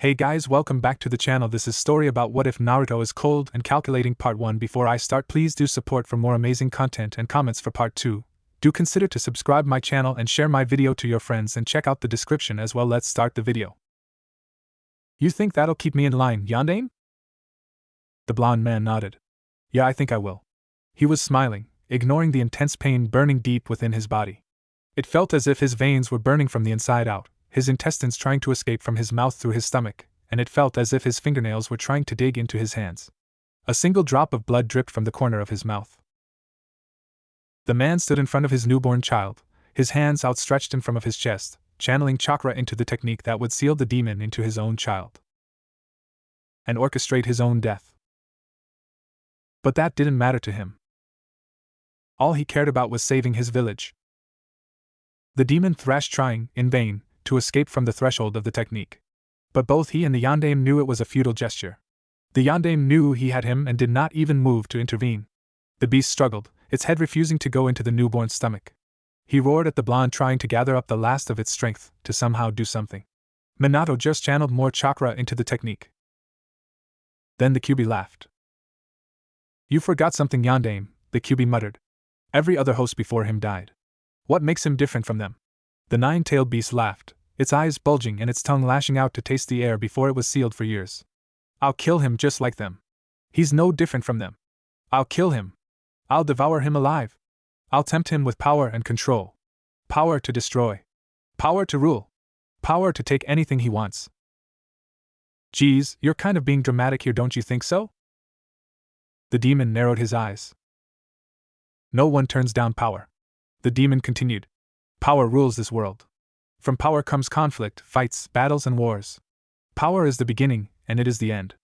Hey guys, welcome back to the channel. This is story about what if Naruto is cold and calculating part 1. Before I start, please do support for more amazing content and comments for part 2. Do consider to subscribe my channel and share my video to your friends and check out the description as well. Let's start the video. You think that'll keep me in line, Yondaime? The blonde man nodded. Yeah, I think I will. He was smiling, ignoring the intense pain burning deep within his body. It felt as if his veins were burning from the inside out, his intestines trying to escape from his mouth through his stomach, and it felt as if his fingernails were trying to dig into his hands. A single drop of blood dripped from the corner of his mouth. The man stood in front of his newborn child, his hands outstretched in front of his chest, channeling chakra into the technique that would seal the demon into his own child and orchestrate his own death. But that didn't matter to him. All he cared about was saving his village. The demon thrashed, trying, in vain, to escape from the threshold of the technique. But both he and the Yondaime knew it was a futile gesture. The Yondaime knew he had him and did not even move to intervene. The beast struggled, its head refusing to go into the newborn's stomach. He roared at the blonde, trying to gather up the last of its strength to somehow do something. Minato just channeled more chakra into the technique. Then the Kyuubi laughed. You forgot something, Yondaime, the Kyuubi muttered. Every other host before him died. What makes him different from them? The nine-tailed beast laughed, its eyes bulging and its tongue lashing out to taste the air before it was sealed for years. I'll kill him just like them. He's no different from them. I'll kill him. I'll devour him alive. I'll tempt him with power and control. Power to destroy. Power to rule. Power to take anything he wants. Geez, you're kind of being dramatic here, don't you think so? The demon narrowed his eyes. No one turns down power. The demon continued. Power rules this world. From power comes conflict, fights, battles, and wars. Power is the beginning, and it is the end.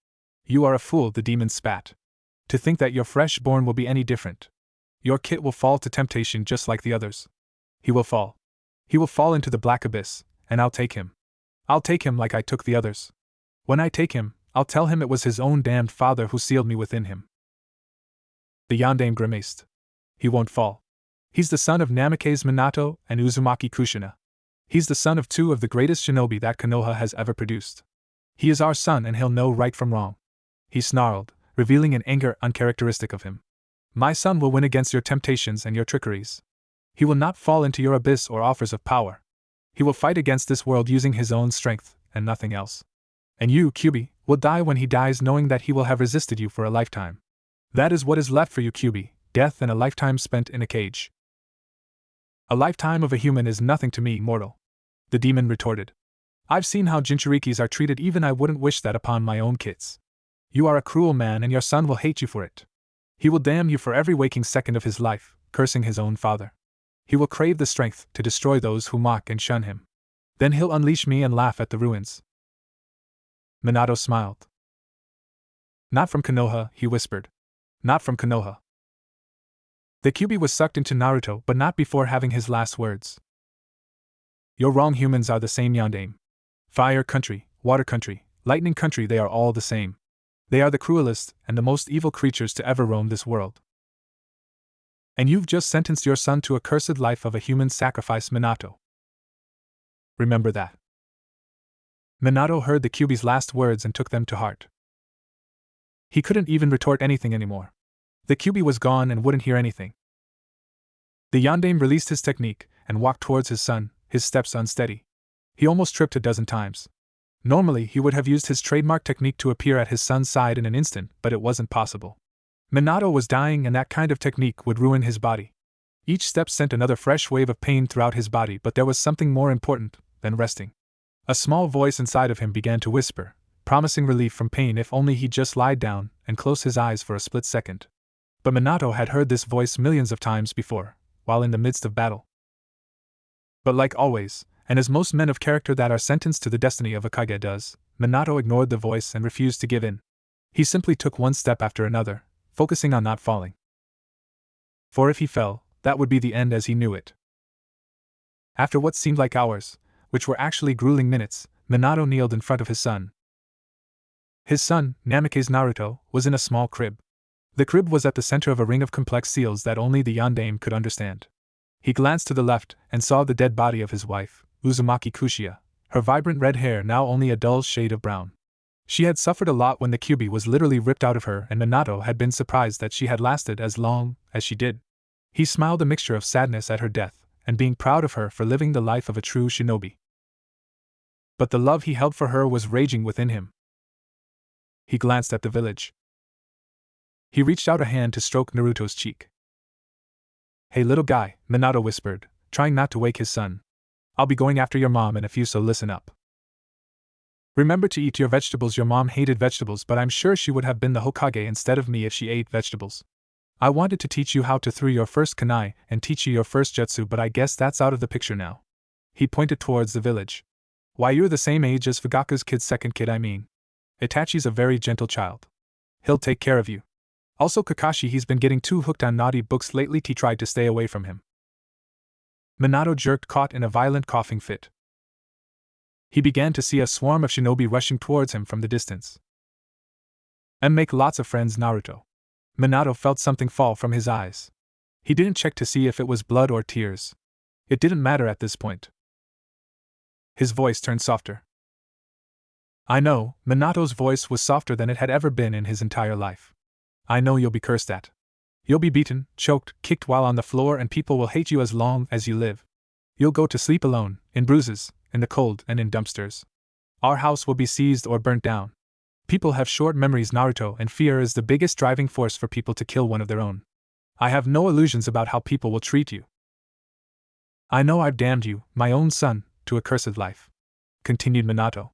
You are a fool, the demon spat. To think that your fresh-born will be any different. Your kid will fall to temptation just like the others. He will fall. He will fall into the black abyss, and I'll take him. I'll take him like I took the others. When I take him, I'll tell him it was his own damned father who sealed me within him. The Yondaime grimaced. He won't fall. He's the son of Namake's Minato and Uzumaki Kushina. He's the son of two of the greatest shinobi that Konoha has ever produced. He is our son and he'll know right from wrong. He snarled, revealing an anger uncharacteristic of him. My son will win against your temptations and your trickeries. He will not fall into your abyss or offers of power. He will fight against this world using his own strength, and nothing else. And you, Kyuubi, will die when he dies knowing that he will have resisted you for a lifetime. That is what is left for you, Kyuubi, death and a lifetime spent in a cage. A lifetime of a human is nothing to me, mortal. The demon retorted. I've seen how Jinchurikis are treated, even I wouldn't wish that upon my own kids. You are a cruel man and your son will hate you for it. He will damn you for every waking second of his life, cursing his own father. He will crave the strength to destroy those who mock and shun him. Then he'll unleash me and laugh at the ruins. Minato smiled. Not from Konoha, he whispered. Not from Konoha. The Kyuubi was sucked into Naruto, but not before having his last words. You're wrong, humans are the same, Yondaime. Fire country, water country, lightning country, they are all the same. They are the cruelest and the most evil creatures to ever roam this world. And you've just sentenced your son to a cursed life of a human sacrifice, Minato. Remember that. Minato heard the Kyuubi's last words and took them to heart. He couldn't even retort anything anymore. The Kyuubi was gone and wouldn't hear anything. The Yondaime released his technique and walked towards his son, his steps unsteady. He almost tripped a dozen times. Normally he would have used his trademark technique to appear at his son's side in an instant, but it wasn't possible. Minato was dying and that kind of technique would ruin his body. Each step sent another fresh wave of pain throughout his body, but there was something more important than resting. A small voice inside of him began to whisper, promising relief from pain if only he just lied down and closed his eyes for a split second. But Minato had heard this voice millions of times before, while in the midst of battle. But like always, and as most men of character that are sentenced to the destiny of a Hokage does, Minato ignored the voice and refused to give in. He simply took one step after another, focusing on not falling. For if he fell, that would be the end as he knew it. After what seemed like hours, which were actually grueling minutes, Minato kneeled in front of his son. His son, Namake's Naruto, was in a small crib. The crib was at the center of a ring of complex seals that only the Yondaime could understand. He glanced to the left and saw the dead body of his wife, Uzumaki Kushina, her vibrant red hair now only a dull shade of brown. She had suffered a lot when the Kyuubi was literally ripped out of her, and Minato had been surprised that she had lasted as long as she did. He smiled a mixture of sadness at her death, and being proud of her for living the life of a true shinobi. But the love he held for her was raging within him. He glanced at the village. He reached out a hand to stroke Naruto's cheek. "Hey little guy," Minato whispered, trying not to wake his son. "I'll be going after your mom in a few, so listen up. Remember to eat your vegetables. Your mom hated vegetables, but I'm sure she would have been the Hokage instead of me if she ate vegetables. I wanted to teach you how to throw your first kunai and teach you your first jutsu, but I guess that's out of the picture now." He pointed towards the village. "Why, you're the same age as Fugaku's kid's second kid, I mean. Itachi's a very gentle child. He'll take care of you. Also Kakashi, he's been getting too hooked on naughty books lately. He tried to stay away from him." Minato jerked, caught in a violent coughing fit. He began to see a swarm of shinobi rushing towards him from the distance. "And make lots of friends, Naruto." Minato felt something fall from his eyes. He didn't check to see if it was blood or tears. It didn't matter at this point. His voice turned softer. "I know," Minato's voice was softer than it had ever been in his entire life. "I know you'll be cursed at. You'll be beaten, choked, kicked while on the floor, and people will hate you as long as you live. You'll go to sleep alone, in bruises, in the cold, and in dumpsters. Our house will be seized or burnt down. People have short memories, Naruto, and fear is the biggest driving force for people to kill one of their own. I have no illusions about how people will treat you. I know I've damned you, my own son, to a cursed life," continued Minato.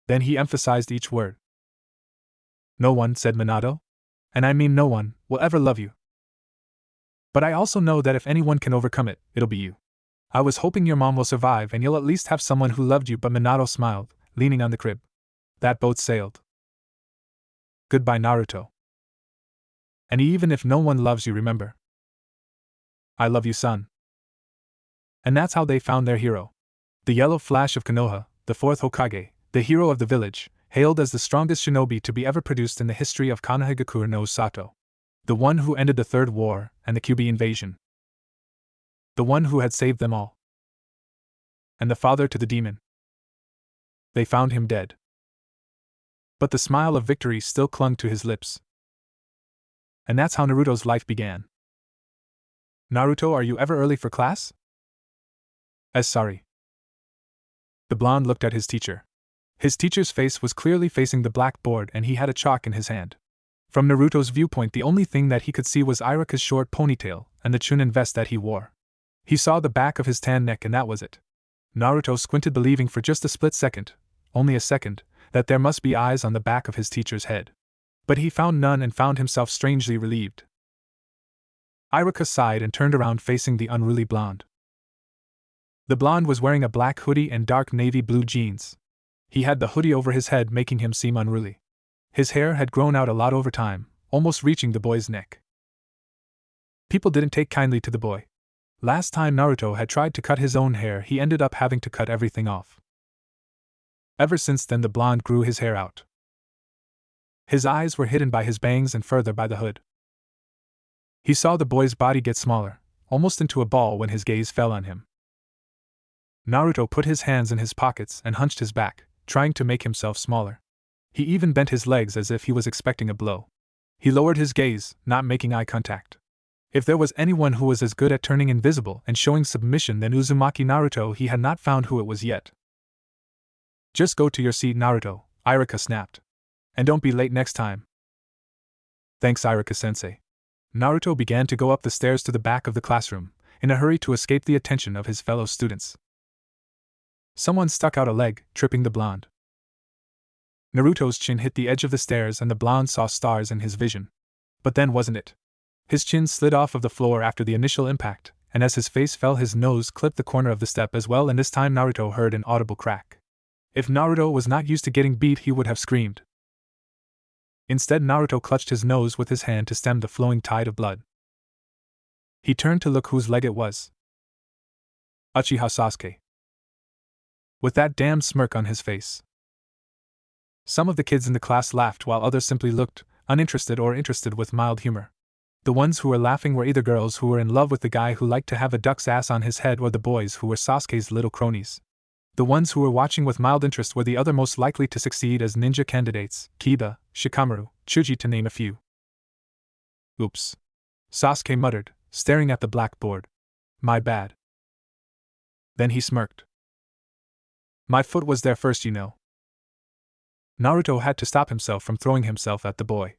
Then he emphasized each word. "No one," said Minato, "and I mean no one, will ever love you. But I also know that if anyone can overcome it, it'll be you. I was hoping your mom will survive and you'll at least have someone who loved you." But Minato smiled, leaning on the crib. "That boat sailed. Goodbye, Naruto. And even if no one loves you, remember, I love you, son." And that's how they found their hero. The yellow flash of Konoha, the fourth Hokage, the hero of the village, hailed as the strongest shinobi to be ever produced in the history of Konohagakure no Sato. The one who ended the Third War and the Kyuubi invasion. The one who had saved them all. And the father to the demon. They found him dead. But the smile of victory still clung to his lips. And that's how Naruto's life began. "Naruto, are you ever early for class?" Sorry." The blonde looked at his teacher. His teacher's face was clearly facing the blackboard and he had a chalk in his hand. From Naruto's viewpoint, the only thing that he could see was Irika's short ponytail and the chunin vest that he wore. He saw the back of his tan neck and that was it. Naruto squinted, believing for just a split second, only a second, that there must be eyes on the back of his teacher's head. But he found none and found himself strangely relieved. Irika sighed and turned around facing the unruly blonde. The blonde was wearing a black hoodie and dark navy blue jeans. He had the hoodie over his head, making him seem unruly. His hair had grown out a lot over time, almost reaching the boy's neck. People didn't take kindly to the boy. Last time Naruto had tried to cut his own hair, he ended up having to cut everything off. Ever since then, the blonde grew his hair out. His eyes were hidden by his bangs and further by the hood. He saw the boy's body get smaller, almost into a ball, when his gaze fell on him. Naruto put his hands in his pockets and hunched his back, trying to make himself smaller. He even bent his legs as if he was expecting a blow. He lowered his gaze, not making eye contact. If there was anyone who was as good at turning invisible and showing submission than Uzumaki Naruto, he had not found who it was yet. "Just go to your seat, Naruto," Irika snapped. "And don't be late next time." "Thanks, Irika-sensei." Naruto began to go up the stairs to the back of the classroom, in a hurry to escape the attention of his fellow students. Someone stuck out a leg, tripping the blonde. Naruto's chin hit the edge of the stairs and the blonde saw stars in his vision. But then wasn't it? His chin slid off of the floor after the initial impact, and as his face fell, his nose clipped the corner of the step as well, and this time Naruto heard an audible crack. If Naruto was not used to getting beat, he would have screamed. Instead, Naruto clutched his nose with his hand to stem the flowing tide of blood. He turned to look whose leg it was. Uchiha Sasuke. With that damn smirk on his face. Some of the kids in the class laughed while others simply looked, uninterested or interested, with mild humor. The ones who were laughing were either girls who were in love with the guy who liked to have a duck's ass on his head or the boys who were Sasuke's little cronies. The ones who were watching with mild interest were the other most likely to succeed as ninja candidates, Kiba, Shikamaru, Chuji to name a few. Oops. Sasuke muttered, staring at the blackboard. My bad. Then he smirked. My foot was there first, you know. Naruto had to stop himself from throwing himself at the boy.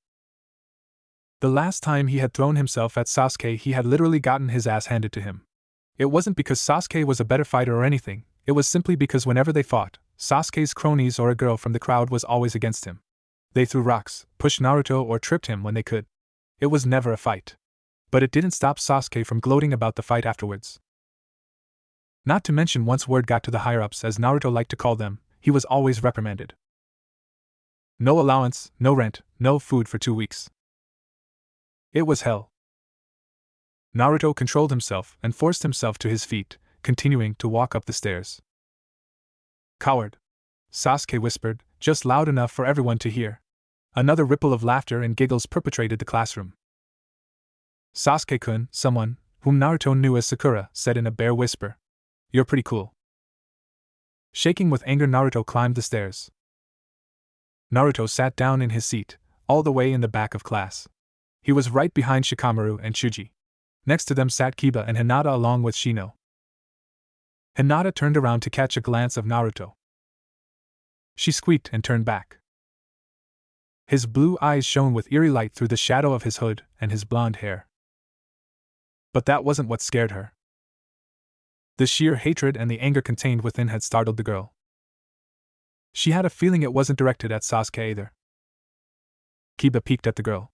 The last time he had thrown himself at Sasuke, he had literally gotten his ass handed to him. It wasn't because Sasuke was a better fighter or anything, it was simply because whenever they fought, Sasuke's cronies or a girl from the crowd was always against him. They threw rocks, pushed Naruto, or tripped him when they could. It was never a fight. But it didn't stop Sasuke from gloating about the fight afterwards. Not to mention, once word got to the higher-ups, as Naruto liked to call them, he was always reprimanded. No allowance, no rent, no food for 2 weeks. It was hell. Naruto controlled himself and forced himself to his feet, continuing to walk up the stairs. Coward! Sasuke whispered, just loud enough for everyone to hear. Another ripple of laughter and giggles perpetrated the classroom. Sasuke-kun, someone, whom Naruto knew as Sakura, said in a bare whisper. You're pretty cool. Shaking with anger, Naruto climbed the stairs. Naruto sat down in his seat, all the way in the back of class. He was right behind Shikamaru and Chuji. Next to them sat Kiba and Hinata along with Shino. Hinata turned around to catch a glance of Naruto. She squeaked and turned back. His blue eyes shone with eerie light through the shadow of his hood and his blonde hair. But that wasn't what scared her. The sheer hatred and the anger contained within had startled the girl. She had a feeling it wasn't directed at Sasuke either. Kiba peeked at the girl.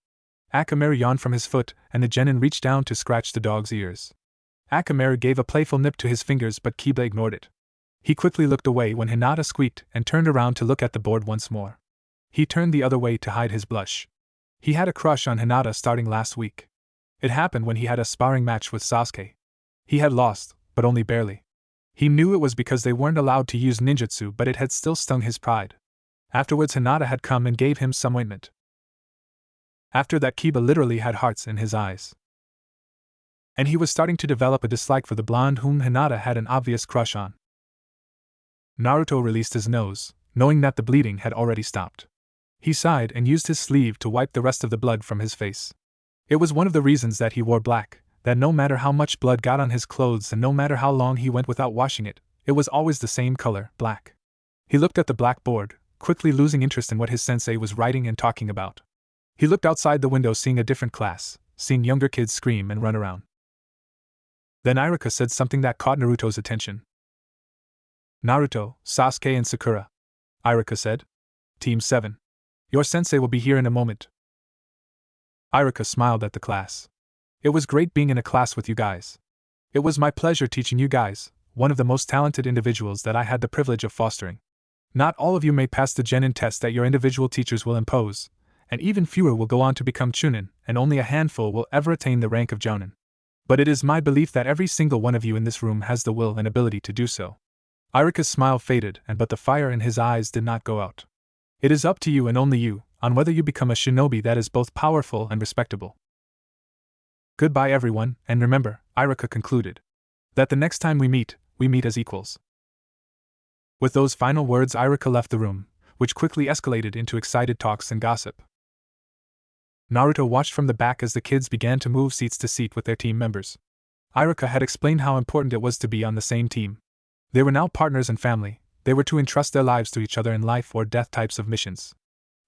Akamaru yawned from his foot, and the genin reached down to scratch the dog's ears. Akamaru gave a playful nip to his fingers, but Kiba ignored it. He quickly looked away when Hinata squeaked and turned around to look at the board once more. He turned the other way to hide his blush. He had a crush on Hinata starting last week. It happened when he had a sparring match with Sasuke. He had lost, but only barely. He knew it was because they weren't allowed to use ninjutsu, but it had still stung his pride. Afterwards, Hinata had come and gave him some ointment. After that, Kiba literally had hearts in his eyes. And he was starting to develop a dislike for the blonde whom Hinata had an obvious crush on. Naruto released his nose, knowing that the bleeding had already stopped. He sighed and used his sleeve to wipe the rest of the blood from his face. It was one of the reasons that he wore black, that no matter how much blood got on his clothes and no matter how long he went without washing it, it was always the same color, black. He looked at the blackboard, quickly losing interest in what his sensei was writing and talking about. He looked outside the window, seeing a different class, seeing younger kids scream and run around. Then Iruka said something that caught Naruto's attention. Naruto, Sasuke and Sakura. Iruka said. Team 7. Your sensei will be here in a moment. Iruka smiled at the class. It was great being in a class with you guys. It was my pleasure teaching you guys, one of the most talented individuals that I had the privilege of fostering. Not all of you may pass the genin test that your individual teachers will impose, and even fewer will go on to become chunin, and only a handful will ever attain the rank of jounin. But it is my belief that every single one of you in this room has the will and ability to do so. Iruka's smile faded, but the fire in his eyes did not go out. It is up to you and only you, on whether you become a shinobi that is both powerful and respectable. Goodbye everyone, and remember, Iruka concluded, that the next time we meet as equals. With those final words, Iruka left the room, which quickly escalated into excited talks and gossip. Naruto watched from the back as the kids began to move seats to seat with their team members. Iruka had explained how important it was to be on the same team. They were now partners and family. They were to entrust their lives to each other in life or death types of missions.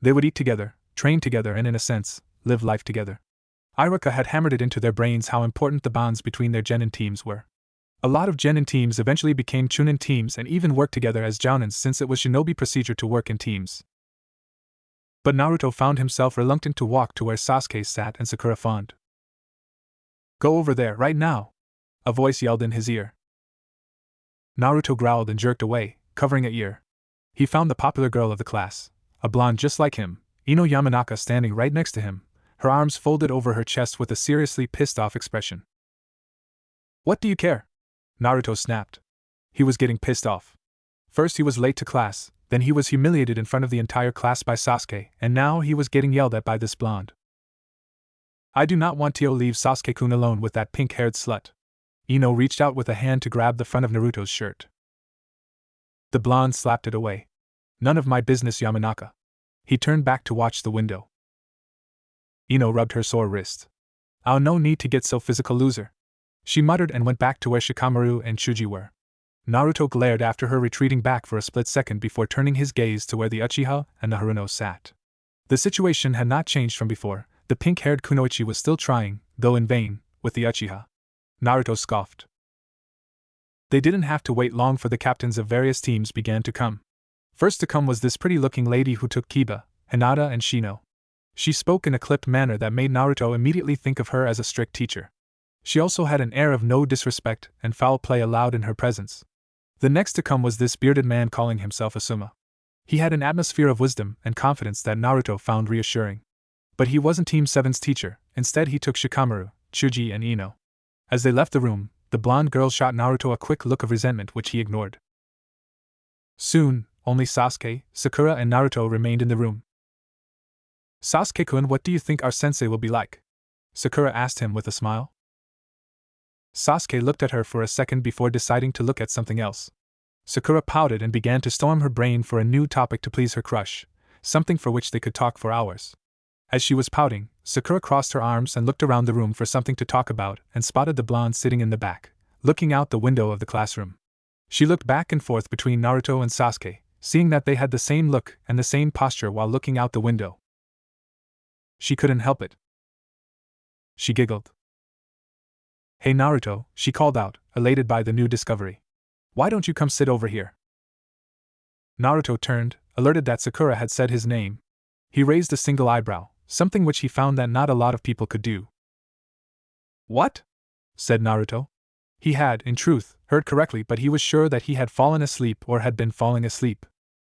They would eat together, train together, and in a sense, live life together. Iruka had hammered it into their brains how important the bonds between their genin teams were. A lot of genin teams eventually became chunin teams and even worked together as jounins, since it was shinobi procedure to work in teams. But Naruto found himself reluctant to walk to where Sasuke sat and Sakura fawned. Go over there right now! A voice yelled in his ear. Naruto growled and jerked away, covering an ear. He found the popular girl of the class, a blonde just like him, Ino Yamanaka, standing right next to him, her arms folded over her chest with a seriously pissed-off expression. What do you care? Naruto snapped. He was getting pissed off. First he was late to class, then he was humiliated in front of the entire class by Sasuke, and now he was getting yelled at by this blonde. I do not want to leave Sasuke-kun alone with that pink-haired slut. Ino reached out with a hand to grab the front of Naruto's shirt. The blonde slapped it away. None of my business, Yamanaka. He turned back to watch the window. Ino rubbed her sore wrist. Oh, no need to get so physical, loser. She muttered and went back to where Shikamaru and Chuji were. Naruto glared after her, retreating back for a split second before turning his gaze to where the Uchiha and the Haruno sat. The situation had not changed from before. The pink-haired kunoichi was still trying, though in vain, with the Uchiha. Naruto scoffed. They didn't have to wait long for the captains of various teams began to come. First to come was this pretty-looking lady who took Kiba, Hinata and Shino. She spoke in a clipped manner that made Naruto immediately think of her as a strict teacher. She also had an air of no disrespect and foul play allowed in her presence. The next to come was this bearded man calling himself Asuma. He had an atmosphere of wisdom and confidence that Naruto found reassuring. But he wasn't Team 7's teacher, instead he took Shikamaru, Chuji and Ino. As they left the room, the blonde girl shot Naruto a quick look of resentment which he ignored. Soon, only Sasuke, Sakura and Naruto remained in the room. Sasuke-kun, what do you think our sensei will be like? Sakura asked him with a smile. Sasuke looked at her for a second before deciding to look at something else. Sakura pouted and began to storm her brain for a new topic to please her crush, something for which they could talk for hours. As she was pouting, Sakura crossed her arms and looked around the room for something to talk about and spotted the blonde sitting in the back, looking out the window of the classroom. She looked back and forth between Naruto and Sasuke, seeing that they had the same look and the same posture while looking out the window. She couldn't help it. She giggled. Hey Naruto, she called out, elated by the new discovery. Why don't you come sit over here? Naruto turned, alerted that Sakura had said his name. He raised a single eyebrow, something which he found that not a lot of people could do. What? Said Naruto. He had, in truth, heard correctly, but he was sure that he had fallen asleep or had been falling asleep.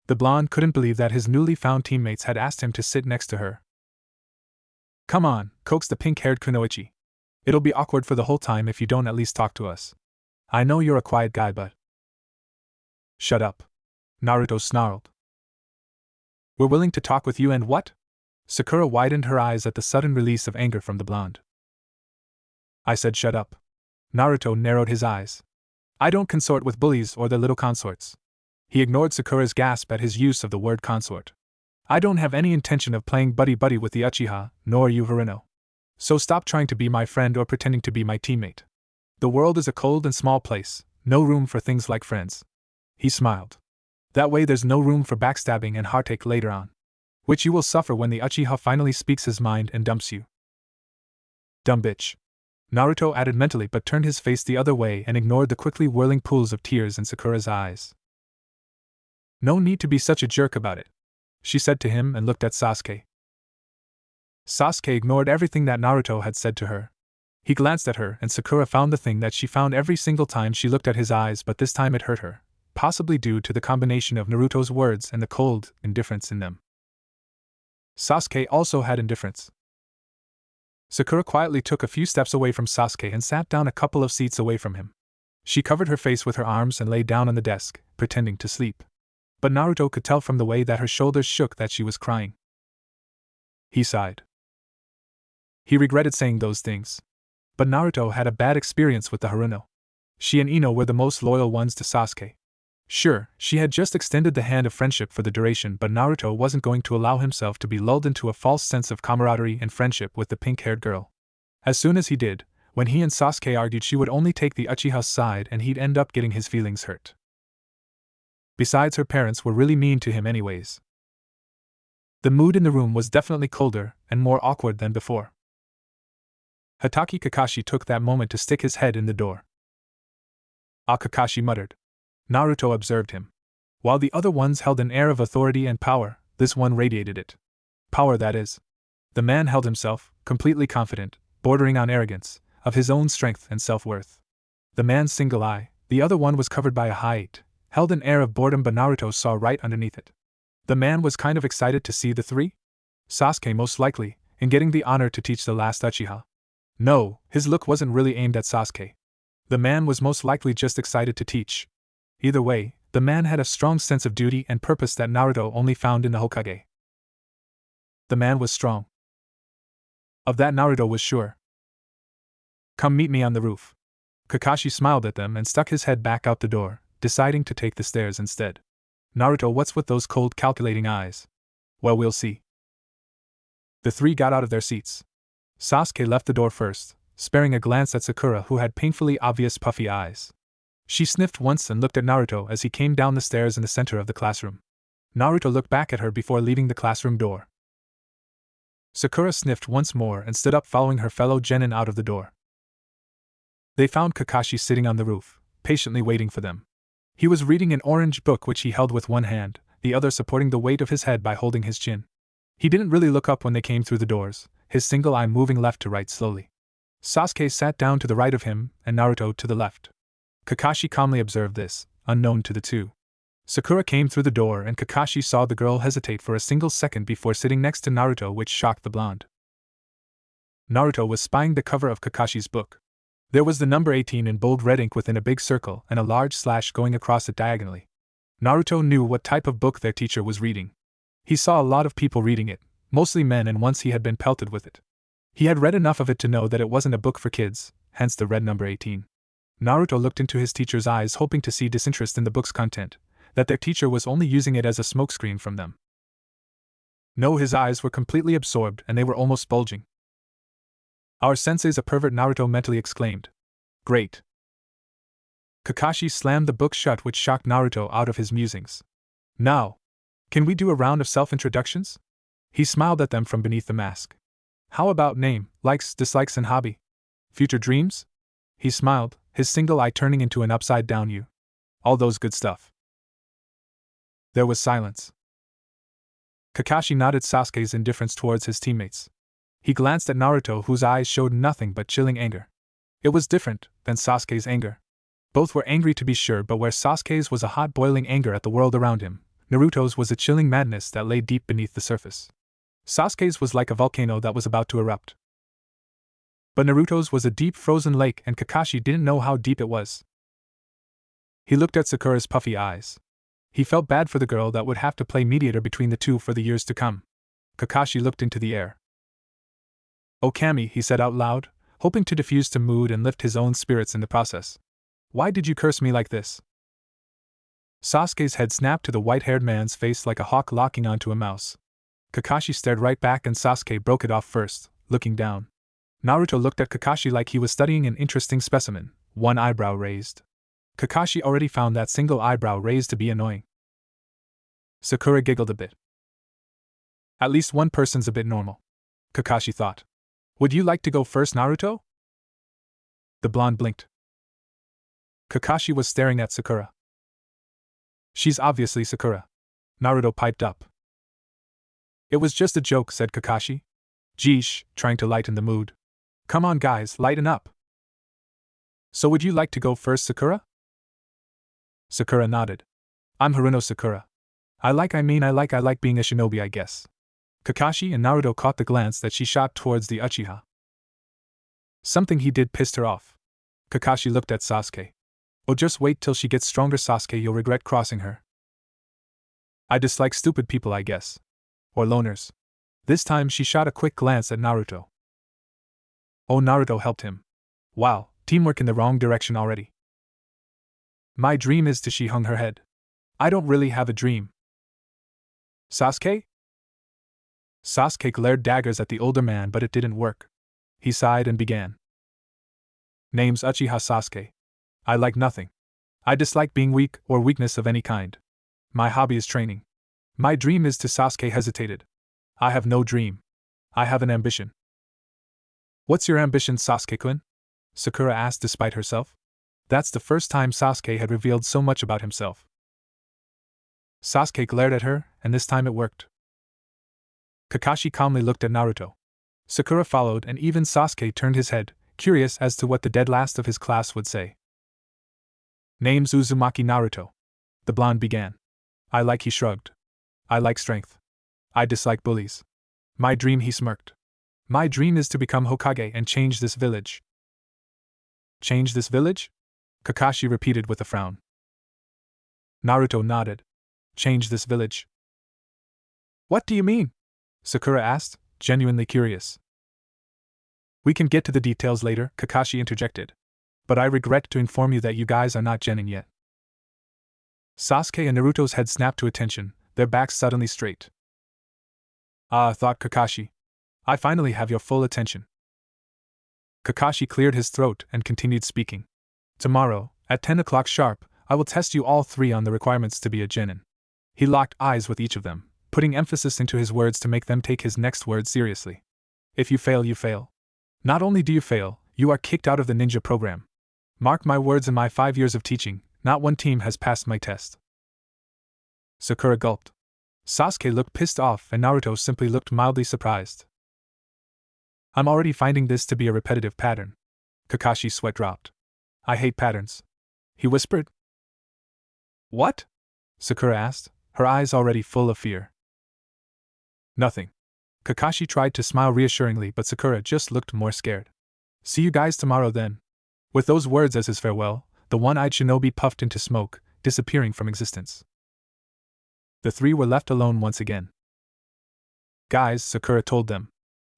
The blonde couldn't believe that his newly found teammates had asked him to sit next to her. Come on, coaxed the pink-haired kunoichi. It'll be awkward for the whole time if you don't at least talk to us. I know you're a quiet guy, but… Shut up. Naruto snarled. We're willing to talk with you and what? Sakura widened her eyes at the sudden release of anger from the blonde. I said shut up. Naruto narrowed his eyes. I don't consort with bullies or their little consorts. He ignored Sakura's gasp at his use of the word consort. I don't have any intention of playing buddy-buddy with the Uchiha, nor you Haruno. So stop trying to be my friend or pretending to be my teammate. The world is a cold and small place, no room for things like friends. He smiled. That way there's no room for backstabbing and heartache later on. Which you will suffer when the Uchiha finally speaks his mind and dumps you. Dumb bitch. Naruto added mentally but turned his face the other way and ignored the quickly whirling pools of tears in Sakura's eyes. No need to be such a jerk about it, she said to him and looked at Sasuke. Sasuke ignored everything that Naruto had said to her. He glanced at her and Sakura found the thing that she found every single time she looked at his eyes, but this time it hurt her, possibly due to the combination of Naruto's words and the cold indifference in them. Sasuke also had indifference. Sakura quietly took a few steps away from Sasuke and sat down a couple of seats away from him. She covered her face with her arms and lay down on the desk, pretending to sleep. But Naruto could tell from the way that her shoulders shook that she was crying. He sighed. He regretted saying those things. But Naruto had a bad experience with the Haruno. She and Ino were the most loyal ones to Sasuke. Sure, she had just extended the hand of friendship for the duration, but Naruto wasn't going to allow himself to be lulled into a false sense of camaraderie and friendship with the pink-haired girl. As soon as he did, when he and Sasuke argued, she would only take the Uchiha's side and he'd end up getting his feelings hurt. Besides, her parents were really mean to him anyways. The mood in the room was definitely colder and more awkward than before. Hatake Kakashi took that moment to stick his head in the door. Ah, Kakashi muttered. Naruto observed him. While the other ones held an air of authority and power, this one radiated it. Power, that is. The man held himself, completely confident, bordering on arrogance, of his own strength and self-worth. The man's single eye, the other one was covered by a height, held an air of boredom, but Naruto saw right underneath it. The man was kind of excited to see the three? Sasuke most likely, in getting the honor to teach the last Uchiha. No, his look wasn't really aimed at Sasuke. The man was most likely just excited to teach. Either way, the man had a strong sense of duty and purpose that Naruto only found in the Hokage. The man was strong. Of that Naruto was sure. Come meet me on the roof. Kakashi smiled at them and stuck his head back out the door, deciding to take the stairs instead. Naruto, what's with those cold, calculating eyes? Well, we'll see. The three got out of their seats. Sasuke left the door first, sparing a glance at Sakura, who had painfully obvious puffy eyes. She sniffed once and looked at Naruto as he came down the stairs in the center of the classroom. Naruto looked back at her before leaving the classroom door. Sakura sniffed once more and stood up, following her fellow genin out of the door. They found Kakashi sitting on the roof, patiently waiting for them. He was reading an orange book which he held with one hand, the other supporting the weight of his head by holding his chin. He didn't really look up when they came through the doors, his single eye moving left to right slowly. Sasuke sat down to the right of him, and Naruto to the left. Kakashi calmly observed this, unknown to the two. Sakura came through the door and Kakashi saw the girl hesitate for a single second before sitting next to Naruto, which shocked the blonde. Naruto was spying the cover of Kakashi's book. There was the number 18 in bold red ink within a big circle and a large slash going across it diagonally. Naruto knew what type of book their teacher was reading. He saw a lot of people reading it, mostly men, and once he had been pelted with it. He had read enough of it to know that it wasn't a book for kids, hence the red number 18. Naruto looked into his teacher's eyes, hoping to see disinterest in the book's content, that their teacher was only using it as a smokescreen from them. No, his eyes were completely absorbed and they were almost bulging. Our sensei's a pervert, Naruto mentally exclaimed. Great. Kakashi slammed the book shut, which shocked Naruto out of his musings. Now, can we do a round of self-introductions? He smiled at them from beneath the mask. How about name, likes, dislikes, and hobby? Future dreams? He smiled, his single eye turning into an upside-down U. All those good stuff. There was silence. Kakashi nodded Sasuke's indifference towards his teammates. He glanced at Naruto, whose eyes showed nothing but chilling anger. It was different than Sasuke's anger. Both were angry to be sure, but where Sasuke's was a hot boiling anger at the world around him, Naruto's was a chilling madness that lay deep beneath the surface. Sasuke's was like a volcano that was about to erupt. But Naruto's was a deep frozen lake, and Kakashi didn't know how deep it was. He looked at Sakura's puffy eyes. He felt bad for the girl that would have to play mediator between the two for the years to come. Kakashi looked into the air. "Oh Kami," he said out loud, hoping to diffuse the mood and lift his own spirits in the process. "Why did you curse me like this?" Sasuke's head snapped to the white-haired man's face like a hawk locking onto a mouse. Kakashi stared right back and Sasuke broke it off first, looking down. Naruto looked at Kakashi like he was studying an interesting specimen, one eyebrow raised. Kakashi already found that single eyebrow raised to be annoying. Sakura giggled a bit. At least one person's a bit normal, Kakashi thought. Would you like to go first, Naruto? The blonde blinked. Kakashi was staring at Sakura. She's obviously Sakura. Naruto piped up. It was just a joke, said Kakashi. Geesh, trying to lighten the mood. Come on guys, lighten up. So would you like to go first, Sakura? Sakura nodded. I'm Haruno Sakura. I like being a shinobi, I guess. Kakashi and Naruto caught the glance that she shot towards the Uchiha. Something he did pissed her off. Kakashi looked at Sasuke. Oh, just wait till she gets stronger, Sasuke, you'll regret crossing her. I dislike stupid people, I guess. Or loners. This time she shot a quick glance at Naruto. Oh, Naruto helped him. Wow, teamwork in the wrong direction already. My dream is to, she hung her head. I don't really have a dream. Sasuke? Sasuke glared daggers at the older man, but it didn't work. He sighed and began. Name's Uchiha Sasuke. I like nothing. I dislike being weak or weakness of any kind. My hobby is training. My dream is to, Sasuke hesitated. I have no dream. I have an ambition. What's your ambition, Sasuke-kun? Sakura asked despite herself. That's the first time Sasuke had revealed so much about himself. Sasuke glared at her, and this time it worked. Kakashi calmly looked at Naruto. Sakura followed, and even Sasuke turned his head, curious as to what the dead last of his class would say. Name's Uzumaki Naruto. The blonde began. He shrugged. I like strength. I dislike bullies. My dream, he smirked. My dream is to become Hokage and change this village. Change this village? Kakashi repeated with a frown. Naruto nodded. Change this village. What do you mean? Sakura asked, genuinely curious. We can get to the details later, Kakashi interjected. But I regret to inform you that you guys are not genin yet. Sasuke and Naruto's heads snapped to attention, their backs suddenly straight. Ah, thought Kakashi. I finally have your full attention. Kakashi cleared his throat and continued speaking. Tomorrow, at 10 o'clock sharp, I will test you all three on the requirements to be a genin. He locked eyes with each of them, putting emphasis into his words to make them take his next word seriously. If you fail, you fail. Not only do you fail, you are kicked out of the ninja program. Mark my words, in my 5 years of teaching, not one team has passed my test. Sakura gulped. Sasuke looked pissed off and Naruto simply looked mildly surprised. I'm already finding this to be a repetitive pattern. Kakashi's sweat dropped. I hate patterns. He whispered. What? Sakura asked, her eyes already full of fear. Nothing. Kakashi tried to smile reassuringly, but Sakura just looked more scared. See you guys tomorrow then. With those words as his farewell, the one-eyed shinobi puffed into smoke, disappearing from existence. The three were left alone once again. Guys, Sakura told them.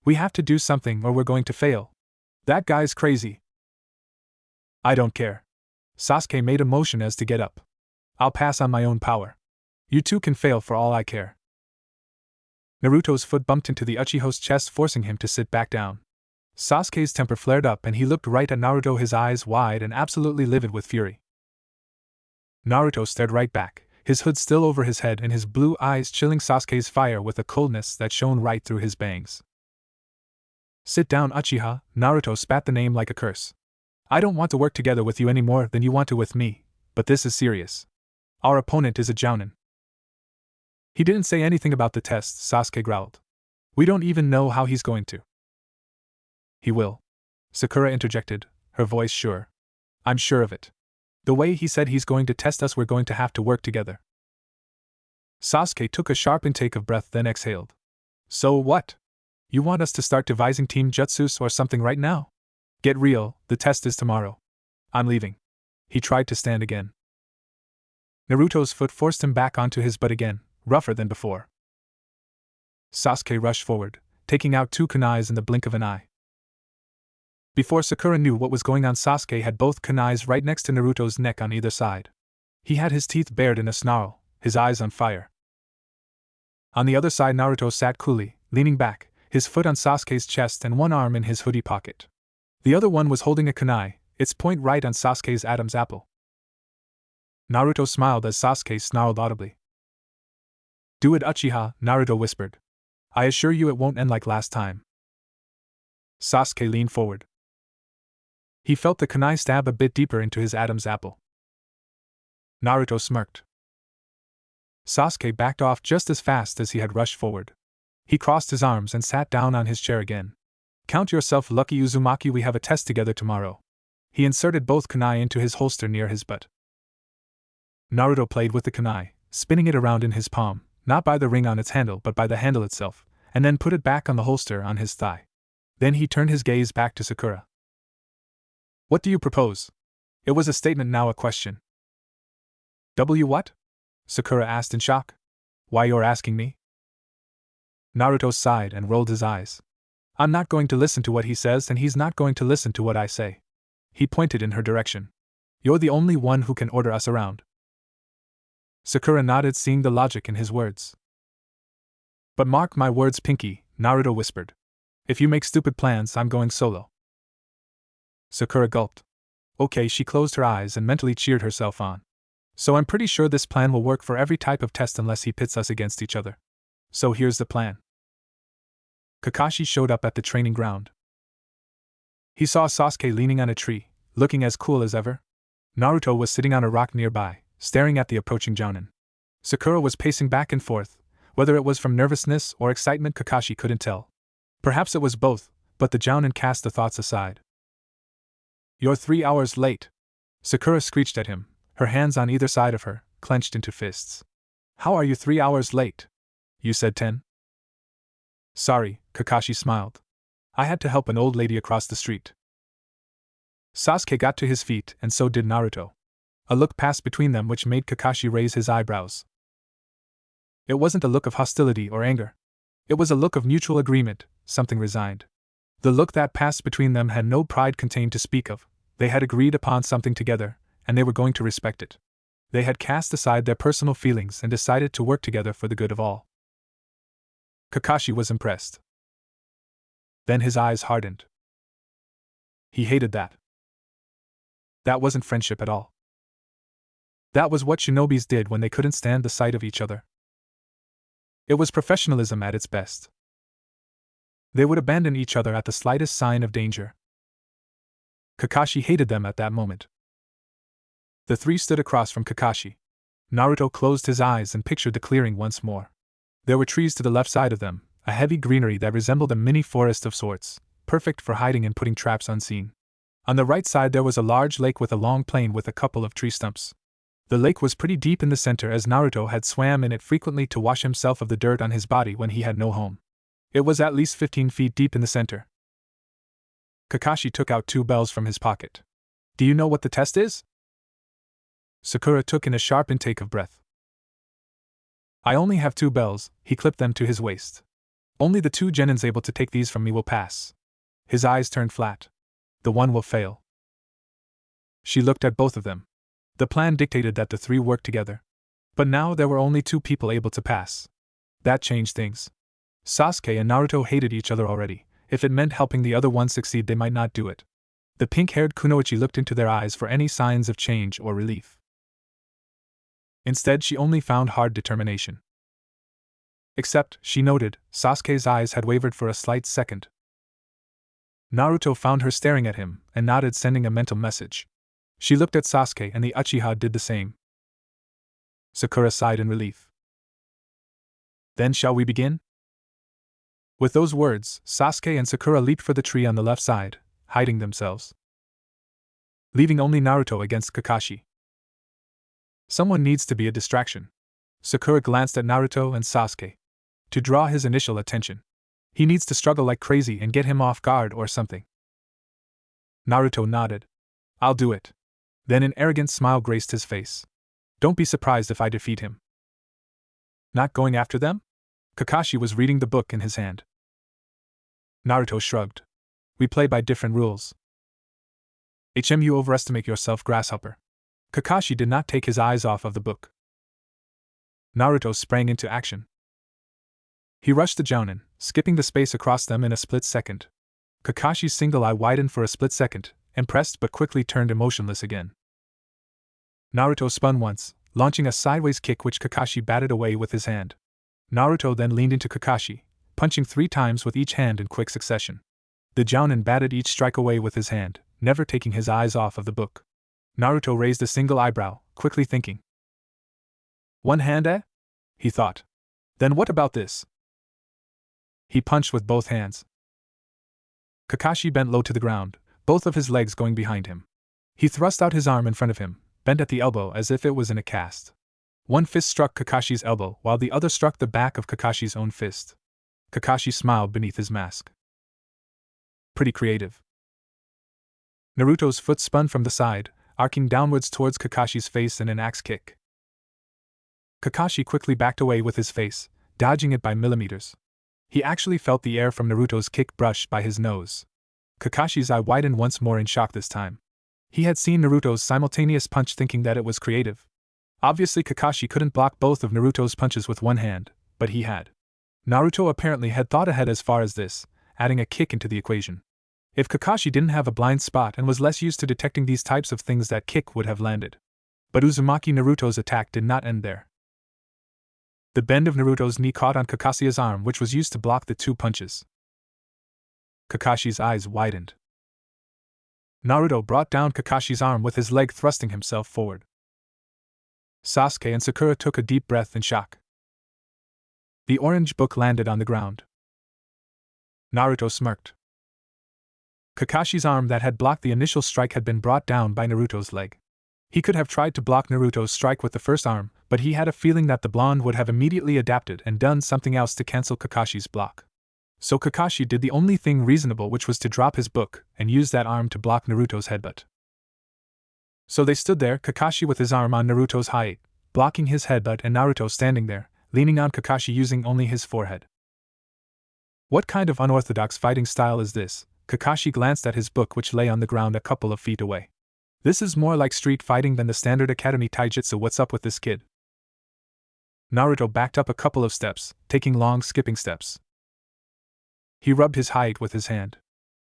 We have to do something or we're going to fail. That guy's crazy. I don't care. Sasuke made a motion as to get up. I'll pass on my own power. You two can fail for all I care. Naruto's foot bumped into the Uchiha's chest, forcing him to sit back down. Sasuke's temper flared up and he looked right at Naruto, his eyes wide and absolutely livid with fury. Naruto stared right back, his hood still over his head and his blue eyes chilling Sasuke's fire with a coldness that shone right through his bangs. Sit down, Uchiha, Naruto spat the name like a curse. I don't want to work together with you any more than you want to with me, but this is serious. Our opponent is a jounin. He didn't say anything about the test, Sasuke growled. We don't even know how he's going to. He will. Sakura interjected, her voice sure. I'm sure of it. The way he said he's going to test us, we're going to have to work together. Sasuke took a sharp intake of breath, then exhaled. So what? You want us to start devising team jutsus or something right now? Get real, the test is tomorrow. I'm leaving. He tried to stand again. Naruto's foot forced him back onto his butt again, rougher than before. Sasuke rushed forward, taking out 2 kunais in the blink of an eye. Before Sakura knew what was going on, Sasuke had both kunais right next to Naruto's neck on either side. He had his teeth bared in a snarl, his eyes on fire. On the other side, Naruto sat coolly, leaning back, his foot on Sasuke's chest and one arm in his hoodie pocket. The other one was holding a kunai, its point right on Sasuke's Adam's apple. Naruto smiled as Sasuke snarled audibly. Do it, Uchiha, Naruto whispered. I assure you it won't end like last time. Sasuke leaned forward. He felt the kunai stab a bit deeper into his Adam's apple. Naruto smirked. Sasuke backed off just as fast as he had rushed forward. He crossed his arms and sat down on his chair again. Count yourself lucky, Uzumaki, we have a test together tomorrow. He inserted both kunai into his holster near his butt. Naruto played with the kunai, spinning it around in his palm, not by the ring on its handle but by the handle itself, and then put it back on the holster on his thigh. Then he turned his gaze back to Sakura. What do you propose? It was a statement, now a question. What? Sakura asked in shock. Why, you're asking me? Naruto sighed and rolled his eyes. I'm not going to listen to what he says and he's not going to listen to what I say. He pointed in her direction. You're the only one who can order us around. Sakura nodded, seeing the logic in his words. But mark my words, Pinky, Naruto whispered. If you make stupid plans, I'm going solo. Sakura gulped. Okay, she closed her eyes and mentally cheered herself on. So I'm pretty sure this plan will work for every type of test unless he pits us against each other. So here's the plan. Kakashi showed up at the training ground. He saw Sasuke leaning on a tree, looking as cool as ever. Naruto was sitting on a rock nearby, staring at the approaching jounin. Sakura was pacing back and forth. Whether it was from nervousness or excitement, Kakashi couldn't tell. Perhaps it was both, but the jounin cast the thoughts aside. You're 3 hours late, Sakura screeched at him, her hands on either side of her, clenched into fists. How are you 3 hours late? You said 10. Sorry, Kakashi smiled. I had to help an old lady across the street. Sasuke got to his feet, and so did Naruto. A look passed between them which made Kakashi raise his eyebrows. It wasn't a look of hostility or anger. It was a look of mutual agreement, something resigned. The look that passed between them had no pride contained to speak of. They had agreed upon something together, and they were going to respect it. They had cast aside their personal feelings and decided to work together for the good of all. Kakashi was impressed. Then his eyes hardened. He hated that. That wasn't friendship at all. That was what shinobis did when they couldn't stand the sight of each other. It was professionalism at its best. They would abandon each other at the slightest sign of danger. Kakashi hated them at that moment. The three stood across from Kakashi. Naruto closed his eyes and pictured the clearing once more. There were trees to the left side of them, a heavy greenery that resembled a mini forest of sorts, perfect for hiding and putting traps unseen. On the right side there was a large lake with a long plain with a couple of tree stumps. The lake was pretty deep in the center as Naruto had swam in it frequently to wash himself of the dirt on his body when he had no home. It was at least 15 feet deep in the center. Kakashi took out 2 bells from his pocket. Do you know what the test is? Sakura took in a sharp intake of breath. I only have 2 bells, he clipped them to his waist. Only the 2 genins able to take these from me will pass. His eyes turned flat. The one will fail. She looked at both of them. The plan dictated that the 3 work together. But now there were only 2 people able to pass. That changed things. Sasuke and Naruto hated each other already. If it meant helping the other one succeed, they might not do it. The pink-haired kunoichi looked into their eyes for any signs of change or relief. Instead, she only found hard determination. Except, she noted, Sasuke's eyes had wavered for a slight second. Naruto found her staring at him, and nodded, sending a mental message. She looked at Sasuke and the Uchiha did the same. Sakura sighed in relief. Then shall we begin? With those words, Sasuke and Sakura leaped for the tree on the left side, hiding themselves, leaving only Naruto against Kakashi. Someone needs to be a distraction. Sakura glanced at Naruto and Sasuke. To draw his initial attention. He needs to struggle like crazy and get him off guard or something. Naruto nodded. I'll do it. Then an arrogant smile graced his face. Don't be surprised if I defeat him. Not going after them? Kakashi was reading the book in his hand. Naruto shrugged. We play by different rules. You overestimate yourself, grasshopper. Kakashi did not take his eyes off of the book. Naruto sprang into action. He rushed the jounin, skipping the space across them in a split second. Kakashi's single eye widened for a split second, impressed but quickly turned emotionless again. Naruto spun once, launching a sideways kick which Kakashi batted away with his hand. Naruto then leaned into Kakashi, punching 3 times with each hand in quick succession. The jounin batted each strike away with his hand, never taking his eyes off of the book. Naruto raised a single eyebrow, quickly thinking. One hand, eh? He thought. Then what about this? He punched with both hands. Kakashi bent low to the ground, both of his legs going behind him. He thrust out his arm in front of him, bent at the elbow as if it was in a cast. One fist struck Kakashi's elbow while the other struck the back of Kakashi's own fist. Kakashi smiled beneath his mask. Pretty creative. Naruto's foot spun from the side, arcing downwards towards Kakashi's face in an axe kick. Kakashi quickly backed away with his face, dodging it by millimeters. He actually felt the air from Naruto's kick brushed by his nose. Kakashi's eye widened once more in shock this time. He had seen Naruto's simultaneous punch thinking that it was creative. Obviously Kakashi couldn't block both of Naruto's punches with one hand, but he had. Naruto apparently had thought ahead as far as this, adding a kick into the equation. If Kakashi didn't have a blind spot and was less used to detecting these types of things, that kick would have landed. But Uzumaki Naruto's attack did not end there. The bend of Naruto's knee caught on Kakashi's arm, which was used to block the 2 punches. Kakashi's eyes widened. Naruto brought down Kakashi's arm with his leg, thrusting himself forward. Sasuke and Sakura took a deep breath in shock. The orange book landed on the ground. Naruto smirked. Kakashi's arm that had blocked the initial strike had been brought down by Naruto's leg. He could have tried to block Naruto's strike with the first arm, but he had a feeling that the blonde would have immediately adapted and done something else to cancel Kakashi's block. So Kakashi did the only thing reasonable, which was to drop his book and use that arm to block Naruto's headbutt. So they stood there, Kakashi with his arm on Naruto's height, blocking his headbutt, and Naruto standing there, leaning on Kakashi using only his forehead. What kind of unorthodox fighting style is this? Kakashi glanced at his book, which lay on the ground a couple of feet away. This is more like street fighting than the standard academy taijutsu. What's up with this kid? Naruto backed up a couple of steps, taking long skipping steps. He rubbed his hide with his hand.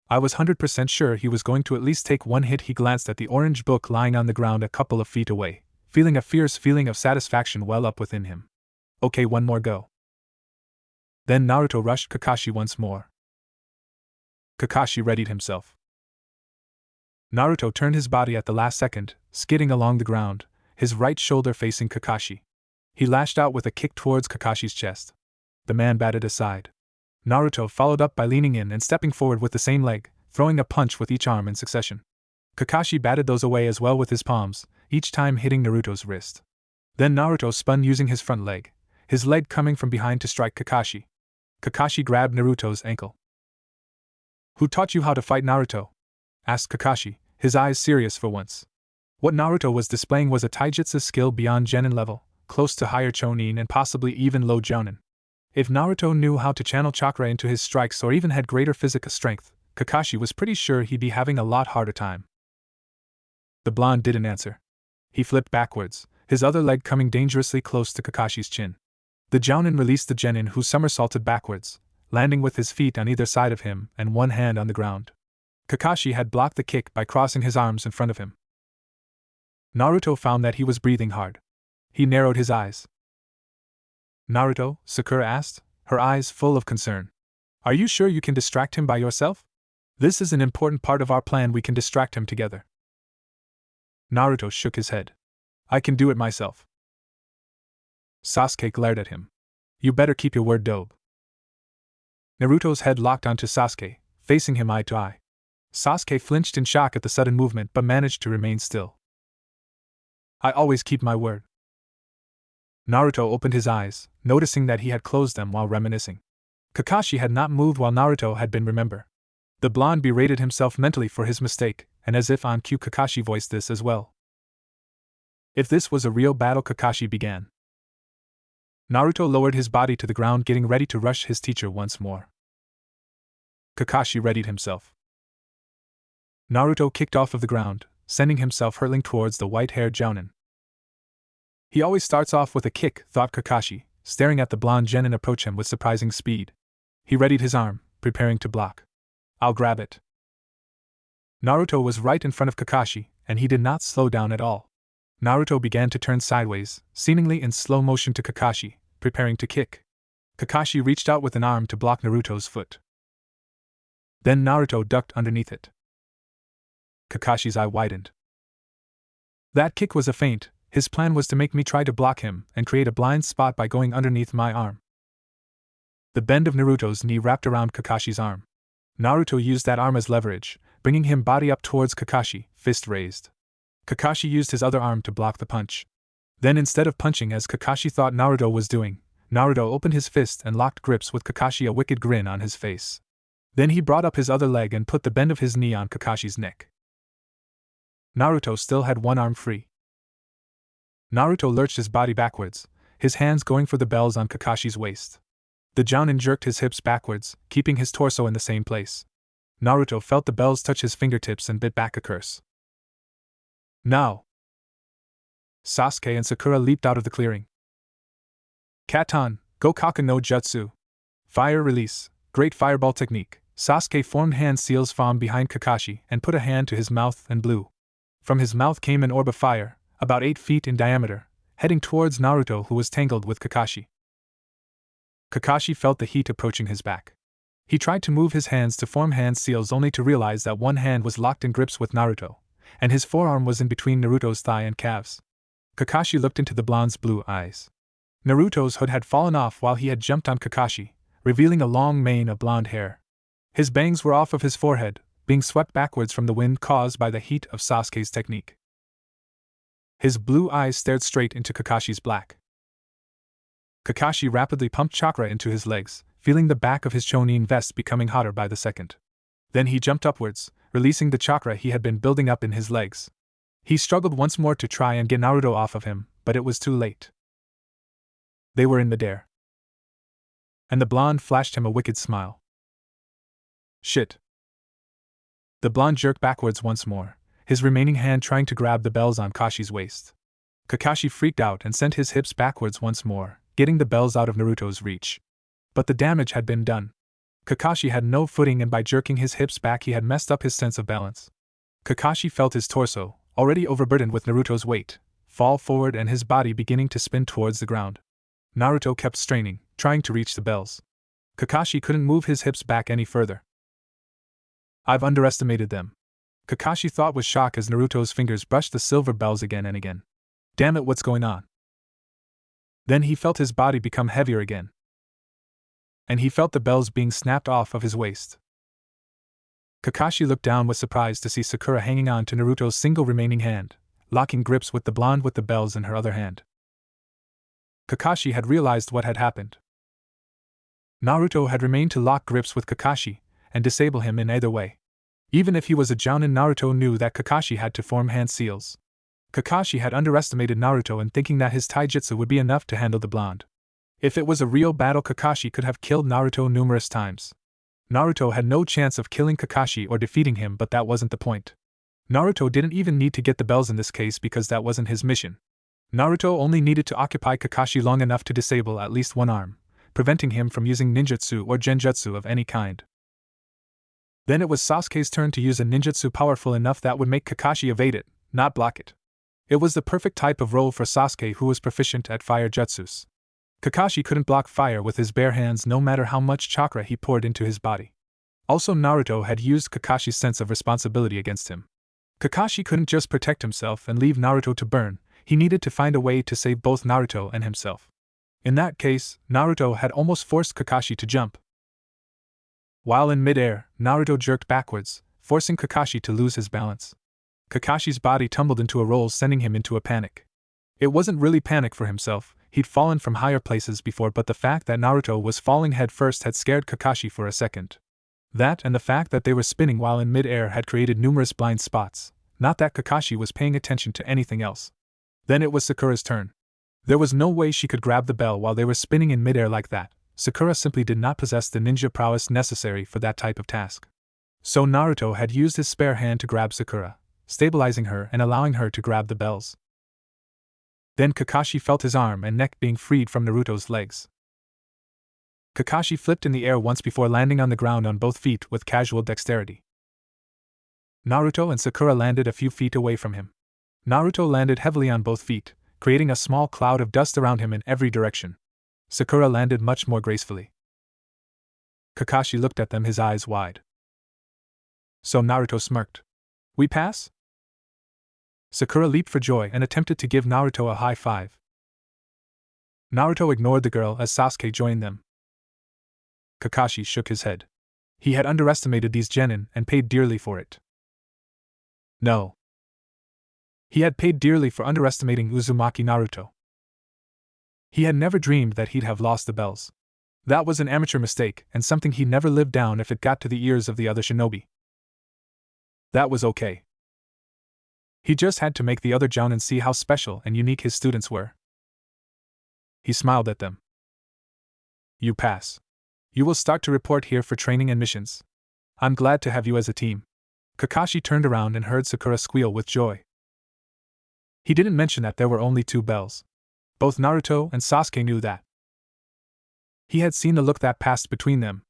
I was 100% sure he was going to at least take one hit. He glanced at the orange book lying on the ground a couple of feet away, feeling a fierce feeling of satisfaction well up within him. Okay, one more go. Then Naruto rushed Kakashi once more. Kakashi readied himself. Naruto turned his body at the last second, skidding along the ground, his right shoulder facing Kakashi. He lashed out with a kick towards Kakashi's chest. The man batted aside. Naruto followed up by leaning in and stepping forward with the same leg, throwing a punch with each arm in succession. Kakashi batted those away as well with his palms, each time hitting Naruto's wrist. Then Naruto spun using his front leg, his leg coming from behind to strike Kakashi. Kakashi grabbed Naruto's ankle. "Who taught you how to fight, Naruto?" asked Kakashi, his eyes serious for once. What Naruto was displaying was a taijutsu skill beyond genin level, close to higher chonin and possibly even low jounin. If Naruto knew how to channel chakra into his strikes or even had greater physical strength, Kakashi was pretty sure he'd be having a lot harder time. The blonde didn't answer. He flipped backwards, his other leg coming dangerously close to Kakashi's chin. The jounin released the genin, who somersaulted backwards, landing with his feet on either side of him and one hand on the ground. Kakashi had blocked the kick by crossing his arms in front of him. Naruto found that he was breathing hard. He narrowed his eyes. "Naruto?" Sakura asked, her eyes full of concern. "Are you sure you can distract him by yourself? This is an important part of our plan. We can distract him together." Naruto shook his head. "I can do it myself." Sasuke glared at him. "You better keep your word, Dobe." Naruto's head locked onto Sasuke, facing him eye to eye. Sasuke flinched in shock at the sudden movement but managed to remain still. "I always keep my word." Naruto opened his eyes, noticing that he had closed them while reminiscing. Kakashi had not moved while Naruto had been. Remember. The blonde berated himself mentally for his mistake, and as if on cue Kakashi voiced this as well. If this was a real battle, Kakashi began. Naruto lowered his body to the ground, getting ready to rush his teacher once more. Kakashi readied himself. Naruto kicked off of the ground, sending himself hurtling towards the white-haired jounin. He always starts off with a kick, thought Kakashi, staring at the blonde genin approach him with surprising speed. He readied his arm, preparing to block. "I'll grab it." Naruto was right in front of Kakashi, and he did not slow down at all. Naruto began to turn sideways, seemingly in slow motion to Kakashi, preparing to kick. Kakashi reached out with an arm to block Naruto's foot. Then Naruto ducked underneath it. Kakashi's eye widened. That kick was a feint. His plan was to make me try to block him and create a blind spot by going underneath my arm. The bend of Naruto's knee wrapped around Kakashi's arm. Naruto used that arm as leverage, bringing him body up towards Kakashi, fist raised. Kakashi used his other arm to block the punch. Then, instead of punching as Kakashi thought Naruto was doing, Naruto opened his fist and locked grips with Kakashi, a wicked grin on his face. Then he brought up his other leg and put the bend of his knee on Kakashi's neck. Naruto still had one arm free. Naruto lurched his body backwards, his hands going for the bells on Kakashi's waist. The jounin jerked his hips backwards, keeping his torso in the same place. Naruto felt the bells touch his fingertips and bit back a curse. "Now!" Sasuke and Sakura leaped out of the clearing. "Katan, Gokaka no Jutsu. Fire release, great fireball technique." Sasuke formed hand seals from behind Kakashi and put a hand to his mouth and blew. From his mouth came an orb of fire, about 8 feet in diameter, heading towards Naruto, who was tangled with Kakashi. Kakashi felt the heat approaching his back. He tried to move his hands to form hand seals only to realize that one hand was locked in grips with Naruto, and his forearm was in between Naruto's thigh and calves. Kakashi looked into the blonde's blue eyes. Naruto's hood had fallen off while he had jumped on Kakashi, revealing a long mane of blonde hair. His bangs were off of his forehead, being swept backwards from the wind caused by the heat of Sasuke's technique. His blue eyes stared straight into Kakashi's black. Kakashi rapidly pumped chakra into his legs, feeling the back of his chonin vest becoming hotter by the second. Then he jumped upwards, releasing the chakra he had been building up in his legs. He struggled once more to try and get Naruto off of him, but it was too late. They were in midair. And the blonde flashed him a wicked smile. "Shit." The blonde jerked backwards once more, his remaining hand trying to grab the bells on Kakashi's waist. Kakashi freaked out and sent his hips backwards once more, getting the bells out of Naruto's reach. But the damage had been done. Kakashi had no footing, and by jerking his hips back he had messed up his sense of balance. Kakashi felt his torso, already overburdened with Naruto's weight, fall forward and his body beginning to spin towards the ground. Naruto kept straining, trying to reach the bells. Kakashi couldn't move his hips back any further. I've underestimated them, Kakashi thought with shock as Naruto's fingers brushed the silver bells again and again. Damn it, what's going on? Then he felt his body become heavier again. And he felt the bells being snapped off of his waist. Kakashi looked down with surprise to see Sakura hanging on to Naruto's single remaining hand, locking grips with the blonde with the bells in her other hand. Kakashi had realized what had happened. Naruto had remained to lock grips with Kakashi, and disable him in either way. Even if he was a jounin, Naruto knew that Kakashi had to form hand seals. Kakashi had underestimated Naruto in thinking that his taijutsu would be enough to handle the blonde. If it was a real battle, Kakashi could have killed Naruto numerous times. Naruto had no chance of killing Kakashi or defeating him, but that wasn't the point. Naruto didn't even need to get the bells in this case because that wasn't his mission. Naruto only needed to occupy Kakashi long enough to disable at least one arm, preventing him from using ninjutsu or genjutsu of any kind. Then it was Sasuke's turn to use a ninjutsu powerful enough that would make Kakashi evade it, not block it. It was the perfect type of role for Sasuke, who was proficient at fire jutsus. Kakashi couldn't block fire with his bare hands no matter how much chakra he poured into his body. Also, Naruto had used Kakashi's sense of responsibility against him. Kakashi couldn't just protect himself and leave Naruto to burn, he needed to find a way to save both Naruto and himself. In that case, Naruto had almost forced Kakashi to jump. While in mid-air, Naruto jerked backwards, forcing Kakashi to lose his balance. Kakashi's body tumbled into a roll, sending him into a panic. It wasn't really panic for himself, he'd fallen from higher places before, but the fact that Naruto was falling head first had scared Kakashi for a second. That and the fact that they were spinning while in mid-air had created numerous blind spots, not that Kakashi was paying attention to anything else. Then it was Sakura's turn. There was no way she could grab the bell while they were spinning in mid-air like that. Sakura simply did not possess the ninja prowess necessary for that type of task. So Naruto had used his spare hand to grab Sakura, stabilizing her and allowing her to grab the bells. Then Kakashi felt his arm and neck being freed from Naruto's legs. Kakashi flipped in the air once before landing on the ground on both feet with casual dexterity. Naruto and Sakura landed a few feet away from him. Naruto landed heavily on both feet, creating a small cloud of dust around him in every direction. Sakura landed much more gracefully. Kakashi looked at them, his eyes wide. So Naruto smirked. We pass? Sakura leaped for joy and attempted to give Naruto a high five. Naruto ignored the girl as Sasuke joined them. Kakashi shook his head. He had underestimated these genin and paid dearly for it. No. He had paid dearly for underestimating Uzumaki Naruto. He had never dreamed that he'd have lost the bells. That was an amateur mistake and something he'd never live down if it got to the ears of the other shinobi. That was okay. He just had to make the other jounin see how special and unique his students were. He smiled at them. You pass. You will start to report here for training and missions. I'm glad to have you as a team. Kakashi turned around and heard Sakura squeal with joy. He didn't mention that there were only 2 bells. Both Naruto and Sasuke knew that. He had seen the look that passed between them.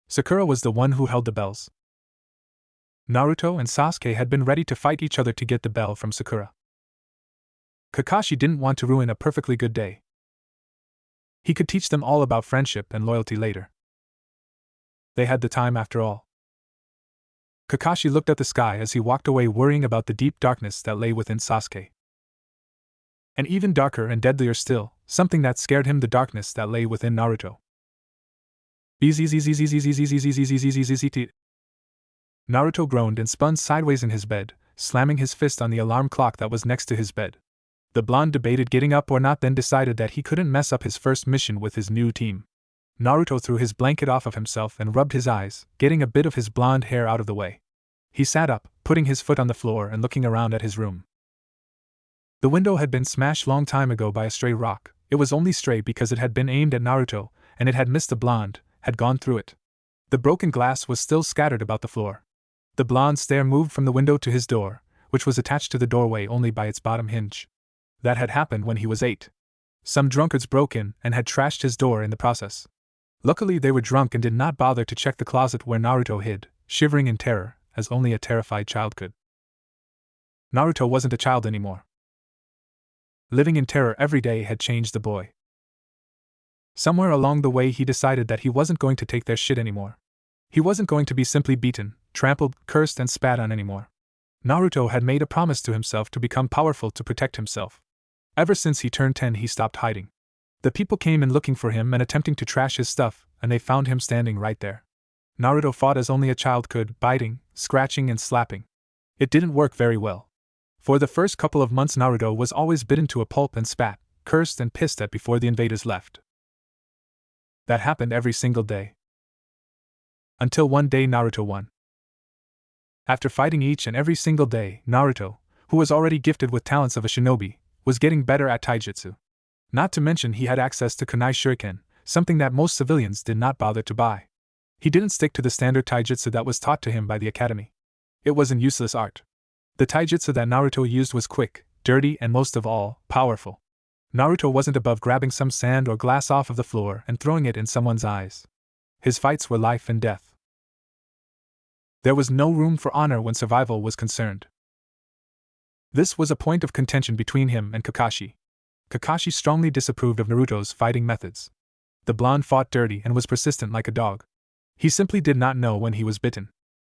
Sakura was the one who held the bells. Naruto and Sasuke had been ready to fight each other to get the bell from Sakura. Kakashi didn't want to ruin a perfectly good day. He could teach them all about friendship and loyalty later. They had the time after all. Kakashi looked at the sky as he walked away, worrying about the deep darkness that lay within Sasuke. And even darker and deadlier still, something that scared him, the darkness that lay within Naruto. Naruto groaned and spun sideways in his bed, slamming his fist on the alarm clock that was next to his bed. The blonde debated getting up or not, then decided that he couldn't mess up his first mission with his new team. Naruto threw his blanket off of himself and rubbed his eyes, getting a bit of his blonde hair out of the way. He sat up, putting his foot on the floor and looking around at his room. The window had been smashed long time ago by a stray rock. It was only stray because it had been aimed at Naruto, and it had missed the blonde, had gone through it. The broken glass was still scattered about the floor. The blonde stare moved from the window to his door, which was attached to the doorway only by its bottom hinge. That had happened when he was 8. Some drunkards broke in and had trashed his door in the process. Luckily they were drunk and did not bother to check the closet where Naruto hid, shivering in terror, as only a terrified child could. Naruto wasn't a child anymore. Living in terror every day had changed the boy. Somewhere along the way he decided that he wasn't going to take their shit anymore. He wasn't going to be simply beaten, trampled, cursed and spat on anymore. Naruto had made a promise to himself to become powerful to protect himself. Ever since he turned 10 he stopped hiding. The people came in looking for him and attempting to trash his stuff, and they found him standing right there. Naruto fought as only a child could, biting, scratching and slapping. It didn't work very well. For the first couple of months Naruto was always bitten to a pulp and spat, cursed and pissed at before the invaders left. That happened every single day. Until one day Naruto won. After fighting each and every single day, Naruto, who was already gifted with talents of a shinobi, was getting better at taijutsu. Not to mention he had access to kunai shuriken, something that most civilians did not bother to buy. He didn't stick to the standard taijutsu that was taught to him by the academy. It was an useless art. The taijutsu that Naruto used was quick, dirty and most of all, powerful. Naruto wasn't above grabbing some sand or glass off of the floor and throwing it in someone's eyes. His fights were life and death. There was no room for honor when survival was concerned. This was a point of contention between him and Kakashi. Kakashi strongly disapproved of Naruto's fighting methods. The blonde fought dirty and was persistent like a dog. He simply did not know when he was bitten.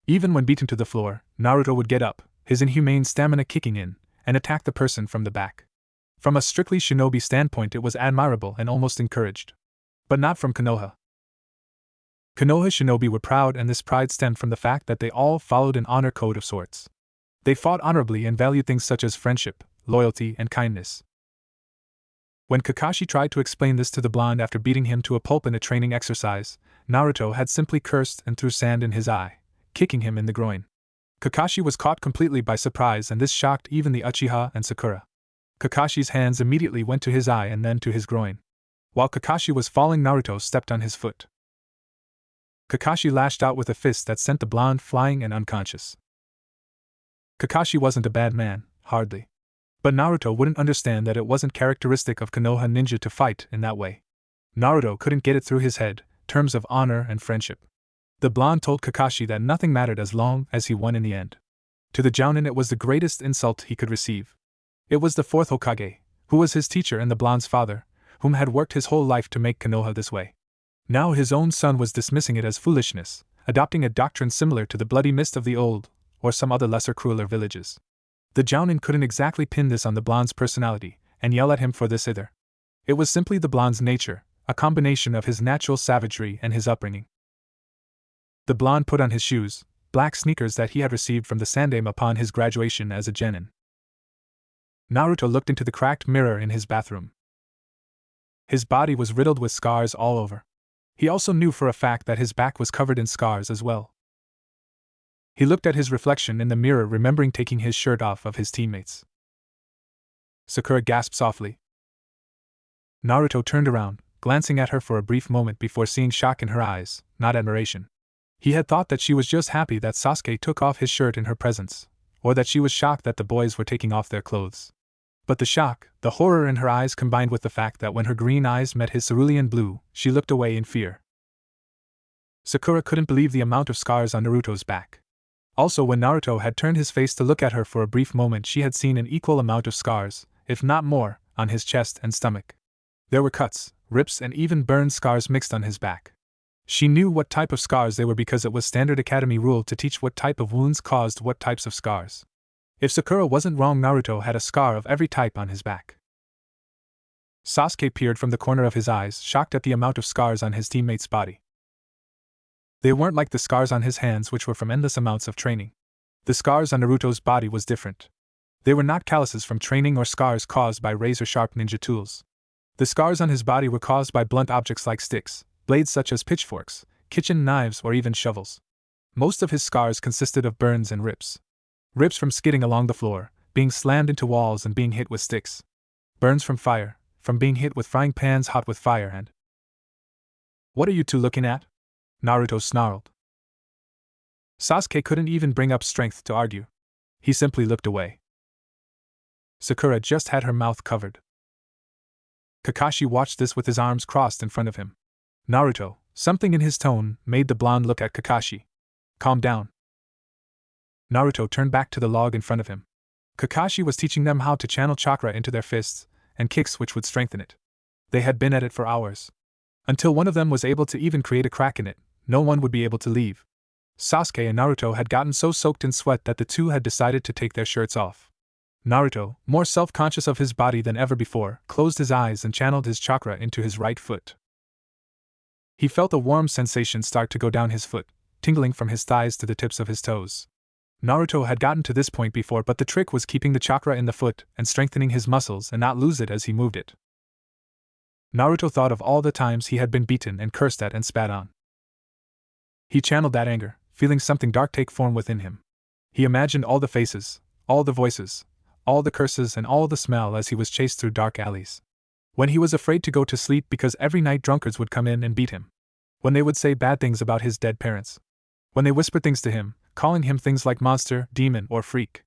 Even when beaten to the floor, Naruto would get up, his inhumane stamina kicking in, and attack the person from the back. From a strictly shinobi standpoint it was admirable and almost encouraged. But not from Konoha. Konoha shinobi were proud, and this pride stemmed from the fact that they all followed an honor code of sorts. They fought honorably and valued things such as friendship, loyalty, and kindness. When Kakashi tried to explain this to the blonde after beating him to a pulp in a training exercise, Naruto had simply cursed and threw sand in his eye, kicking him in the groin. Kakashi was caught completely by surprise, and this shocked even the Uchiha and Sakura. Kakashi's hands immediately went to his eye and then to his groin. While Kakashi was falling, Naruto stepped on his foot. Kakashi lashed out with a fist that sent the blonde flying and unconscious. Kakashi wasn't a bad man, hardly. But Naruto wouldn't understand that it wasn't characteristic of Konoha ninja to fight in that way. Naruto couldn't get it through his head, terms of honor and friendship. The blonde told Kakashi that nothing mattered as long as he won in the end. To the Jounin it was the greatest insult he could receive. It was the fourth Hokage, who was his teacher and the blonde's father, whom had worked his whole life to make Konoha this way. Now his own son was dismissing it as foolishness, adopting a doctrine similar to the bloody mist of the old, or some other lesser crueler villages. The Jounin couldn't exactly pin this on the blonde's personality, and yell at him for this either. It was simply the blonde's nature, a combination of his natural savagery and his upbringing. The blonde put on his shoes, black sneakers that he had received from the Sandaime upon his graduation as a genin. Naruto looked into the cracked mirror in his bathroom. His body was riddled with scars all over. He also knew for a fact that his back was covered in scars as well. He looked at his reflection in the mirror, remembering taking his shirt off of his teammates. Sakura gasped softly. Naruto turned around, glancing at her for a brief moment before seeing shock in her eyes, not admiration. He had thought that she was just happy that Sasuke took off his shirt in her presence, or that she was shocked that the boys were taking off their clothes. But the shock, the horror in her eyes combined with the fact that when her green eyes met his cerulean blue, she looked away in fear. Sakura couldn't believe the amount of scars on Naruto's back. Also, when Naruto had turned his face to look at her for a brief moment, she had seen an equal amount of scars, if not more, on his chest and stomach. There were cuts, rips, and even burned scars mixed on his back. She knew what type of scars they were because it was standard academy rule to teach what type of wounds caused what types of scars. If Sakura wasn't wrong, Naruto had a scar of every type on his back. Sasuke peered from the corner of his eyes, shocked at the amount of scars on his teammate's body. They weren't like the scars on his hands, which were from endless amounts of training. The scars on Naruto's body was different. They were not calluses from training or scars caused by razor-sharp ninja tools. The scars on his body were caused by blunt objects like sticks, blades such as pitchforks, kitchen knives, or even shovels. Most of his scars consisted of burns and rips. Rips from skidding along the floor, being slammed into walls and being hit with sticks. Burns from fire, from being hit with frying pans hot with fire and… "What are you two looking at?" Naruto snarled. Sasuke couldn't even bring up strength to argue. He simply looked away. Sakura just had her mouth covered. Kakashi watched this with his arms crossed in front of him. Naruto, something in his tone, made the blonde look at Kakashi. Calm down. Naruto turned back to the log in front of him. Kakashi was teaching them how to channel chakra into their fists, and kicks which would strengthen it. They had been at it for hours. Until one of them was able to even create a crack in it, no one would be able to leave. Sasuke and Naruto had gotten so soaked in sweat that the two had decided to take their shirts off. Naruto, more self-conscious of his body than ever before, closed his eyes and channeled his chakra into his right foot. He felt a warm sensation start to go down his foot, tingling from his thighs to the tips of his toes. Naruto had gotten to this point before, but the trick was keeping the chakra in the foot and strengthening his muscles and not lose it as he moved it. Naruto thought of all the times he had been beaten and cursed at and spat on. He channeled that anger, feeling something dark take form within him. He imagined all the faces, all the voices, all the curses and all the smell as he was chased through dark alleys. When he was afraid to go to sleep because every night drunkards would come in and beat him. When they would say bad things about his dead parents. When they whispered things to him, calling him things like monster, demon, or freak.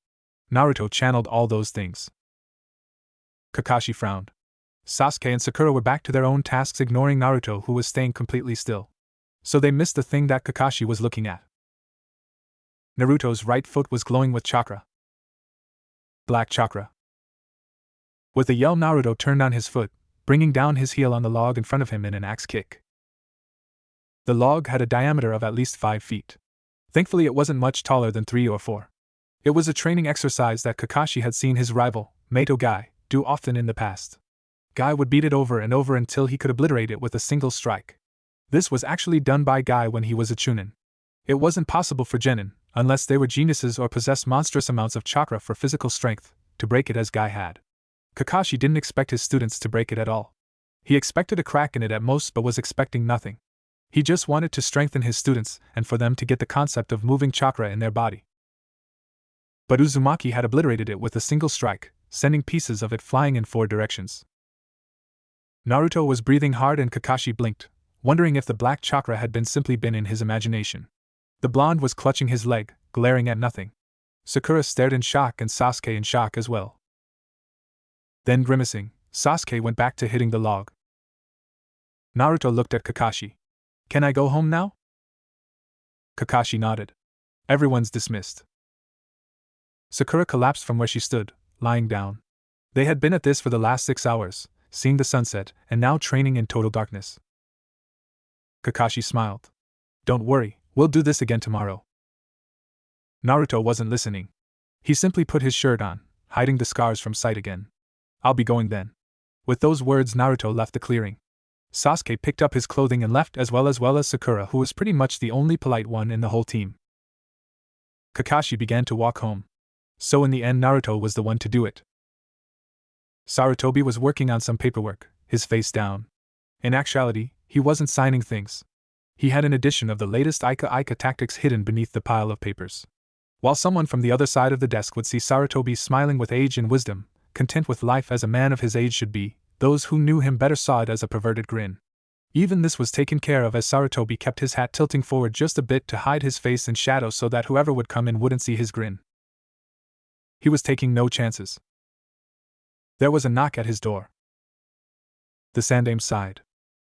Naruto channeled all those things. Kakashi frowned. Sasuke and Sakura were back to their own tasks, ignoring Naruto, who was staying completely still. So they missed the thing that Kakashi was looking at. Naruto's right foot was glowing with chakra. Black chakra. With a yell, Naruto turned on his foot, bringing down his heel on the log in front of him in an axe kick. The log had a diameter of at least 5 feet. Thankfully, it wasn't much taller than 3 or 4. It was a training exercise that Kakashi had seen his rival, Mato Guy, do often in the past. Guy would beat it over and over until he could obliterate it with a single strike. This was actually done by Guy when he was a Chunin. It wasn't possible for genin, unless they were geniuses or possessed monstrous amounts of chakra for physical strength, to break it as Guy had. Kakashi didn't expect his students to break it at all. He expected a crack in it at most, but was expecting nothing. He just wanted to strengthen his students and for them to get the concept of moving chakra in their body. But Uzumaki had obliterated it with a single strike, sending pieces of it flying in 4 directions. Naruto was breathing hard and Kakashi blinked, wondering if the black chakra had simply been in his imagination. The blonde was clutching his leg, glaring at nothing. Sakura stared in shock and Sasuke in shock as well. Then grimacing, Sasuke went back to hitting the log. Naruto looked at Kakashi. Can I go home now? Kakashi nodded. Everyone's dismissed. Sakura collapsed from where she stood, lying down. They had been at this for the last 6 hours, seeing the sunset, and now training in total darkness. Kakashi smiled. Don't worry, we'll do this again tomorrow. Naruto wasn't listening. He simply put his shirt on, hiding the scars from sight again. I'll be going then. With those words, Naruto left the clearing. Sasuke picked up his clothing and left as well as Sakura, who was pretty much the only polite one in the whole team. Kakashi began to walk home. So in the end, Naruto was the one to do it. Sarutobi was working on some paperwork, his face down. In actuality, he wasn't signing things. He had an edition of the latest Ika tactics hidden beneath the pile of papers. While someone from the other side of the desk would see Sarutobi smiling with age and wisdom, content with life as a man of his age should be, those who knew him better saw it as a perverted grin. Even this was taken care of as Sarutobi kept his hat tilting forward just a bit to hide his face in shadow so that whoever would come in wouldn't see his grin. He was taking no chances. There was a knock at his door. The Sandaime sighed.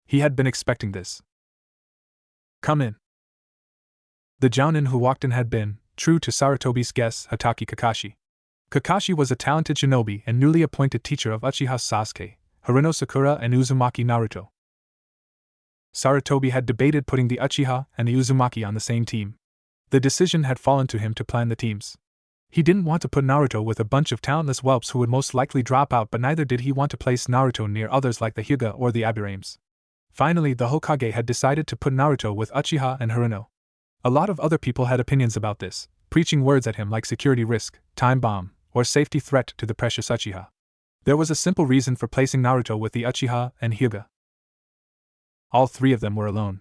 He had been expecting this. Come in. The Jounin who walked in had been, true to Sarutobi's guess, Hatake Kakashi. Kakashi was a talented shinobi and newly appointed teacher of Uchiha Sasuke, Haruno Sakura and Uzumaki Naruto. Sarutobi had debated putting the Uchiha and the Uzumaki on the same team. The decision had fallen to him to plan the teams. He didn't want to put Naruto with a bunch of talentless whelps who would most likely drop out, but neither did he want to place Naruto near others like the Hyuga or the Aburames. Finally, the Hokage had decided to put Naruto with Uchiha and Haruno. A lot of other people had opinions about this, preaching words at him like security risk, time bomb, or safety threat to the precious Uchiha. There was a simple reason for placing Naruto with the Uchiha and Hyuga. All 3 of them were alone.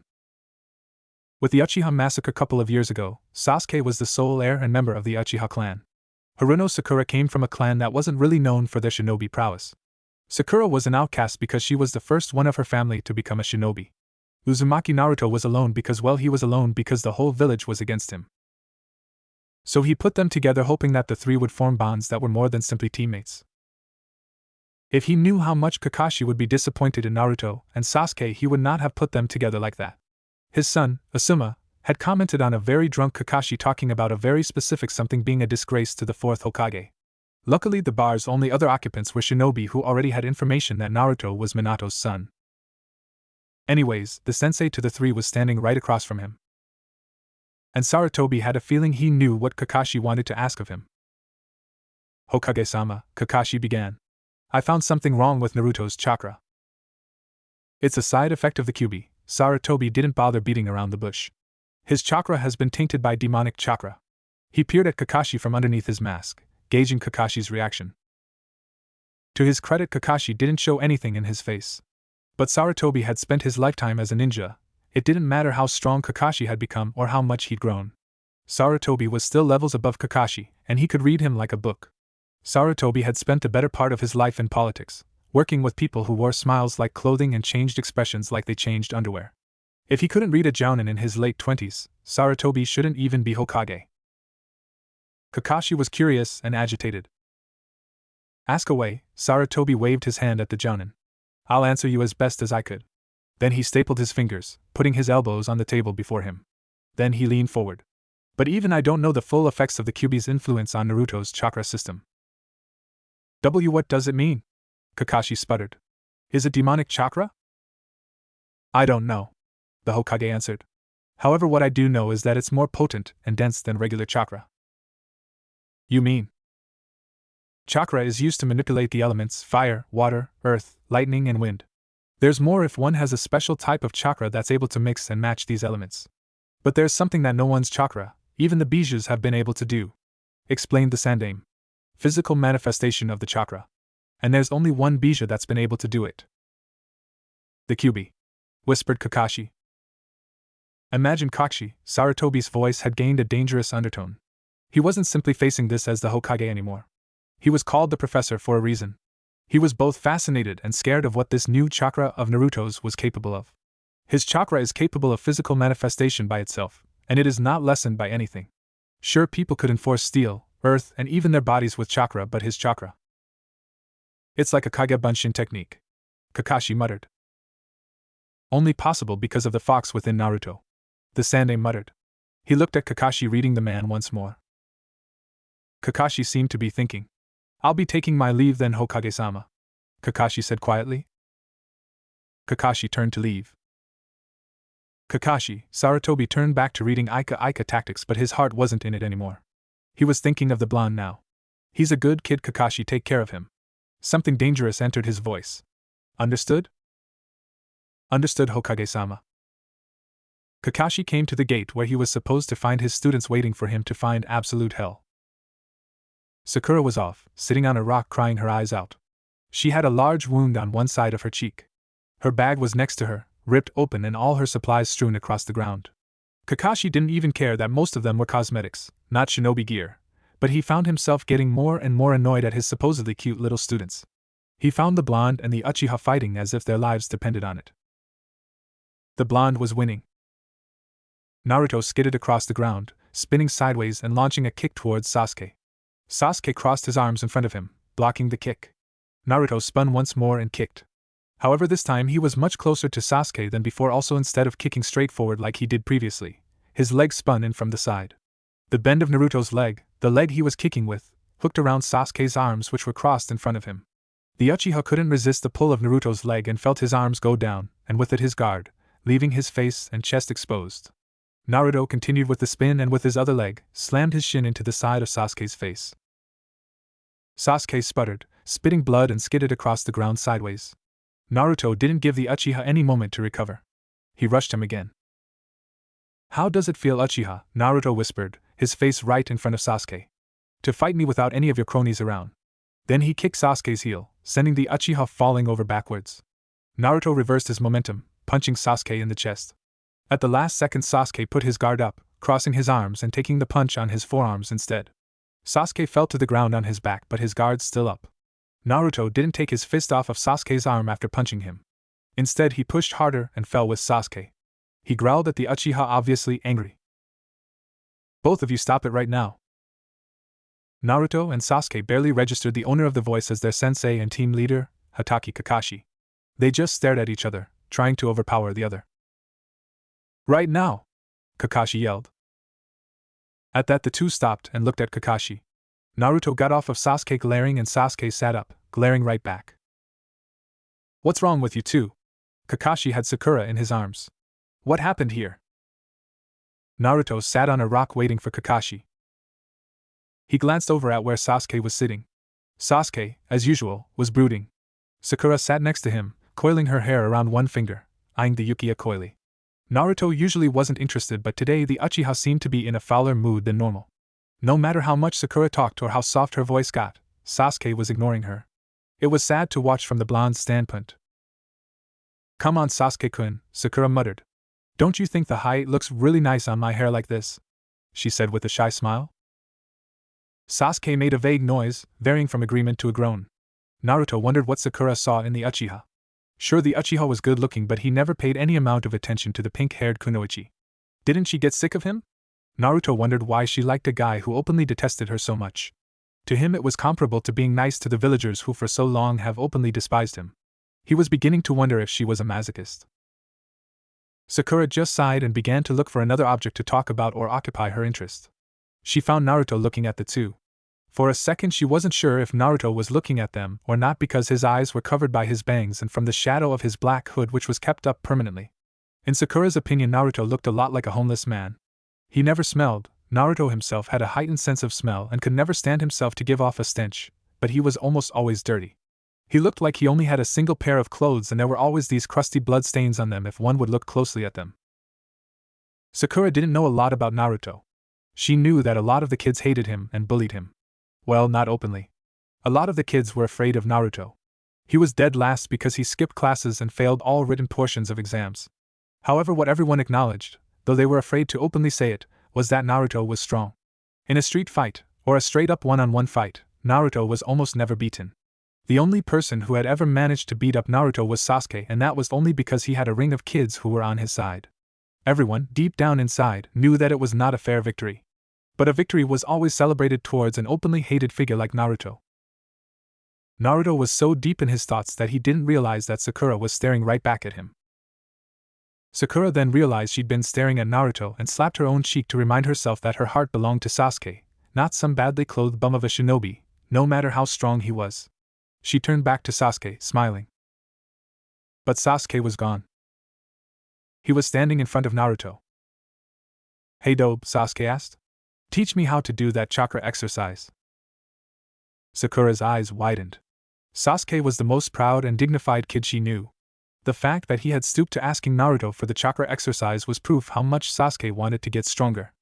With the Uchiha massacre a couple of years ago, Sasuke was the sole heir and member of the Uchiha clan. Haruno Sakura came from a clan that wasn't really known for their shinobi prowess. Sakura was an outcast because she was the first one of her family to become a shinobi. Uzumaki Naruto was alone because, well, he was alone because the whole village was against him. So he put them together hoping that the three would form bonds that were more than simply teammates. If he knew how much Kakashi would be disappointed in Naruto and Sasuke, he would not have put them together like that. His son, Asuma, had commented on a very drunk Kakashi talking about a very specific something being a disgrace to the fourth Hokage. Luckily, the bar's only other occupants were shinobi who already had information that Naruto was Minato's son. Anyways, the sensei to the three was standing right across from him. And Sarutobi had a feeling he knew what Kakashi wanted to ask of him. Hokage-sama, Kakashi began. I found something wrong with Naruto's chakra. It's a side effect of the Kyuubi. Sarutobi didn't bother beating around the bush. His chakra has been tainted by demonic chakra. He peered at Kakashi from underneath his mask, gauging Kakashi's reaction. To his credit, Kakashi didn't show anything in his face. But Sarutobi had spent his lifetime as a ninja. It didn't matter how strong Kakashi had become or how much he'd grown. Sarutobi was still levels above Kakashi, and he could read him like a book. Sarutobi had spent the better part of his life in politics, working with people who wore smiles like clothing and changed expressions like they changed underwear. If he couldn't read a jounin in his late 20s, Sarutobi shouldn't even be Hokage. Kakashi was curious and agitated. Ask away, Sarutobi waved his hand at the jounin. I'll answer you as best as I could. Then he stapled his fingers, putting his elbows on the table before him. Then he leaned forward. But even I don't know the full effects of the Kyuubi's influence on Naruto's chakra system. What does it mean? Kakashi sputtered. Is it demonic chakra? I don't know, the Hokage answered. However, what I do know is that it's more potent and dense than regular chakra. You mean? Chakra is used to manipulate the elements fire, water, earth, lightning, and wind. There's more if one has a special type of chakra that's able to mix and match these elements. But there's something that no one's chakra, even the Bijus, have been able to do, explained the Sandaime. Physical manifestation of the chakra. And there's only one Bija that's been able to do it. The Kyuubi, whispered Kakashi. Imagine Kakashi, Sarutobi's voice had gained a dangerous undertone. He wasn't simply facing this as the Hokage anymore. He was called the professor for a reason. He was both fascinated and scared of what this new chakra of Naruto's was capable of. His chakra is capable of physical manifestation by itself, and it is not lessened by anything. Sure, people could enforce steel, earth, and even their bodies with chakra, but his chakra. It's like a Kage Bunshin technique, Kakashi muttered. Only possible because of the fox within Naruto, the Sandaime muttered. He looked at Kakashi, reading the man once more. Kakashi seemed to be thinking. I'll be taking my leave then, Hokage-sama, Kakashi said quietly. Kakashi turned to leave. Kakashi, Sarutobi turned back to reading Ika tactics, but his heart wasn't in it anymore. He was thinking of the blonde now. He's a good kid, Kakashi, take care of him. Something dangerous entered his voice. Understood? Understood, Hokage-sama. Kakashi came to the gate where he was supposed to find his students waiting for him to find absolute hell. Sakura was off, sitting on a rock crying her eyes out. She had a large wound on one side of her cheek. Her bag was next to her, ripped open and all her supplies strewn across the ground. Kakashi didn't even care that most of them were cosmetics, not shinobi gear, but he found himself getting more and more annoyed at his supposedly cute little students. He found the blonde and the Uchiha fighting as if their lives depended on it. The blonde was winning. Naruto skidded across the ground, spinning sideways and launching a kick towards Sasuke. Sasuke crossed his arms in front of him, blocking the kick. Naruto spun once more and kicked. However, this time he was much closer to Sasuke than before. Also, instead of kicking straight forward like he did previously, his leg spun in from the side. The bend of Naruto's leg, the leg he was kicking with, hooked around Sasuke's arms, which were crossed in front of him. The Uchiha couldn't resist the pull of Naruto's leg and felt his arms go down, and with it his guard, leaving his face and chest exposed. Naruto continued with the spin and with his other leg, slammed his shin into the side of Sasuke's face. Sasuke sputtered, spitting blood and skidded across the ground sideways. Naruto didn't give the Uchiha any moment to recover. He rushed him again. How does it feel, Uchiha? Naruto whispered, his face right in front of Sasuke. To fight me without any of your cronies around. Then he kicked Sasuke's heel, sending the Uchiha falling over backwards. Naruto reversed his momentum, punching Sasuke in the chest. At the last second, Sasuke put his guard up, crossing his arms and taking the punch on his forearms instead. Sasuke fell to the ground on his back, but his guard still up. Naruto didn't take his fist off of Sasuke's arm after punching him. Instead, he pushed harder and fell with Sasuke. He growled at the Uchiha, obviously angry. Both of you stop it right now, Naruto and Sasuke barely registered the owner of the voice as their sensei and team leader, Hatake Kakashi. They just stared at each other, trying to overpower the other. Right now! Kakashi yelled. At that, the two stopped and looked at Kakashi. Naruto got off of Sasuke glaring, and Sasuke sat up, glaring right back. What's wrong with you two? Kakashi had Sakura in his arms. What happened here? Naruto sat on a rock waiting for Kakashi. He glanced over at where Sasuke was sitting. Sasuke, as usual, was brooding. Sakura sat next to him, coiling her hair around one finger, eyeing the Uchiha coyly. Naruto usually wasn't interested, but today the Uchiha seemed to be in a fouler mood than normal. No matter how much Sakura talked or how soft her voice got, Sasuke was ignoring her. It was sad to watch from the blonde's standpoint. Come on, Sasuke-kun, Sakura muttered. Don't you think the height looks really nice on my hair like this? She said with a shy smile. Sasuke made a vague noise, varying from agreement to a groan. Naruto wondered what Sakura saw in the Uchiha. Sure, the Uchiha was good looking, but he never paid any amount of attention to the pink-haired kunoichi. Didn't she get sick of him? Naruto wondered why she liked a guy who openly detested her so much. To him it was comparable to being nice to the villagers who for so long have openly despised him. He was beginning to wonder if she was a masochist. Sakura just sighed and began to look for another object to talk about or occupy her interest. She found Naruto looking at the two. For a second she wasn't sure if Naruto was looking at them or not, because his eyes were covered by his bangs and from the shadow of his black hood, which was kept up permanently. In Sakura's opinion, Naruto looked a lot like a homeless man. He never smelled. Naruto himself had a heightened sense of smell and could never stand himself to give off a stench, but he was almost always dirty. He looked like he only had a single pair of clothes, and there were always these crusty blood stains on them if one would look closely at them. Sakura didn't know a lot about Naruto. She knew that a lot of the kids hated him and bullied him. Well, not openly. A lot of the kids were afraid of Naruto. He was dead last because he skipped classes and failed all written portions of exams. However, what everyone acknowledged, though they were afraid to openly say it, was that Naruto was strong. In a street fight, or a straight-up one-on-one fight, Naruto was almost never beaten. The only person who had ever managed to beat up Naruto was Sasuke, and that was only because he had a ring of kids who were on his side. Everyone, deep down inside, knew that it was not a fair victory. But a victory was always celebrated towards an openly hated figure like Naruto. Naruto was so deep in his thoughts that he didn't realize that Sakura was staring right back at him. Sakura then realized she'd been staring at Naruto and slapped her own cheek to remind herself that her heart belonged to Sasuke, not some badly clothed bum of a shinobi, no matter how strong he was. She turned back to Sasuke, smiling. But Sasuke was gone. He was standing in front of Naruto. Hey dope, Sasuke asked. Teach me how to do that chakra exercise. Sakura's eyes widened. Sasuke was the most proud and dignified kid she knew. The fact that he had stooped to asking Naruto for the chakra exercise was proof how much Sasuke wanted to get stronger.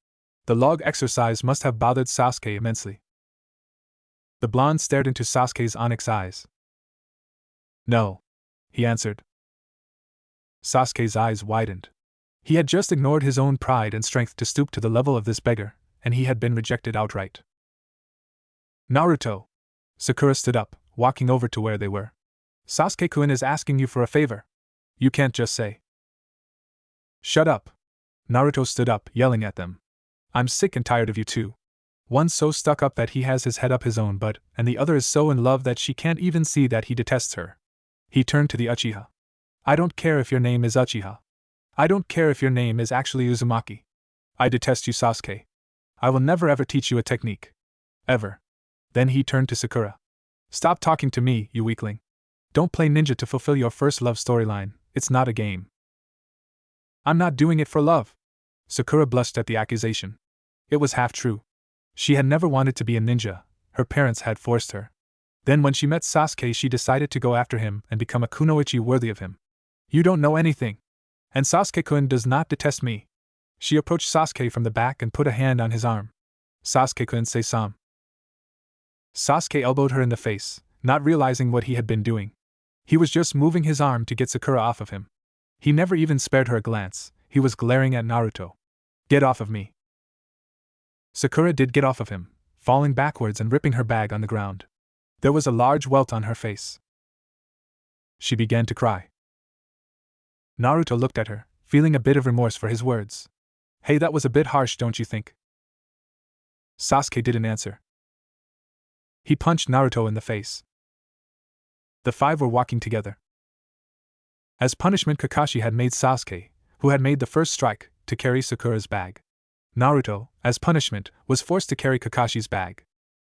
The log exercise must have bothered Sasuke immensely. The blonde stared into Sasuke's onyx eyes. No, he answered. Sasuke's eyes widened. He had just ignored his own pride and strength to stoop to the level of this beggar, and he had been rejected outright. Naruto! Sakura stood up, walking over to where they were. Sasuke-kun is asking you for a favor. You can't just say. Shut up! Naruto stood up, yelling at them. I'm sick and tired of you two. One's so stuck up that he has his head up his own butt, and the other is so in love that she can't even see that he detests her. He turned to the Uchiha. I don't care if your name is Uchiha. I don't care if your name is actually Uzumaki. I detest you, Sasuke. I will never ever teach you a technique. Ever. Then he turned to Sakura. Stop talking to me, you weakling. Don't play ninja to fulfill your first love storyline, it's not a game. I'm not doing it for love. Sakura blushed at the accusation. It was half true. She had never wanted to be a ninja, her parents had forced her. Then when she met Sasuke, she decided to go after him and become a kunoichi worthy of him. You don't know anything. And Sasuke-kun does not detest me. She approached Sasuke from the back and put a hand on his arm. Sasuke-kun, say some. Sasuke elbowed her in the face, not realizing what he had been doing. He was just moving his arm to get Sakura off of him. He never even spared her a glance, he was glaring at Naruto. Get off of me. Sakura did get off of him, falling backwards and ripping her bag on the ground. There was a large welt on her face. She began to cry. Naruto looked at her, feeling a bit of remorse for his words. Hey, that was a bit harsh, don't you think? Sasuke didn't answer. He punched Naruto in the face. The five were walking together. As punishment, Kakashi had made Sasuke, who had made the first strike, to carry Sakura's bag. Naruto, as punishment, was forced to carry Kakashi's bag.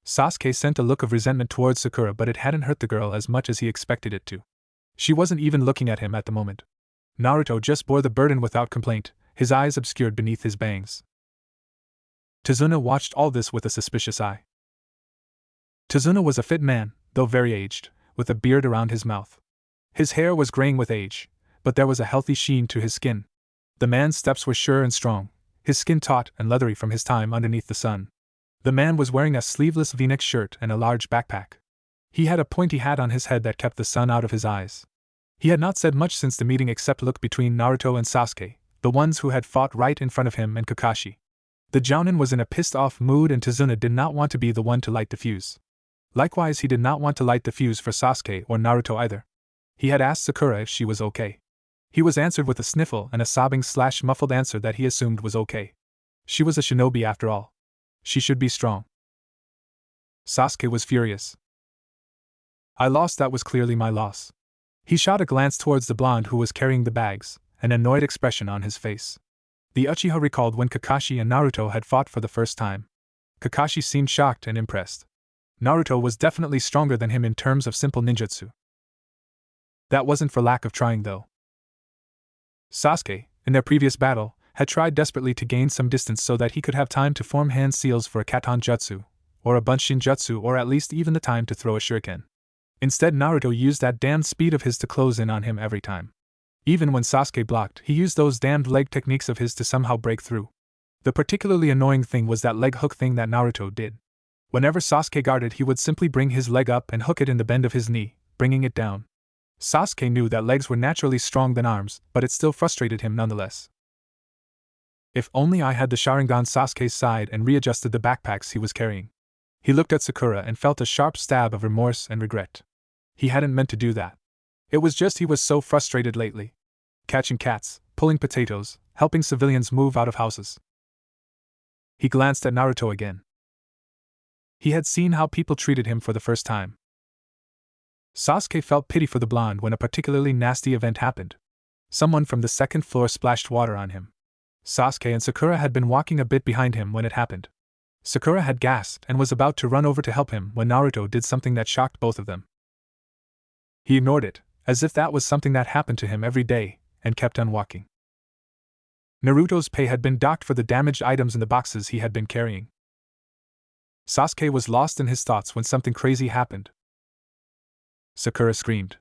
Sasuke sent a look of resentment towards Sakura, but it hadn't hurt the girl as much as he expected it to. She wasn't even looking at him at the moment. Naruto just bore the burden without complaint, his eyes obscured beneath his bangs. Tazuna watched all this with a suspicious eye. Tazuna was a fit man, though very aged, with a beard around his mouth. His hair was graying with age, but there was a healthy sheen to his skin. The man's steps were sure and strong, his skin taut and leathery from his time underneath the sun. The man was wearing a sleeveless V-neck shirt and a large backpack. He had a pointy hat on his head that kept the sun out of his eyes. He had not said much since the meeting except look between Naruto and Sasuke, the ones who had fought right in front of him, and Kakashi. The Jounin was in a pissed-off mood, and Tazuna did not want to be the one to light the fuse. Likewise, he did not want to light the fuse for Sasuke or Naruto either. He had asked Sakura if she was okay. He was answered with a sniffle and a sobbing/muffled answer that he assumed was okay. She was a shinobi after all. She should be strong. Sasuke was furious. I lost, that was clearly my loss. He shot a glance towards the blonde who was carrying the bags, an annoyed expression on his face. The Uchiha recalled when Kakashi and Naruto had fought for the first time. Kakashi seemed shocked and impressed. Naruto was definitely stronger than him in terms of simple ninjutsu. That wasn't for lack of trying, though. Sasuke, in their previous battle, had tried desperately to gain some distance so that he could have time to form hand seals for a Katon Jutsu, or a Bunshin Jutsu, or at least even the time to throw a shuriken. Instead, Naruto used that damned speed of his to close in on him every time. Even when Sasuke blocked, he used those damned leg techniques of his to somehow break through. The particularly annoying thing was that leg hook thing that Naruto did. Whenever Sasuke guarded, he would simply bring his leg up and hook it in the bend of his knee, bringing it down. Sasuke knew that legs were naturally strong than arms, but it still frustrated him nonetheless. If only I had the Sharingan. Sasuke sighed and readjusted the backpacks he was carrying. He looked at Sakura and felt a sharp stab of remorse and regret. He hadn't meant to do that. It was just he was so frustrated lately. Catching cats, pulling potatoes, helping civilians move out of houses. He glanced at Naruto again. He had seen how people treated him for the first time. Sasuke felt pity for the blonde when a particularly nasty event happened. Someone from the second floor splashed water on him. Sasuke and Sakura had been walking a bit behind him when it happened. Sakura had gasped and was about to run over to help him when Naruto did something that shocked both of them. He ignored it, as if that was something that happened to him every day, and kept on walking. Naruto's pay had been docked for the damaged items in the boxes he had been carrying. Sasuke was lost in his thoughts when something crazy happened. Sakura screamed.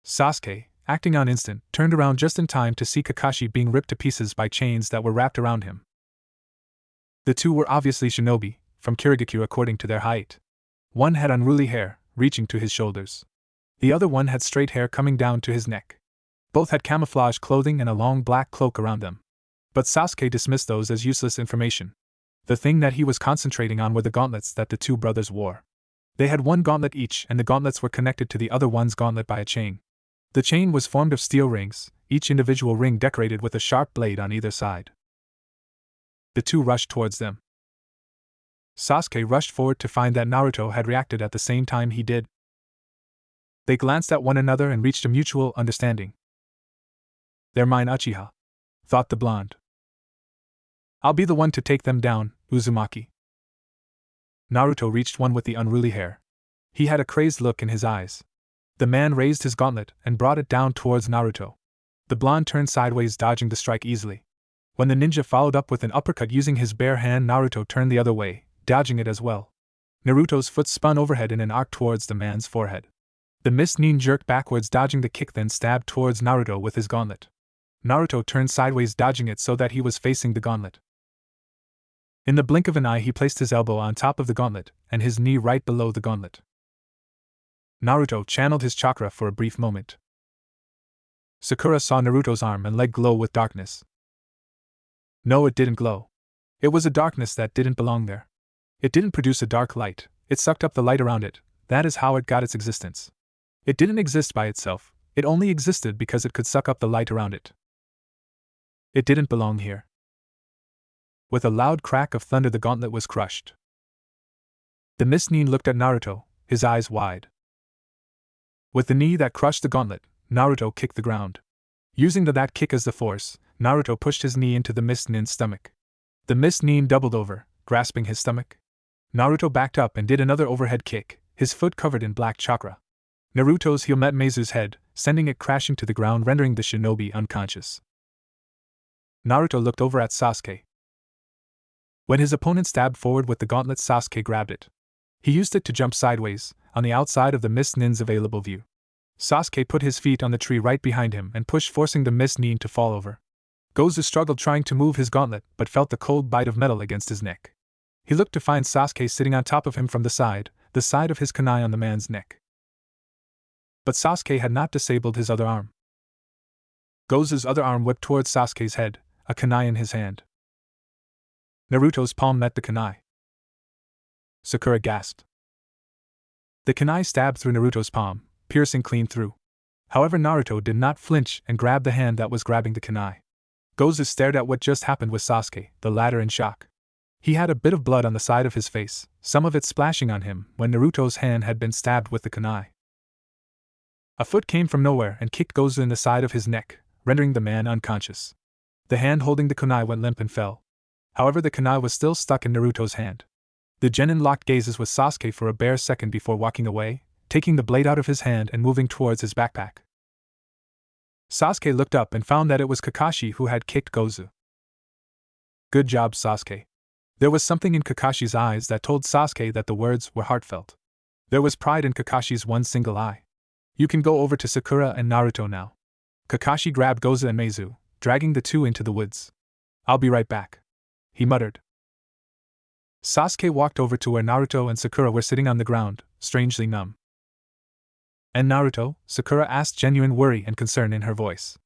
Sasuke, acting on instinct, turned around just in time to see Kakashi being ripped to pieces by chains that were wrapped around him. The two were obviously shinobi, from Kirigakure according to their height. One had unruly hair, reaching to his shoulders. The other one had straight hair coming down to his neck. Both had camouflage clothing and a long black cloak around them. But Sasuke dismissed those as useless information. The thing that he was concentrating on were the gauntlets that the two brothers wore. They had one gauntlet each, and the gauntlets were connected to the other one's gauntlet by a chain. The chain was formed of steel rings, each individual ring decorated with a sharp blade on either side. The two rushed towards them. Sasuke rushed forward to find that Naruto had reacted at the same time he did. They glanced at one another and reached a mutual understanding. They're mine, Uchiha, thought the blonde. I'll be the one to take them down, Uzumaki. Naruto reached one with the unruly hair. He had a crazed look in his eyes. The man raised his gauntlet and brought it down towards Naruto. The blonde turned sideways, dodging the strike easily. When the ninja followed up with an uppercut using his bare hand, Naruto turned the other way, dodging it as well. Naruto's foot spun overhead in an arc towards the man's forehead. The missed knee jerked backwards, dodging the kick, then stabbed towards Naruto with his gauntlet. Naruto turned sideways, dodging it so that he was facing the gauntlet. In the blink of an eye, he placed his elbow on top of the gauntlet, and his knee right below the gauntlet. Naruto channeled his chakra for a brief moment. Sakura saw Naruto's arm and leg glow with darkness. No, it didn't glow. It was a darkness that didn't belong there. It didn't produce a dark light, it sucked up the light around it. That is how it got its existence. It didn't exist by itself, it only existed because it could suck up the light around it. It didn't belong here. With a loud crack of thunder, the gauntlet was crushed. The Mist Nin looked at Naruto, his eyes wide. With the knee that crushed the gauntlet, Naruto kicked the ground. Using that kick as the force, Naruto pushed his knee into the Mist Nin's stomach. The Mist Nin doubled over, grasping his stomach. Naruto backed up and did another overhead kick, his foot covered in black chakra. Naruto's heel met Meizu's head, sending it crashing to the ground, rendering the shinobi unconscious. Naruto looked over at Sasuke. When his opponent stabbed forward with the gauntlet, Sasuke grabbed it. He used it to jump sideways, on the outside of the Mist Nin's available view. Sasuke put his feet on the tree right behind him and pushed, forcing the Mist Nin to fall over. Gozu struggled trying to move his gauntlet, but felt the cold bite of metal against his neck. He looked to find Sasuke sitting on top of him from the side of his kunai on the man's neck. But Sasuke had not disabled his other arm. Gozu's other arm whipped towards Sasuke's head, a kunai in his hand. Naruto's palm met the kunai. Sakura gasped. The kunai stabbed through Naruto's palm, piercing clean through. However, Naruto did not flinch and grabbed the hand that was grabbing the kunai. Gozu stared at what just happened with Sasuke, the latter in shock. He had a bit of blood on the side of his face, some of it splashing on him when Naruto's hand had been stabbed with the kunai. A foot came from nowhere and kicked Gozu in the side of his neck, rendering the man unconscious. The hand holding the kunai went limp and fell. However, the kunai was still stuck in Naruto's hand. The genin locked gazes with Sasuke for a bare second before walking away, taking the blade out of his hand and moving towards his backpack. Sasuke looked up and found that it was Kakashi who had kicked Gozu. Good job, Sasuke. There was something in Kakashi's eyes that told Sasuke that the words were heartfelt. There was pride in Kakashi's one single eye. You can go over to Sakura and Naruto now. Kakashi grabbed Gozu and Meizu, dragging the two into the woods. I'll be right back, he muttered. Sasuke walked over to where Naruto and Sakura were sitting on the ground, strangely numb. And Naruto? Sakura asked, genuine worry and concern in her voice.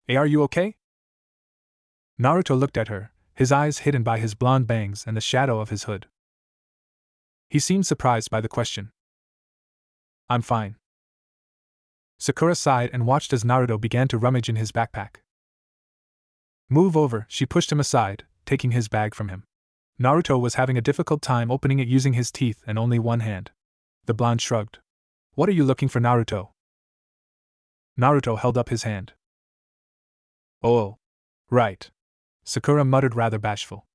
Hey, are you okay? Naruto looked at her, his eyes hidden by his blonde bangs and the shadow of his hood. He seemed surprised by the question. I'm fine. Sakura sighed and watched as Naruto began to rummage in his backpack. Move over, she pushed him aside, taking his bag from him. Naruto was having a difficult time opening it using his teeth and only one hand. The blonde shrugged. What are you looking for, Naruto? Naruto held up his hand. Oh. Right. Sakura muttered, rather bashful.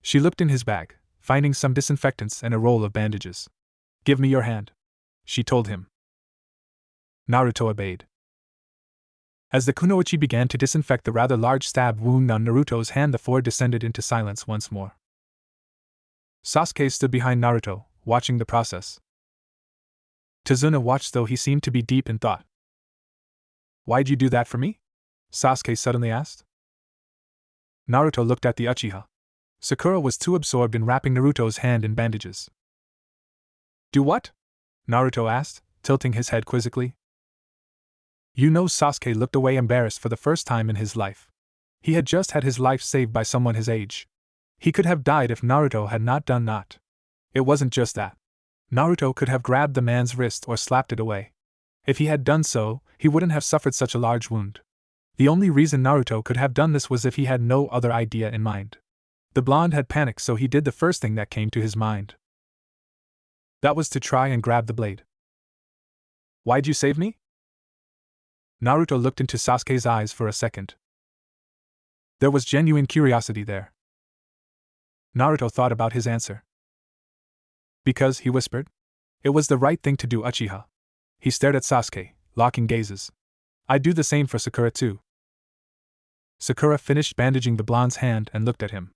She looked in his bag, finding some disinfectants and a roll of bandages. Give me your hand, she told him. Naruto obeyed. As the kunoichi began to disinfect the rather large stab wound on Naruto's hand, the four descended into silence once more. Sasuke stood behind Naruto, watching the process. Tazuna watched, though he seemed to be deep in thought. Why'd you do that for me? Sasuke suddenly asked. Naruto looked at the Uchiha. Sakura was too absorbed in wrapping Naruto's hand in bandages. Do what? Naruto asked, tilting his head quizzically. You know, Sasuke looked away, embarrassed for the first time in his life. He had just had his life saved by someone his age. He could have died if Naruto had not done that. It wasn't just that. Naruto could have grabbed the man's wrist or slapped it away. If he had done so, he wouldn't have suffered such a large wound. The only reason Naruto could have done this was if he had no other idea in mind. The blonde had panicked, so he did the first thing that came to his mind. That was to try and grab the blade. Why'd you save me? Naruto looked into Sasuke's eyes for a second. There was genuine curiosity there. Naruto thought about his answer. Because, he whispered. It was the right thing to do, Uchiha. He stared at Sasuke, locking gazes. I'd do the same for Sakura too. Sakura finished bandaging the blonde's hand and looked at him.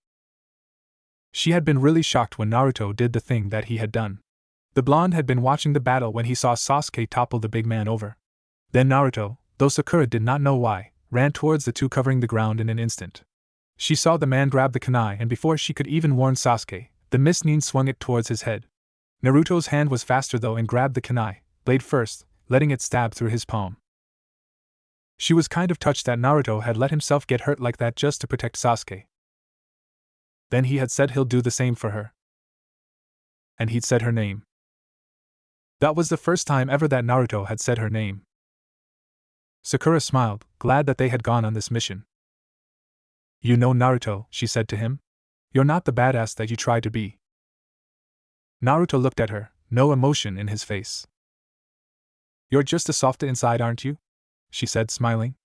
She had been really shocked when Naruto did the thing that he had done. The blonde had been watching the battle when he saw Sasuke topple the big man over. Then Naruto, though Sakura did not know why, ran towards the two, covering the ground in an instant. She saw the man grab the kunai, and before she could even warn Sasuke, the Mist Nin swung it towards his head. Naruto's hand was faster though and grabbed the kunai, blade first, letting it stab through his palm. She was kind of touched that Naruto had let himself get hurt like that just to protect Sasuke. Then he had said he'll do the same for her. And he'd said her name. That was the first time ever that Naruto had said her name. Sakura smiled, glad that they had gone on this mission. You know, Naruto, she said to him, you're not the badass that you try to be. Naruto looked at her, no emotion in his face. You're just a softa inside, aren't you? She said, smiling.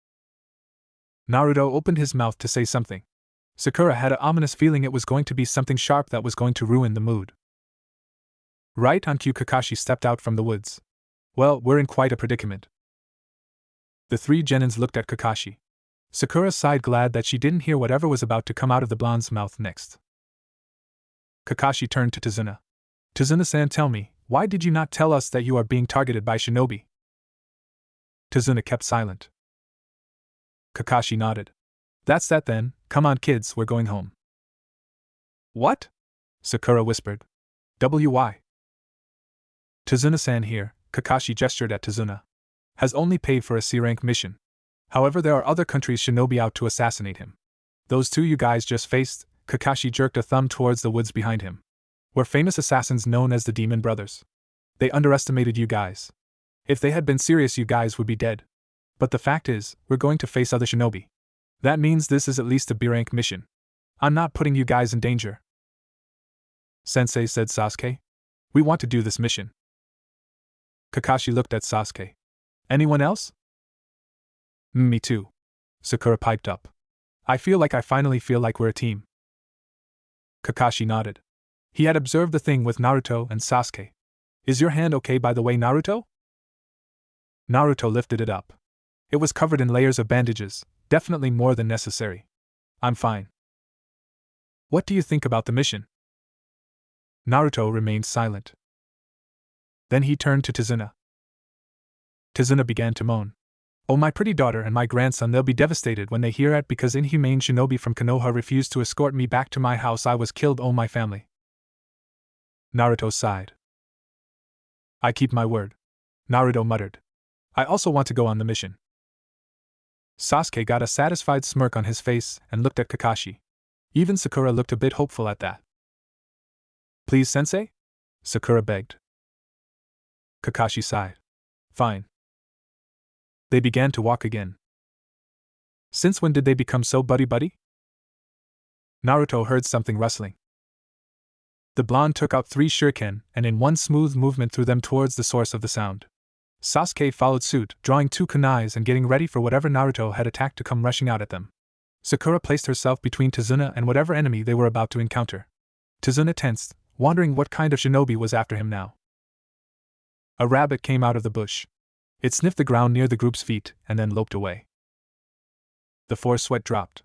Naruto opened his mouth to say something. Sakura had an ominous feeling it was going to be something sharp that was going to ruin the mood. Right on cue, Kakashi stepped out from the woods. Well, we're in quite a predicament. The three genins looked at Kakashi. Sakura sighed, glad that she didn't hear whatever was about to come out of the blonde's mouth next. Kakashi turned to Tazuna. Tazuna-san, tell me, why did you not tell us that you are being targeted by shinobi? Tazuna kept silent. Kakashi nodded. That's that then, come on kids, we're going home. What? Sakura whispered. Why? Tazuna-san here, Kakashi gestured at Tazuna, has only paid for a C-rank mission. However, there are other countries' shinobi out to assassinate him. Those two you guys just faced, Kakashi jerked a thumb towards the woods behind him, were famous assassins known as the Demon Brothers. They underestimated you guys. If they had been serious, you guys would be dead. But the fact is, we're going to face other shinobi. That means this is at least a B-rank mission. I'm not putting you guys in danger. Sensei, said Sasuke. We want to do this mission. Kakashi looked at Sasuke. Anyone else? Me too. Sakura piped up. I finally feel like we're a team. Kakashi nodded. He had observed the thing with Naruto and Sasuke. Is your hand okay, by the way, Naruto? Naruto lifted it up. It was covered in layers of bandages, definitely more than necessary. I'm fine. What do you think about the mission? Naruto remained silent. Then he turned to Tazuna. Tazuna began to moan. Oh, my pretty daughter and my grandson, they'll be devastated when they hear it because inhumane shinobi from Konoha refused to escort me back to my house. I was killed, oh my family. Naruto sighed. I keep my word. Naruto muttered. I also want to go on the mission. Sasuke got a satisfied smirk on his face and looked at Kakashi. Even Sakura looked a bit hopeful at that. Please, Sensei? Sakura begged. Kakashi sighed. Fine. They began to walk again. Since when did they become so buddy-buddy? Naruto heard something rustling. The blonde took out 3 shuriken and in one smooth movement threw them towards the source of the sound. Sasuke followed suit, drawing 2 kunais and getting ready for whatever Naruto had attacked to come rushing out at them. Sakura placed herself between Tazuna and whatever enemy they were about to encounter. Tazuna tensed, wondering what kind of shinobi was after him now. A rabbit came out of the bush. It sniffed the ground near the group's feet and then loped away. The 4 sweat dropped.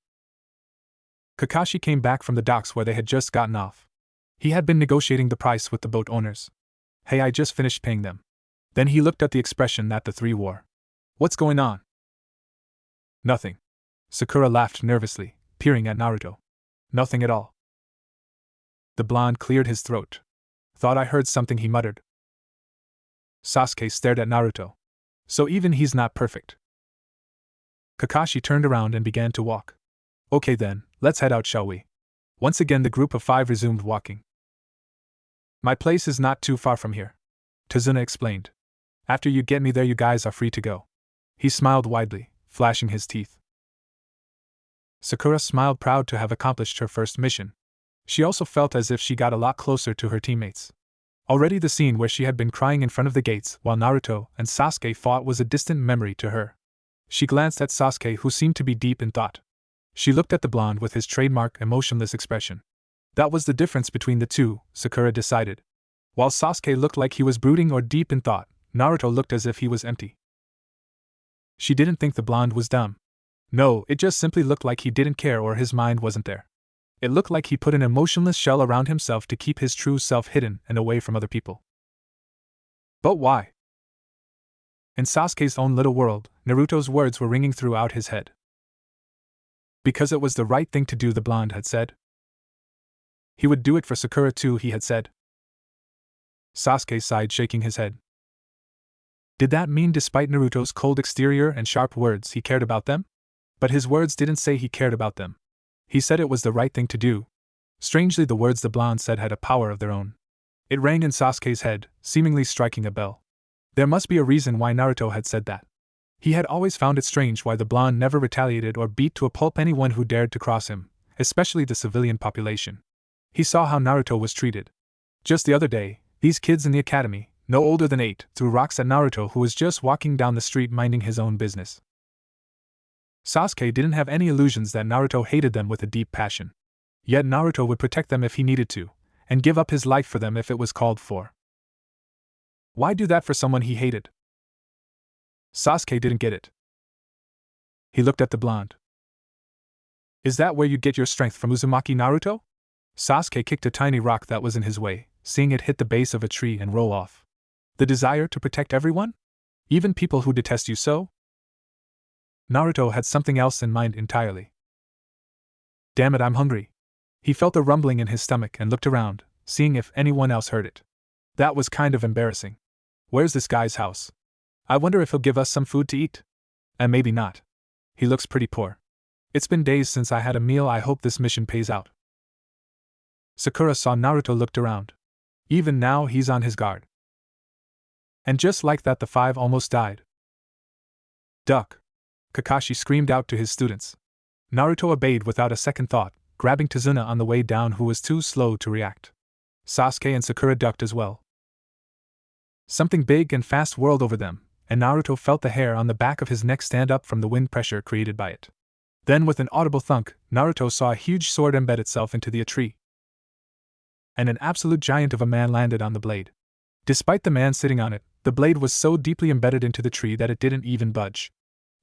Kakashi came back from the docks where they had just gotten off. He had been negotiating the price with the boat owners. Hey, I just finished paying them. Then he looked at the expression that the 3 wore. What's going on? Nothing. Sakura laughed nervously, peering at Naruto. Nothing at all. The blonde cleared his throat. Thought I heard something, he muttered. Sasuke stared at Naruto. So even he's not perfect. Kakashi turned around and began to walk. Okay then, let's head out, shall we? Once again the group of 5 resumed walking. My place is not too far from here, Tazuna explained. After you get me there, you guys are free to go. He smiled widely, flashing his teeth. Sakura smiled, proud to have accomplished her first mission. She also felt as if she got a lot closer to her teammates. Already the scene where she had been crying in front of the gates while Naruto and Sasuke fought was a distant memory to her. She glanced at Sasuke, who seemed to be deep in thought. She looked at the blonde with his trademark emotionless expression. That was the difference between the two, Sakura decided. While Sasuke looked like he was brooding or deep in thought, Naruto looked as if he was empty. She didn't think the blonde was dumb. No, it just simply looked like he didn't care or his mind wasn't there. It looked like he put an emotionless shell around himself to keep his true self hidden and away from other people. But why? In Sasuke's own little world, Naruto's words were ringing throughout his head. Because it was the right thing to do, the blonde had said. He would do it for Sakura too, he had said. Sasuke sighed, shaking his head. Did that mean despite Naruto's cold exterior and sharp words, he cared about them? But his words didn't say he cared about them. He said it was the right thing to do. Strangely, the words the blonde said had a power of their own. It rang in Sasuke's head, seemingly striking a bell. There must be a reason why Naruto had said that. He had always found it strange why the blonde never retaliated or beat to a pulp anyone who dared to cross him, especially the civilian population. He saw how Naruto was treated. Just the other day, These kids in the academy, no older than 8, threw rocks at Naruto, who was just walking down the street minding his own business. Sasuke didn't have any illusions that Naruto hated them with a deep passion. Yet Naruto would protect them if he needed to, and give up his life for them if it was called for. Why do that for someone he hated? Sasuke didn't get it. He looked at the blonde. Is that where you get your strength from, Uzumaki Naruto? Sasuke kicked a tiny rock that was in his way, seeing it hit the base of a tree and roll off. The desire to protect everyone? Even people who detest you so? Naruto had something else in mind entirely. Damn it, I'm hungry. He felt a rumbling in his stomach and looked around, seeing if anyone else heard it. That was kind of embarrassing. Where's this guy's house? I wonder if he'll give us some food to eat. And maybe not. He looks pretty poor. It's been days since I had a meal. I hope this mission pays out. Sakura saw Naruto looked around. Even now he's on his guard. And just like that the 5 almost died. Duck! Kakashi screamed out to his students. Naruto obeyed without a second thought, grabbing Tazuna on the way down, who was too slow to react. Sasuke and Sakura ducked as well. Something big and fast whirled over them, and Naruto felt the hair on the back of his neck stand up from the wind pressure created by it. Then with an audible thunk, Naruto saw a huge sword embed itself into the tree. And an absolute giant of a man landed on the blade. Despite the man sitting on it, the blade was so deeply embedded into the tree that it didn't even budge.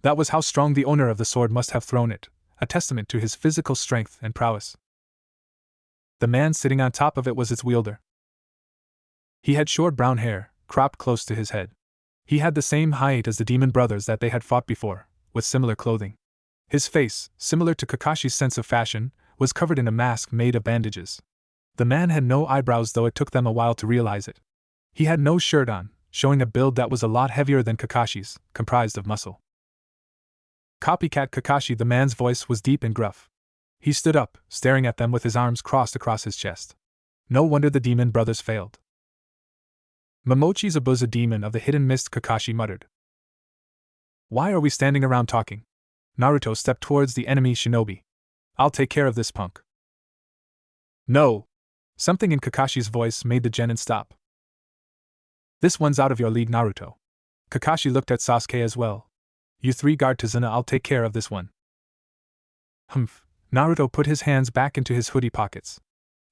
That was how strong the owner of the sword must have thrown it, a testament to his physical strength and prowess. The man sitting on top of it was its wielder. He had short brown hair, cropped close to his head. He had the same height as the demon brothers that they had fought before, with similar clothing. His face, similar to Kakashi's sense of fashion, was covered in a mask made of bandages. The man had no eyebrows, though it took them a while to realize it. He had no shirt on, showing a build that was a lot heavier than Kakashi's, comprised of muscle. Copycat Kakashi. The man's voice was deep and gruff. He stood up, staring at them with his arms crossed across his chest. No wonder the demon brothers failed. Momochi Zabuza, demon of the hidden mist, Kakashi muttered. Why are we standing around talking? Naruto stepped towards the enemy shinobi. I'll take care of this punk. No! Something in Kakashi's voice made the genin stop. This one's out of your league, Naruto. Kakashi looked at Sasuke as well. You 3 guard Tazuna, I'll take care of this one. Humph. Naruto put his hands back into his hoodie pockets.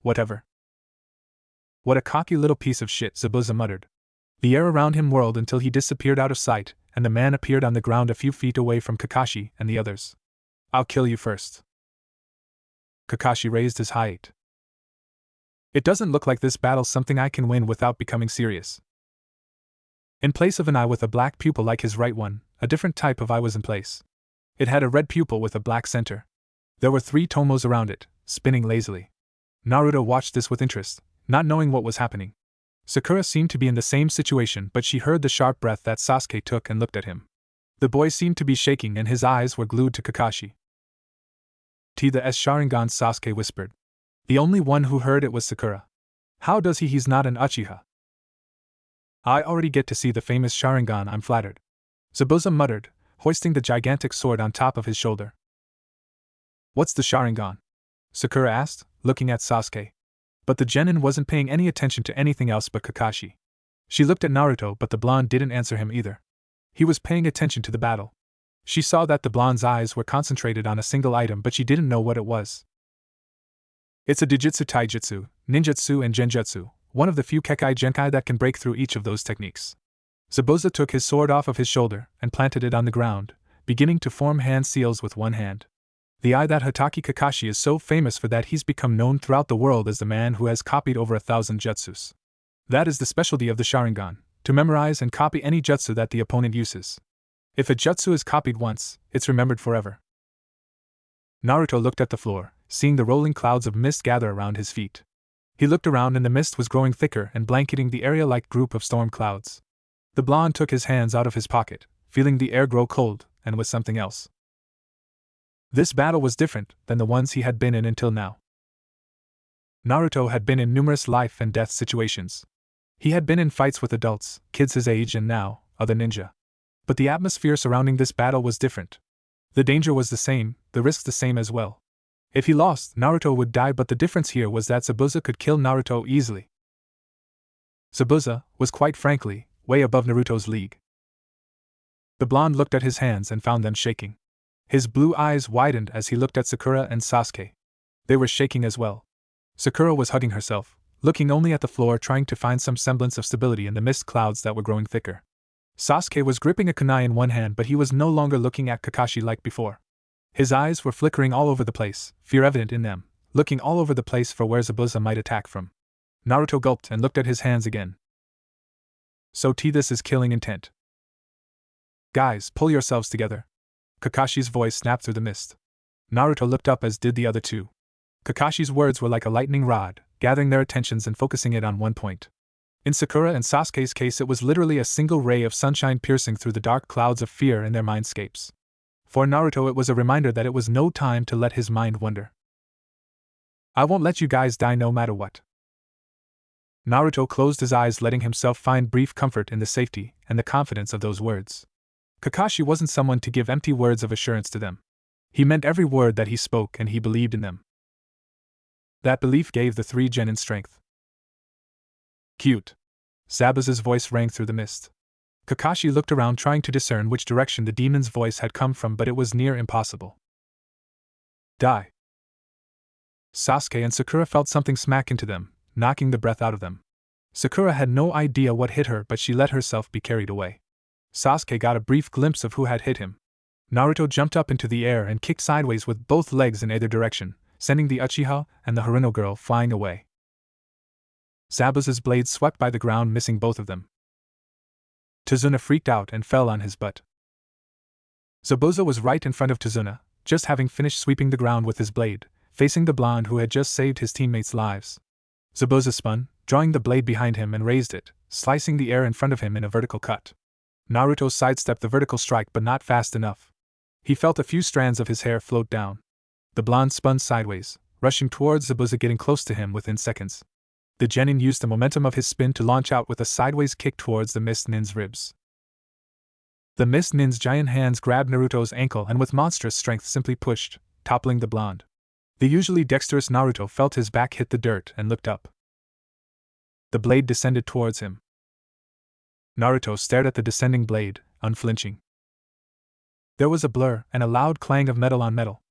Whatever. What a cocky little piece of shit, Zabuza muttered. The air around him whirled until he disappeared out of sight, and the man appeared on the ground a few feet away from Kakashi and the others. I'll kill you first. Kakashi raised his height. It doesn't look like this battle's something I can win without becoming serious. In place of an eye with a black pupil like his right one, a different type of eye was in place. It had a red pupil with a black center. There were 3 tomos around it, spinning lazily. Naruto watched this with interest, not knowing what was happening. Sakura seemed to be in the same situation, but she heard the sharp breath that Sasuke took and looked at him. The boy seemed to be shaking and his eyes were glued to Kakashi. "T the S Sharingan," Sasuke whispered. The only one who heard it was Sakura. How does he? He's not an Uchiha. I already get to see the famous Sharingan, I'm flattered. Zabuza muttered, hoisting the gigantic sword on top of his shoulder. What's the Sharingan? Sakura asked, looking at Sasuke. But the genin wasn't paying any attention to anything else but Kakashi. She looked at Naruto, but the blonde didn't answer him either. He was paying attention to the battle. She saw that the blonde's eyes were concentrated on a single item, but she didn't know what it was. It's a Dijutsu, Taijutsu, Ninjutsu and Genjutsu, one of the few Kekai Genkai that can break through each of those techniques. Zabuza took his sword off of his shoulder and planted it on the ground, beginning to form hand seals with one hand. The eye that Hatake Kakashi is so famous for that he's become known throughout the world as the man who has copied over 1,000 jutsus. That is the specialty of the Sharingan, to memorize and copy any jutsu that the opponent uses. If a jutsu is copied once, it's remembered forever. Naruto looked at the floor, seeing the rolling clouds of mist gather around his feet. He looked around and the mist was growing thicker and blanketing the area like group of storm clouds. The blonde took his hands out of his pocket, feeling the air grow cold, and was something else. This battle was different than the ones he had been in until now. Naruto had been in numerous life and death situations. He had been in fights with adults, kids his age, and now, other ninja. But the atmosphere surrounding this battle was different. The danger was the same, the risks the same as well. If he lost, Naruto would die, but the difference here was that Zabuza could kill Naruto easily. Zabuza was quite frankly way above Naruto's league. The blonde looked at his hands and found them shaking. His blue eyes widened as he looked at Sakura and Sasuke. They were shaking as well. Sakura was hugging herself, looking only at the floor, trying to find some semblance of stability in the mist clouds that were growing thicker. Sasuke was gripping a kunai in one hand, but he was no longer looking at Kakashi like before. His eyes were flickering all over the place, fear evident in them, looking all over the place for where Zabuza might attack from. Naruto gulped and looked at his hands again. So this is killing intent. Guys, pull yourselves together. Kakashi's voice snapped through the mist. Naruto looked up, as did the other two. Kakashi's words were like a lightning rod, gathering their attentions and focusing it on one point. In Sakura and Sasuke's case, it was literally a single ray of sunshine piercing through the dark clouds of fear in their mindscapes. For Naruto, it was a reminder that it was no time to let his mind wander. I won't let you guys die no matter what. Naruto closed his eyes, letting himself find brief comfort in the safety and the confidence of those words. Kakashi wasn't someone to give empty words of assurance to them. He meant every word that he spoke, and he believed in them. That belief gave the three genin strength. Cute. Zabuza's voice rang through the mist. Kakashi looked around, trying to discern which direction the demon's voice had come from, but it was near impossible. Die. Sasuke and Sakura felt something smack into them, knocking the breath out of them. Sakura had no idea what hit her, but she let herself be carried away. Sasuke got a brief glimpse of who had hit him. Naruto jumped up into the air and kicked sideways with both legs in either direction, sending the Uchiha and the Haruno girl flying away. Zabuza's blade swept by the ground, missing both of them. Tazuna freaked out and fell on his butt. Zabuza was right in front of Tazuna, just having finished sweeping the ground with his blade, facing the blonde who had just saved his teammates' lives. Zabuza spun, drawing the blade behind him, and raised it, slicing the air in front of him in a vertical cut. Naruto sidestepped the vertical strike, but not fast enough. He felt a few strands of his hair float down. The blonde spun sideways, rushing towards Zabuza, getting close to him within seconds. The genin used the momentum of his spin to launch out with a sideways kick towards the Mist Nin's ribs. The Mist Nin's giant hands grabbed Naruto's ankle and with monstrous strength simply pushed, toppling the blonde. The usually dexterous Naruto felt his back hit the dirt and looked up. The blade descended towards him. Naruto stared at the descending blade, unflinching. There was a blur and a loud clang of metal on metal.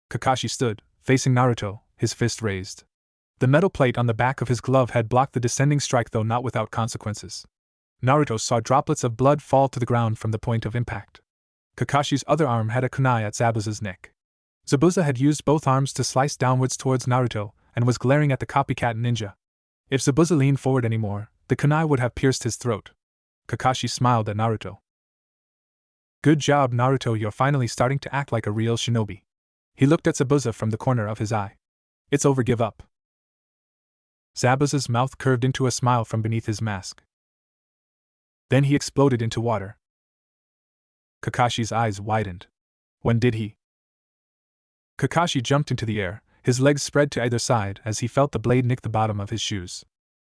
Kakashi stood, facing Naruto, his fist raised. The metal plate on the back of his glove had blocked the descending strike, though not without consequences. Naruto saw droplets of blood fall to the ground from the point of impact. Kakashi's other arm had a kunai at Zabuza's neck. Zabuza had used both arms to slice downwards towards Naruto, and was glaring at the copycat ninja. If Zabuza leaned forward anymore, the kunai would have pierced his throat. Kakashi smiled at Naruto. Good job, Naruto, you're finally starting to act like a real shinobi. He looked at Zabuza from the corner of his eye. It's over, give up. Zabuza's mouth curved into a smile from beneath his mask. Then he exploded into water. Kakashi's eyes widened. When did he? Kakashi jumped into the air, his legs spread to either side as he felt the blade nick the bottom of his shoes.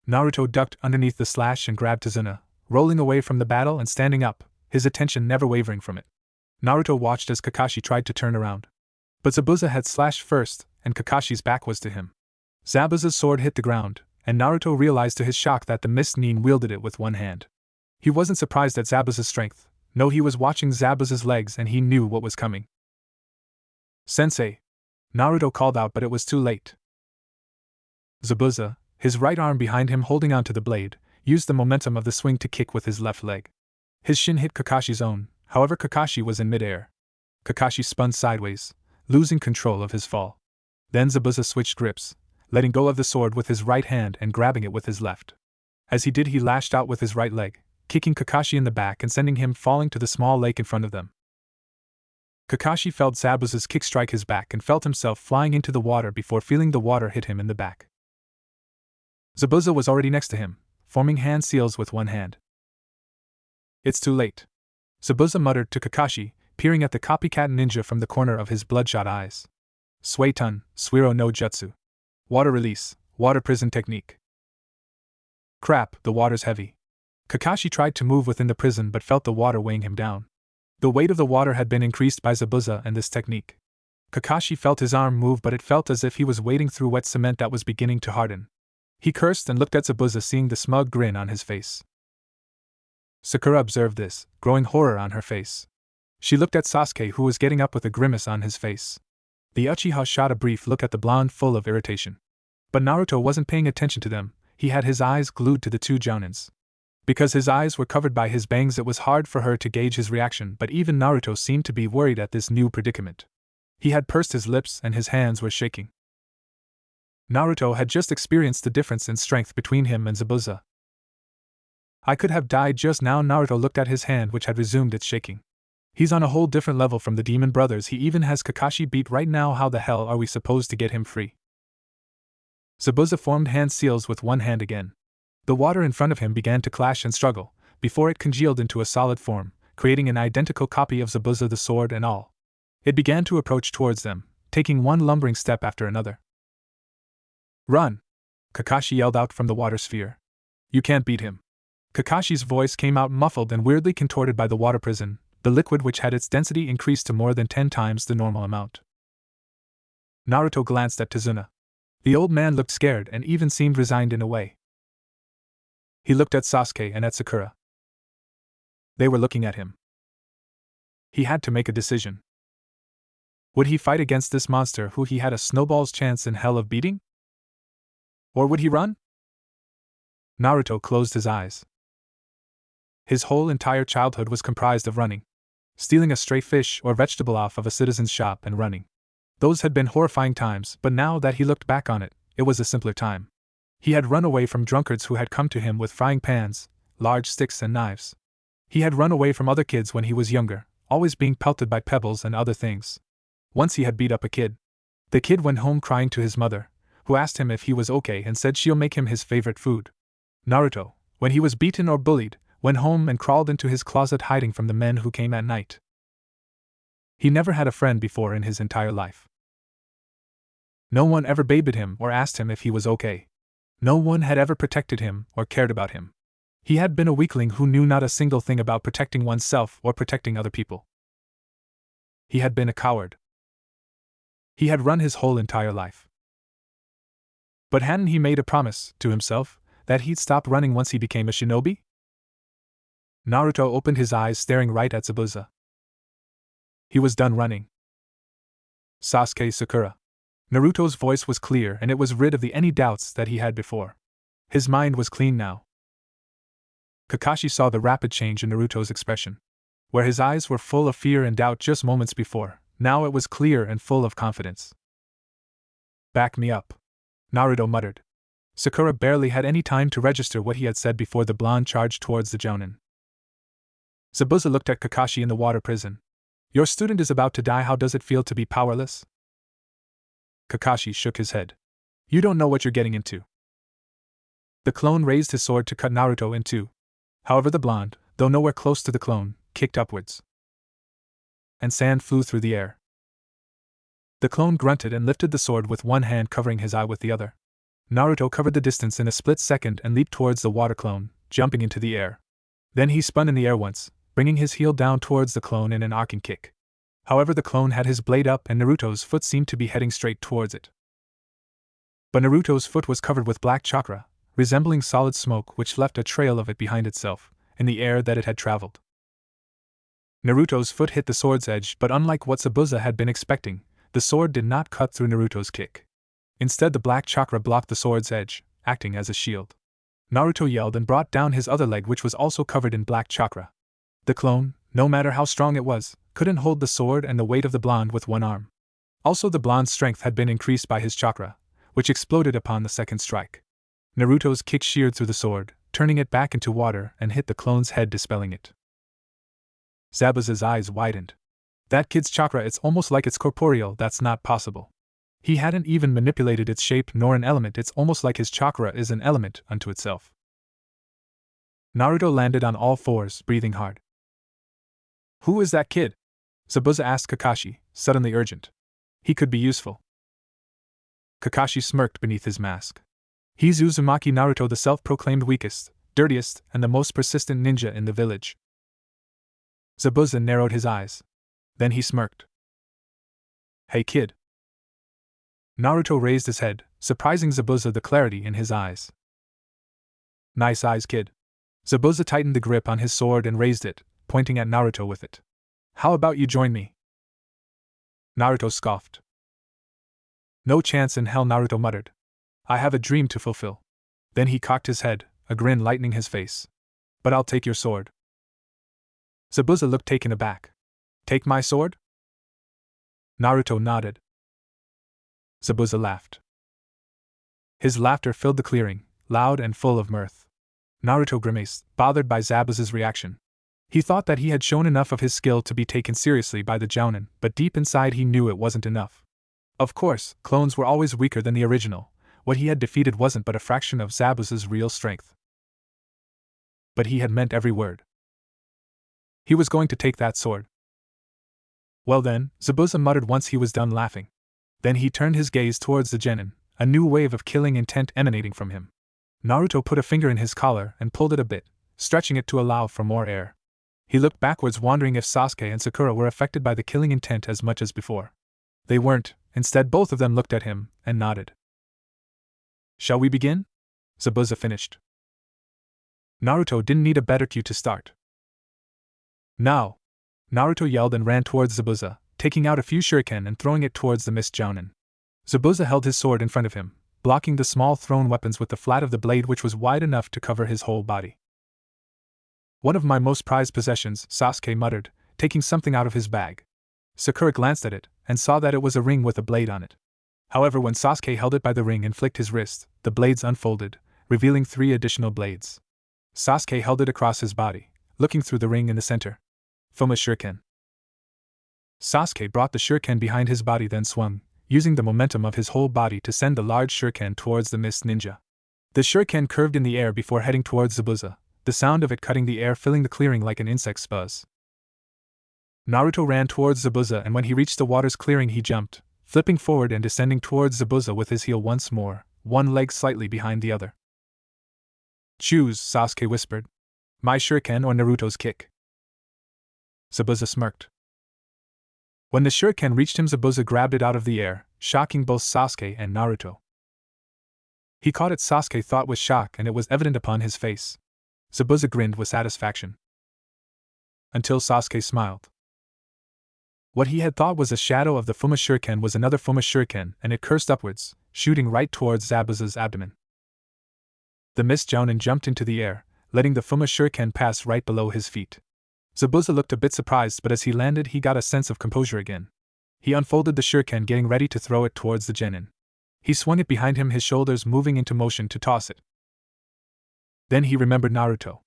Naruto ducked underneath the slash and grabbed Tazuna, rolling away from the battle and standing up, his attention never wavering from it. Naruto watched as Kakashi tried to turn around. But Zabuza had slashed first, and Kakashi's back was to him. Zabuza's sword hit the ground, and Naruto realized to his shock that the Mist Nin wielded it with one hand. He wasn't surprised at Zabuza's strength. No, he was watching Zabuza's legs and he knew what was coming. Sensei! Naruto called out, but it was too late. Zabuza, his right arm behind him holding onto the blade, used the momentum of the swing to kick with his left leg. His shin hit Kakashi's own, however Kakashi was in midair. Kakashi spun sideways, losing control of his fall. Then Zabuza switched grips, letting go of the sword with his right hand and grabbing it with his left. As he did, he lashed out with his right leg, kicking Kakashi in the back and sending him falling to the small lake in front of them. Kakashi felt Zabuza's kick strike his back and felt himself flying into the water before feeling the water hit him in the back. Zabuza was already next to him, forming hand seals with one hand. It's too late. Zabuza muttered to Kakashi, peering at the copycat ninja from the corner of his bloodshot eyes. Suetun, Suiro no Jutsu. Water release, water prison technique. Crap, the water's heavy. Kakashi tried to move within the prison but felt the water weighing him down. The weight of the water had been increased by Zabuza and this technique. Kakashi felt his arm move, but it felt as if he was wading through wet cement that was beginning to harden. He cursed and looked at Zabuza, seeing the smug grin on his face. Sakura observed this, growing horror on her face. She looked at Sasuke, who was getting up with a grimace on his face. The Uchiha shot a brief look at the blonde, full of irritation. But Naruto wasn't paying attention to them. He had his eyes glued to the two jounins. Because his eyes were covered by his bangs, it was hard for her to gauge his reaction, but even Naruto seemed to be worried at this new predicament. He had pursed his lips and his hands were shaking. Naruto had just experienced the difference in strength between him and Zabuza. I could have died just now. Naruto looked at his hand, which had resumed its shaking. He's on a whole different level from the demon brothers. He even has Kakashi beat right now. How the hell are we supposed to get him free? Zabuza formed hand seals with one hand again. The water in front of him began to clash and struggle, before it congealed into a solid form, creating an identical copy of Zabuza, the sword and all. It began to approach towards them, taking one lumbering step after another. "Run!" Kakashi yelled out from the water sphere. "You can't beat him." Kakashi's voice came out muffled and weirdly contorted by the water prison, the liquid which had its density increased to more than 10 times the normal amount. Naruto glanced at Tazuna. The old man looked scared and even seemed resigned in a way. He looked at Sasuke and at Sakura. They were looking at him. He had to make a decision. Would he fight against this monster who he had a snowball's chance in hell of beating? Or would he run? Naruto closed his eyes. His whole entire childhood was comprised of running. Stealing a stray fish or vegetable off of a citizen's shop and running. Those had been horrifying times, but now that he looked back on it, it was a simpler time. He had run away from drunkards who had come to him with frying pans, large sticks and knives. He had run away from other kids when he was younger, always being pelted by pebbles and other things. Once he had beat up a kid. The kid went home crying to his mother, who asked him if he was okay and said she'll make him his favorite food. Naruto, when he was beaten or bullied, went home and crawled into his closet hiding from the men who came at night. He never had a friend before in his entire life. No one ever babysat him or asked him if he was okay. No one had ever protected him or cared about him. He had been a weakling who knew not a single thing about protecting oneself or protecting other people. He had been a coward. He had run his whole entire life. But hadn't he made a promise to himself that he'd stop running once he became a shinobi? Naruto opened his eyes, staring right at Zabuza. He was done running. Sasuke, Sakura. Naruto's voice was clear and it was rid of any doubts that he had before. His mind was clean now. Kakashi saw the rapid change in Naruto's expression. Where his eyes were full of fear and doubt just moments before, now it was clear and full of confidence. "Back me up," Naruto muttered. Sakura barely had any time to register what he had said before the blonde charged towards the jounin. Zabuza looked at Kakashi in the water prison. "Your student is about to die. How does it feel to be powerless?" Kakashi shook his head. "You don't know what you're getting into." The clone raised his sword to cut Naruto in two. However, the blonde, though nowhere close to the clone, kicked upwards. And sand flew through the air. The clone grunted and lifted the sword with one hand, covering his eye with the other. Naruto covered the distance in a split second and leaped towards the water clone, jumping into the air. Then he spun in the air once, bringing his heel down towards the clone in an arcing kick. However, the clone had his blade up and Naruto's foot seemed to be heading straight towards it. But Naruto's foot was covered with black chakra, resembling solid smoke which left a trail of it behind itself, in the air that it had traveled. Naruto's foot hit the sword's edge, but unlike what Zabuza had been expecting, the sword did not cut through Naruto's kick. Instead, the black chakra blocked the sword's edge, acting as a shield. Naruto yelled and brought down his other leg, which was also covered in black chakra. The clone, no matter how strong it was, couldn't hold the sword and the weight of the blonde with one arm. Also, the blonde's strength had been increased by his chakra, which exploded upon the second strike. Naruto's kick sheared through the sword, turning it back into water and hit the clone's head, dispelling it. Zabuza's eyes widened. That kid's chakra, it's almost like it's corporeal. That's not possible. He hadn't even manipulated its shape nor an element. It's almost like his chakra is an element unto itself. Naruto landed on all fours, breathing hard. "Who is that kid?" Zabuza asked Kakashi, suddenly urgent. "He could be useful." Kakashi smirked beneath his mask. "He's Uzumaki Naruto, the self-proclaimed weakest, dirtiest, and the most persistent ninja in the village." Zabuza narrowed his eyes. Then he smirked. "Hey kid." Naruto raised his head, surprising Zabuza the clarity in his eyes. Nice eyes, kid. Zabuza tightened the grip on his sword and raised it, pointing at Naruto with it. How about you join me? Naruto scoffed. No chance in hell, Naruto muttered. I have a dream to fulfill. Then he cocked his head, a grin lightening his face. But I'll take your sword. Zabuza looked taken aback. Take my sword? Naruto nodded. Zabuza laughed. His laughter filled the clearing, loud and full of mirth. Naruto grimaced, bothered by Zabuza's reaction. He thought that he had shown enough of his skill to be taken seriously by the Jounin, but deep inside he knew it wasn't enough. Of course, clones were always weaker than the original. What he had defeated wasn't but a fraction of Zabuza's real strength. But he had meant every word. He was going to take that sword. Well then, Zabuza muttered once he was done laughing. Then he turned his gaze towards the genin, a new wave of killing intent emanating from him. Naruto put a finger in his collar and pulled it a bit, stretching it to allow for more air. He looked backwards, wondering if Sasuke and Sakura were affected by the killing intent as much as before. They weren't. Instead, both of them looked at him and nodded. Shall we begin? Zabuza finished. Naruto didn't need a better cue to start. Now! Naruto yelled and ran towards Zabuza, taking out a few shuriken and throwing it towards the missed Jounin. Zabuza held his sword in front of him, blocking the small thrown weapons with the flat of the blade, which was wide enough to cover his whole body. One of my most prized possessions, Sasuke muttered, taking something out of his bag. Sakura glanced at it, and saw that it was a ring with a blade on it. However, when Sasuke held it by the ring and flicked his wrist, the blades unfolded, revealing 3 additional blades. Sasuke held it across his body, looking through the ring in the center. Fuma Shuriken. Sasuke brought the shuriken behind his body, then swung, using the momentum of his whole body to send the large shuriken towards the missed ninja. The shuriken curved in the air before heading towards Zabuza, the sound of it cutting the air filling the clearing like an insect's buzz. Naruto ran towards Zabuza, and when he reached the water's clearing he jumped, flipping forward and descending towards Zabuza with his heel once more, one leg slightly behind the other. Choose, Sasuke whispered. My shuriken or Naruto's kick. Zabuza smirked. When the shuriken reached him, Zabuza grabbed it out of the air, shocking both Sasuke and Naruto. He caught it. Sasuke thought with shock, and it was evident upon his face. Zabuza grinned with satisfaction. Until Sasuke smiled. What he had thought was a shadow of the Fuma Shuriken was another Fuma Shuriken, and it cursed upwards, shooting right towards Zabuza's abdomen. The missed Jounin jumped into the air, letting the Fuma Shuriken pass right below his feet. Zabuza looked a bit surprised, but as he landed he got a sense of composure again. He unfolded the shuriken, getting ready to throw it towards the genin. He swung it behind him, his shoulders moving into motion to toss it. Then he remembered Naruto.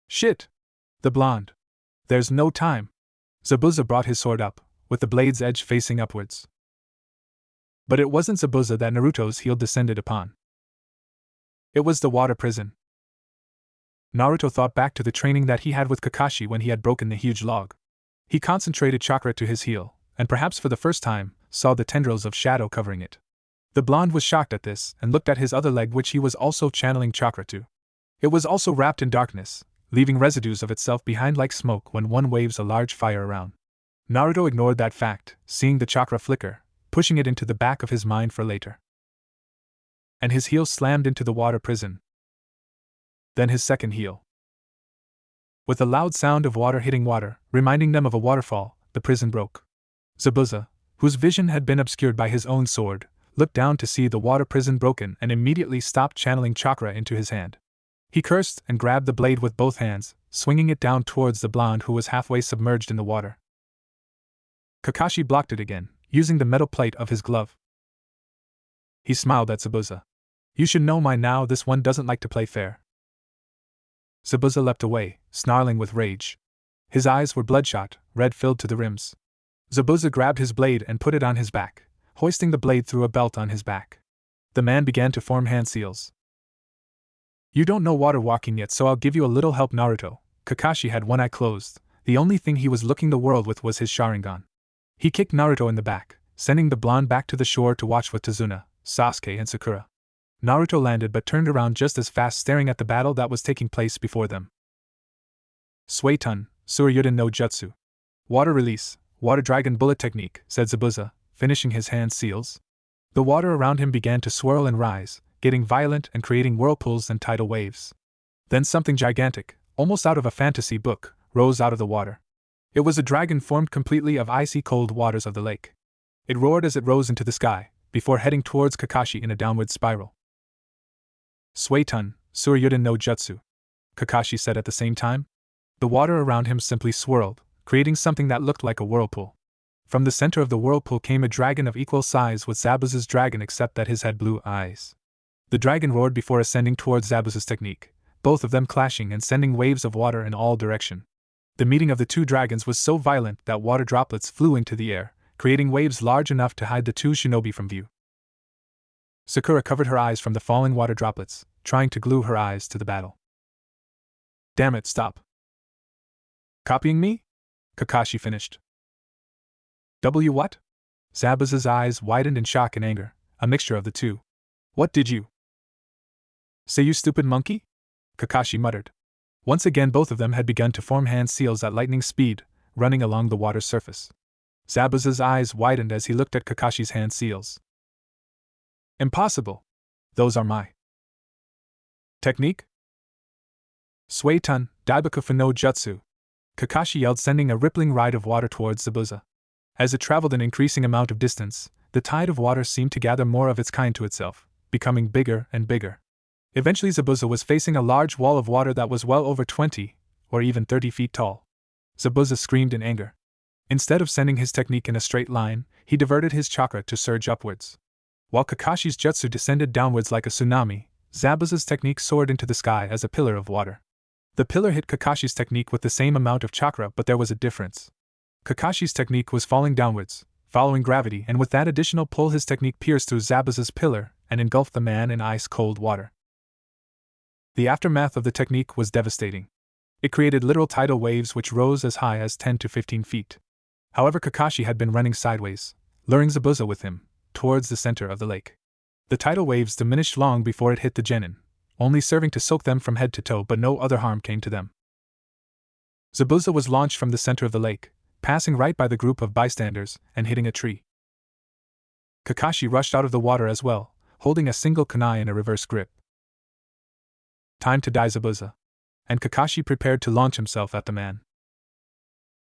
Shit! The blonde. There's no time. Zabuza brought his sword up, with the blade's edge facing upwards. But it wasn't Zabuza that Naruto's heel descended upon. It was the water prison. Naruto thought back to the training that he had with Kakashi when he had broken the huge log. He concentrated chakra to his heel, and perhaps for the first time, saw the tendrils of shadow covering it. The blonde was shocked at this, and looked at his other leg, which he was also channeling chakra to. It was also wrapped in darkness, leaving residues of itself behind like smoke when one waves a large fire around. Naruto ignored that fact, seeing the chakra flicker, pushing it into the back of his mind for later. And his heel slammed into the water prison. Then his second heel. With a loud sound of water hitting water, reminding them of a waterfall, the prison broke. Zabuza, whose vision had been obscured by his own sword, looked down to see the water prison broken and immediately stopped channeling chakra into his hand. He cursed and grabbed the blade with both hands, swinging it down towards the blonde who was halfway submerged in the water. Kakashi blocked it again, using the metal plate of his glove. He smiled at Zabuza. You should know by now this one doesn't like to play fair. Zabuza leapt away, snarling with rage. His eyes were bloodshot, red filled to the rims. Zabuza grabbed his blade and put it on his back, hoisting the blade through a belt on his back. The man began to form hand seals. You don't know water walking yet, so I'll give you a little help, Naruto. Kakashi had one eye closed. The only thing he was looking the world with was his Sharingan. He kicked Naruto in the back, sending the blonde back to the shore to watch with Tazuna, Sasuke and Sakura. Naruto landed but turned around just as fast, staring at the battle that was taking place before them. Suiton, Suryuden no Jutsu. Water release, water dragon bullet technique, said Zabuza, finishing his hand seals. The water around him began to swirl and rise, getting violent and creating whirlpools and tidal waves. Then something gigantic, almost out of a fantasy book, rose out of the water. It was a dragon formed completely of icy cold waters of the lake. It roared as it rose into the sky, before heading towards Kakashi in a downward spiral. Suetun, Suryuden no Jutsu, Kakashi said at the same time. The water around him simply swirled, creating something that looked like a whirlpool. From the center of the whirlpool came a dragon of equal size with Zabuza's dragon, except that his had blue eyes. The dragon roared before ascending towards Zabuza's technique, both of them clashing and sending waves of water in all directions. The meeting of the two dragons was so violent that water droplets flew into the air, creating waves large enough to hide the two shinobi from view. Sakura covered her eyes from the falling water droplets, trying to glue her eyes to the battle. Damn it, stop. Copying me? Kakashi finished. What? Zabuza's eyes widened in shock and anger, a mixture of the two. What did you say, you stupid monkey? Kakashi muttered. Once again both of them had begun to form hand seals at lightning speed, running along the water's surface. Zabuza's eyes widened as he looked at Kakashi's hand seals. Impossible! Those are my technique? Suetun, Daibakufu no Jutsu, Kakashi yelled, sending a rippling ride of water towards Zabuza. As it traveled an increasing amount of distance, the tide of water seemed to gather more of its kind to itself, becoming bigger and bigger. Eventually Zabuza was facing a large wall of water that was well over 20, or even 30 feet tall. Zabuza screamed in anger. Instead of sending his technique in a straight line, he diverted his chakra to surge upwards. While Kakashi's jutsu descended downwards like a tsunami, Zabuza's technique soared into the sky as a pillar of water. The pillar hit Kakashi's technique with the same amount of chakra, but there was a difference. Kakashi's technique was falling downwards, following gravity, and with that additional pull his technique pierced through Zabuza's pillar and engulfed the man in ice-cold water. The aftermath of the technique was devastating. It created literal tidal waves which rose as high as 10 to 15 feet. However, Kakashi had been running sideways, luring Zabuza with him, towards the center of the lake. The tidal waves diminished long before it hit the genin, only serving to soak them from head to toe, but no other harm came to them. Zabuza was launched from the center of the lake, passing right by the group of bystanders and hitting a tree. Kakashi rushed out of the water as well, holding a single kunai in a reverse grip. Time to die, Zabuza. And Kakashi prepared to launch himself at the man.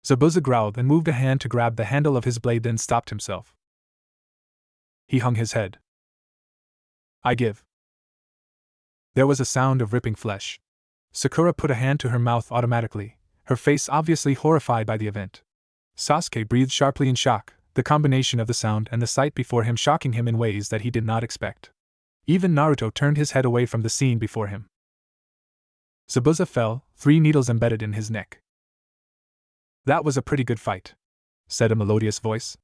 Zabuza growled and moved a hand to grab the handle of his blade, then stopped himself. He hung his head. I give. There was a sound of ripping flesh. Sakura put a hand to her mouth automatically, her face obviously horrified by the event. Sasuke breathed sharply in shock, the combination of the sound and the sight before him shocking him in ways that he did not expect. Even Naruto turned his head away from the scene before him. Zabuza fell, 3 needles embedded in his neck. That was a pretty good fight, said a melodious voice.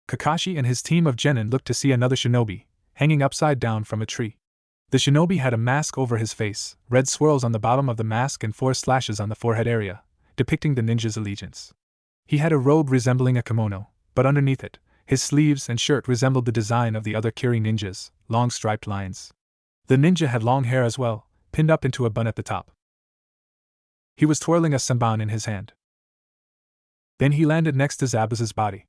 Kakashi and his team of genin looked to see another shinobi, hanging upside down from a tree. The shinobi had a mask over his face, red swirls on the bottom of the mask and 4 slashes on the forehead area, depicting the ninja's allegiance. He had a robe resembling a kimono, but underneath it, his sleeves and shirt resembled the design of the other Kiri ninjas, long striped lines. The ninja had long hair as well, pinned up into a bun at the top. He was twirling a senbon in his hand. Then he landed next to Zabuza's body.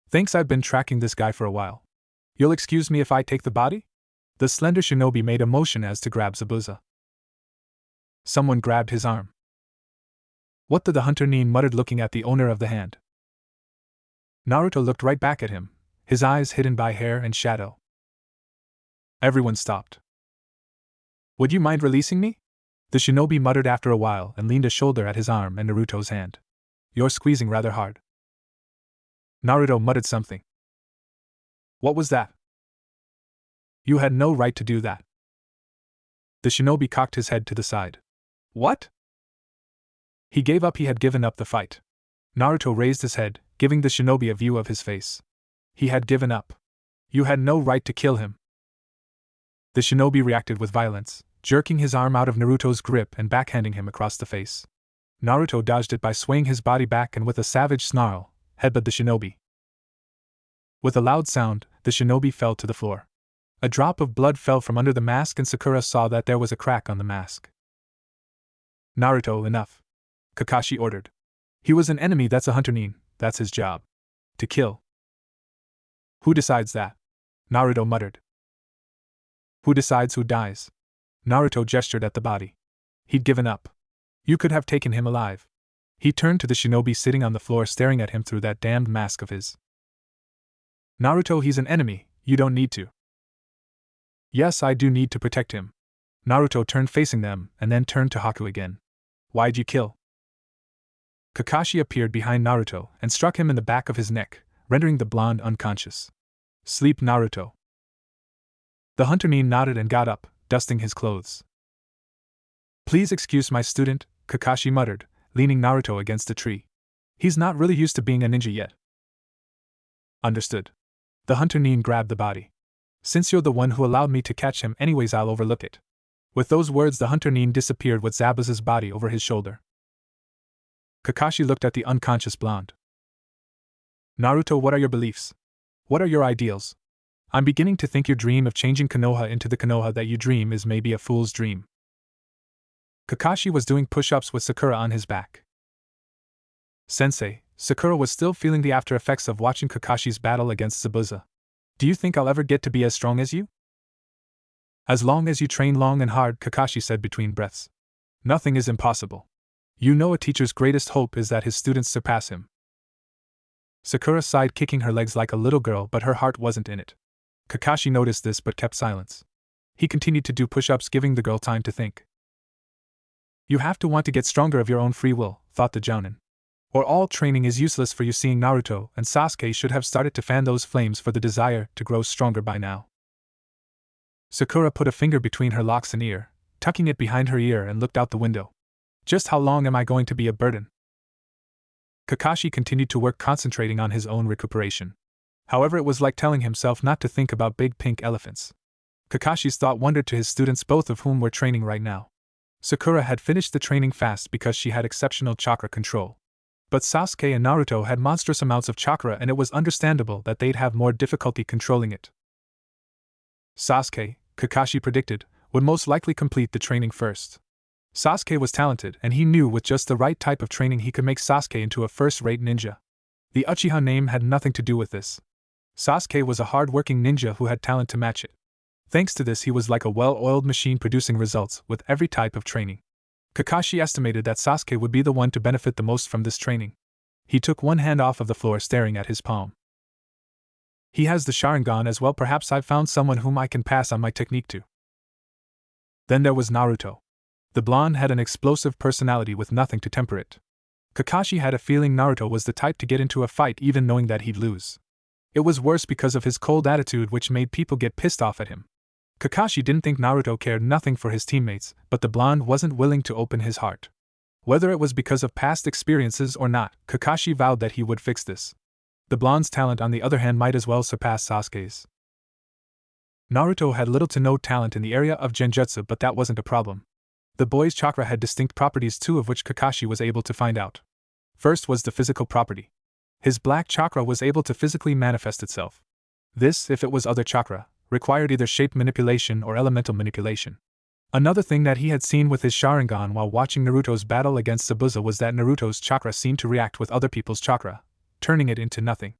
Thanks, I've been tracking this guy for a while. You'll excuse me if I take the body? The slender shinobi made a motion as to grab Zabuza. Someone grabbed his arm. What the hunter Nin muttered, looking at the owner of the hand. Naruto looked right back at him, his eyes hidden by hair and shadow. Everyone stopped. Would you mind releasing me? The shinobi muttered after a while and leaned a shoulder at his arm and Naruto's hand. You're squeezing rather hard. Naruto muttered something. What was that? You had no right to do that. The shinobi cocked his head to the side. What? He gave up. He had given up the fight. Naruto raised his head, giving the shinobi a view of his face. He had given up. You had no right to kill him. The shinobi reacted with violence, jerking his arm out of Naruto's grip and backhanding him across the face. Naruto dodged it by swaying his body back and with a savage snarl, headbutted the shinobi. With a loud sound, the shinobi fell to the floor. A drop of blood fell from under the mask and Sakura saw that there was a crack on the mask. Naruto, enough. Kakashi ordered. He was an enemy, that's a hunter Nin, that's his job. To kill. Who decides that? Naruto muttered. Who decides who dies? Naruto gestured at the body. He'd given up. You could have taken him alive. He turned to the shinobi sitting on the floor staring at him through that damned mask of his. Naruto, he's an enemy, you don't need to. Yes, I do need to protect him. Naruto turned facing them, and then turned to Haku again. Why'd you kill? Kakashi appeared behind Naruto and struck him in the back of his neck, rendering the blonde unconscious. Sleep, Naruto. The hunter nodded and got up, dusting his clothes. Please excuse my student, Kakashi muttered, leaning Naruto against a tree. He's not really used to being a ninja yet. Understood. The hunter grabbed the body. Since you're the one who allowed me to catch him anyways, I'll overlook it. With those words, the hunter disappeared with Zabuza's body over his shoulder. Kakashi looked at the unconscious blonde. Naruto, what are your beliefs? What are your ideals? I'm beginning to think your dream of changing Konoha into the Konoha that you dream is maybe a fool's dream. Kakashi was doing push-ups with Sakura on his back. Sensei, Sakura was still feeling the after effects of watching Kakashi's battle against Zabuza. Do you think I'll ever get to be as strong as you? As long as you train long and hard, Kakashi said between breaths. Nothing is impossible. You know a teacher's greatest hope is that his students surpass him. Sakura sighed, kicking her legs like a little girl, but her heart wasn't in it. Kakashi noticed this but kept silence. He continued to do push-ups, giving the girl time to think. You have to want to get stronger of your own free will, thought the jounin. Or all training is useless for you. Seeing Naruto and Sasuke should have started to fan those flames for the desire to grow stronger by now. Sakura put a finger between her locks and ear, tucking it behind her ear, and looked out the window. Just how long am I going to be a burden? Kakashi continued to work, concentrating on his own recuperation. However, it was like telling himself not to think about big pink elephants. Kakashi's thought wandered to his students, both of whom were training right now. Sakura had finished the training fast because she had exceptional chakra control. But Sasuke and Naruto had monstrous amounts of chakra, and it was understandable that they'd have more difficulty controlling it. Sasuke, Kakashi predicted, would most likely complete the training first. Sasuke was talented, and he knew with just the right type of training he could make Sasuke into a first-rate ninja. The Uchiha name had nothing to do with this. Sasuke was a hard-working ninja who had talent to match it. Thanks to this, he was like a well-oiled machine producing results with every type of training. Kakashi estimated that Sasuke would be the one to benefit the most from this training. He took one hand off of the floor, staring at his palm. He has the Sharingan as well. Perhaps I've found someone whom I can pass on my technique to. Then there was Naruto. The blonde had an explosive personality with nothing to temper it. Kakashi had a feeling Naruto was the type to get into a fight even knowing that he'd lose. It was worse because of his cold attitude, which made people get pissed off at him. Kakashi didn't think Naruto cared nothing for his teammates, but the blonde wasn't willing to open his heart. Whether it was because of past experiences or not, Kakashi vowed that he would fix this. The blonde's talent, on the other hand, might as well surpass Sasuke's. Naruto had little to no talent in the area of genjutsu, but that wasn't a problem. The boy's chakra had distinct properties, two of which Kakashi was able to find out. First was the physical property. His black chakra was able to physically manifest itself. This, if it was other chakra, required either shape manipulation or elemental manipulation. Another thing that he had seen with his Sharingan while watching Naruto's battle against Zabuza was that Naruto's chakra seemed to react with other people's chakra, turning it into nothing.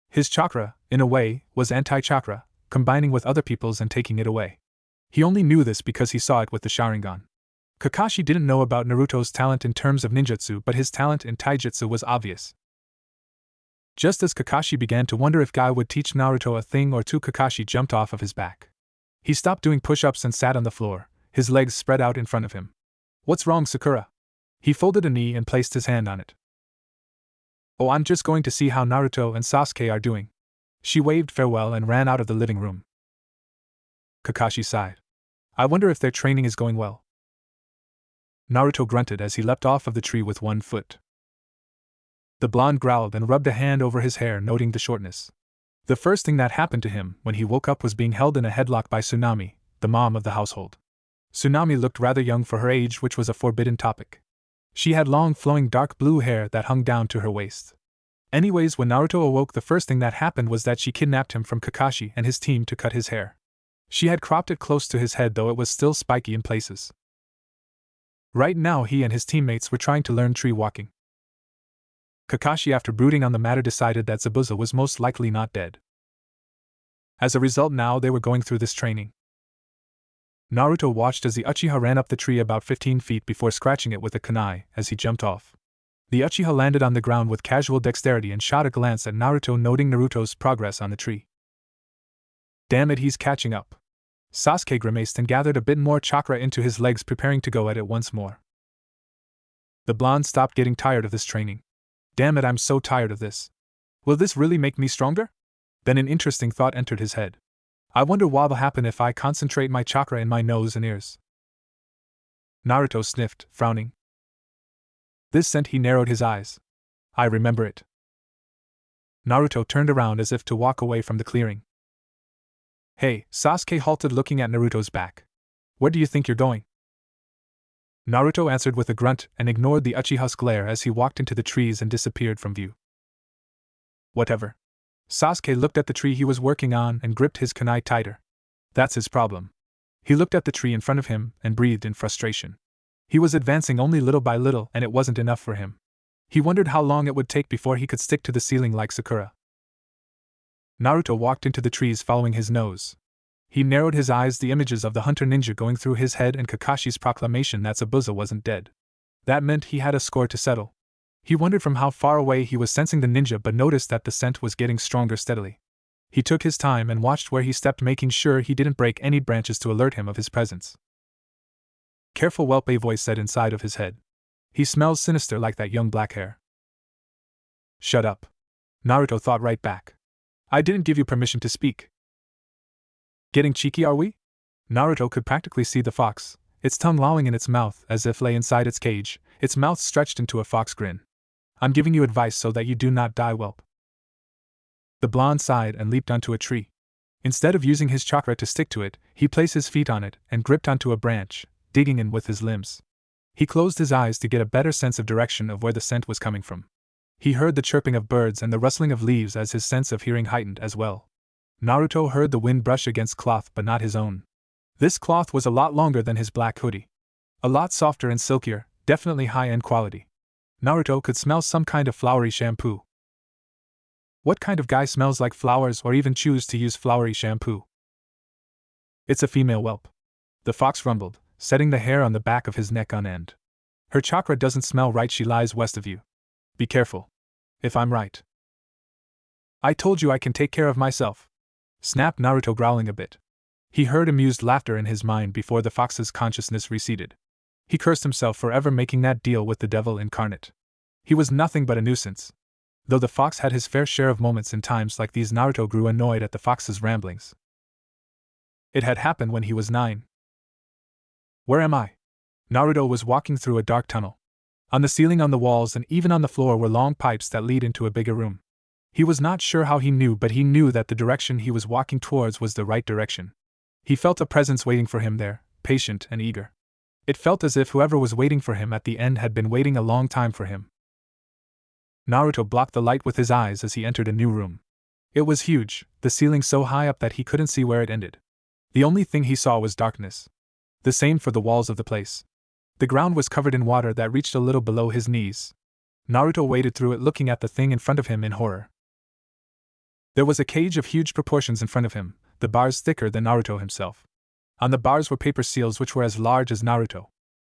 His chakra, in a way, was anti-chakra, combining with other people's and taking it away. He only knew this because he saw it with the Sharingan. Kakashi didn't know about Naruto's talent in terms of ninjutsu, but his talent in taijutsu was obvious. Just as Kakashi began to wonder if Guy would teach Naruto a thing or two, Kakashi jumped off of his back. He stopped doing push-ups and sat on the floor, his legs spread out in front of him. What's wrong, Sakura? He folded a knee and placed his hand on it. Oh, I'm just going to see how Naruto and Sasuke are doing. She waved farewell and ran out of the living room. Kakashi sighed. I wonder if their training is going well. Naruto grunted as he leapt off of the tree with one foot. The blonde growled and rubbed a hand over his hair, noting the shortness. The first thing that happened to him when he woke up was being held in a headlock by Tsunami, the mom of the household. Tsunami looked rather young for her age, which was a forbidden topic. She had long flowing dark blue hair that hung down to her waist. Anyways, when Naruto awoke, the first thing that happened was that she kidnapped him from Kakashi and his team to cut his hair. She had cropped it close to his head, though it was still spiky in places. Right now he and his teammates were trying to learn tree walking. Kakashi, after brooding on the matter, decided that Zabuza was most likely not dead. As a result, now they were going through this training. Naruto watched as the Uchiha ran up the tree about 15 feet before scratching it with a kunai as he jumped off. The Uchiha landed on the ground with casual dexterity and shot a glance at Naruto, noting Naruto's progress on the tree. Damn it, he's catching up. Sasuke grimaced and gathered a bit more chakra into his legs, preparing to go at it once more. The blonde stopped getting tired of this training. Damn it, I'm so tired of this. Will this really make me stronger? Then an interesting thought entered his head. I wonder what'll happen if I concentrate my chakra in my nose and ears. Naruto sniffed, frowning. This scent, he narrowed his eyes. I remember it. Naruto turned around as if to walk away from the clearing. Hey, Sasuke halted, looking at Naruto's back. Where do you think you're going? Naruto answered with a grunt and ignored the Uchiha's glare as he walked into the trees and disappeared from view. Whatever. Sasuke looked at the tree he was working on and gripped his kunai tighter. That's his problem. He looked at the tree in front of him and breathed in frustration. He was advancing only little by little, and it wasn't enough for him. He wondered how long it would take before he could stick to the ceiling like Sakura. Naruto walked into the trees following his nose. He narrowed his eyes, the images of the hunter ninja going through his head and Kakashi's proclamation that Zabuza wasn't dead. That meant he had a score to settle. He wondered from how far away he was sensing the ninja, but noticed that the scent was getting stronger steadily. He took his time and watched where he stepped, making sure he didn't break any branches to alert him of his presence. Careful, whelp, a voice said inside of his head. He smells sinister like that young black hair. Shut up. Naruto thought right back. I didn't give you permission to speak. Getting cheeky, are we? Naruto could practically see the fox, its tongue lolling in its mouth as if lay inside its cage, its mouth stretched into a fox grin. I'm giving you advice so that you do not die, whelp. The blonde sighed and leaped onto a tree. Instead of using his chakra to stick to it, he placed his feet on it and gripped onto a branch, digging in with his limbs. He closed his eyes to get a better sense of direction of where the scent was coming from. He heard the chirping of birds and the rustling of leaves as his sense of hearing heightened as well. Naruto heard the wind brush against cloth, but not his own. This cloth was a lot longer than his black hoodie. A lot softer and silkier, definitely high-end quality. Naruto could smell some kind of flowery shampoo. What kind of guy smells like flowers or even choose to use flowery shampoo? It's a female, whelp. The fox rumbled, setting the hair on the back of his neck on end. Her chakra doesn't smell right, she lies west of you. Be careful. If I'm right. I told you I can take care of myself. Snapped Naruto, growling a bit. He heard amused laughter in his mind before the fox's consciousness receded. He cursed himself for ever making that deal with the devil incarnate. He was nothing but a nuisance. Though the fox had his fair share of moments in times like these, Naruto grew annoyed at the fox's ramblings. It had happened when he was 9. Where am I? Naruto was walking through a dark tunnel. On the ceiling, on the walls, and even on the floor were long pipes that lead into a bigger room. He was not sure how he knew, but he knew that the direction he was walking towards was the right direction. He felt a presence waiting for him there, patient and eager. It felt as if whoever was waiting for him at the end had been waiting a long time for him. Naruto blocked the light with his eyes as he entered a new room. It was huge, the ceiling so high up that he couldn't see where it ended. The only thing he saw was darkness. The same for the walls of the place. The ground was covered in water that reached a little below his knees. Naruto waded through it, looking at the thing in front of him in horror. There was a cage of huge proportions in front of him, the bars thicker than Naruto himself. On the bars were paper seals which were as large as Naruto.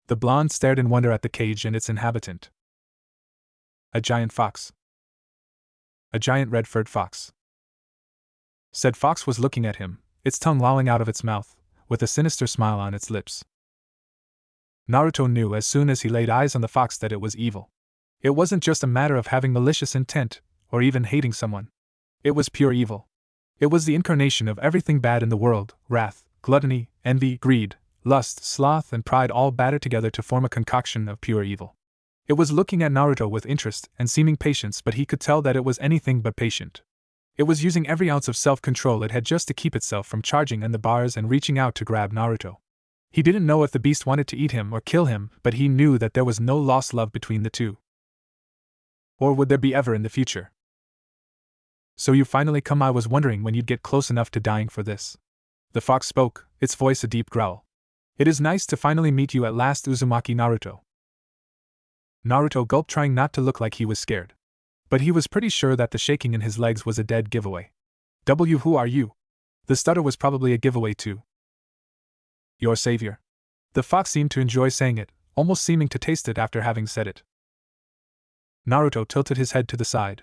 The blonde stared in wonder at the cage and its inhabitant. A giant fox. A giant red-furred fox. Said fox was looking at him, its tongue lolling out of its mouth, with a sinister smile on its lips. Naruto knew as soon as he laid eyes on the fox that it was evil. It wasn't just a matter of having malicious intent, or even hating someone. It was pure evil. It was the incarnation of everything bad in the world: wrath, gluttony, envy, greed, lust, sloth, and pride, all battered together to form a concoction of pure evil. It was looking at Naruto with interest and seeming patience, but he could tell that it was anything but patient. It was using every ounce of self-control it had just to keep itself from charging on the bars and reaching out to grab Naruto. He didn't know if the beast wanted to eat him or kill him, but he knew that there was no lost love between the two. Or would there be ever in the future? So you finally come. I was wondering when you'd get close enough to dying for this. The fox spoke, its voice a deep growl. It is nice to finally meet you at last, Uzumaki Naruto. Naruto gulped, trying not to look like he was scared. But he was pretty sure that the shaking in his legs was a dead giveaway. Who are you? The stutter was probably a giveaway too. Your savior. The fox seemed to enjoy saying it, almost seeming to taste it after having said it. Naruto tilted his head to the side.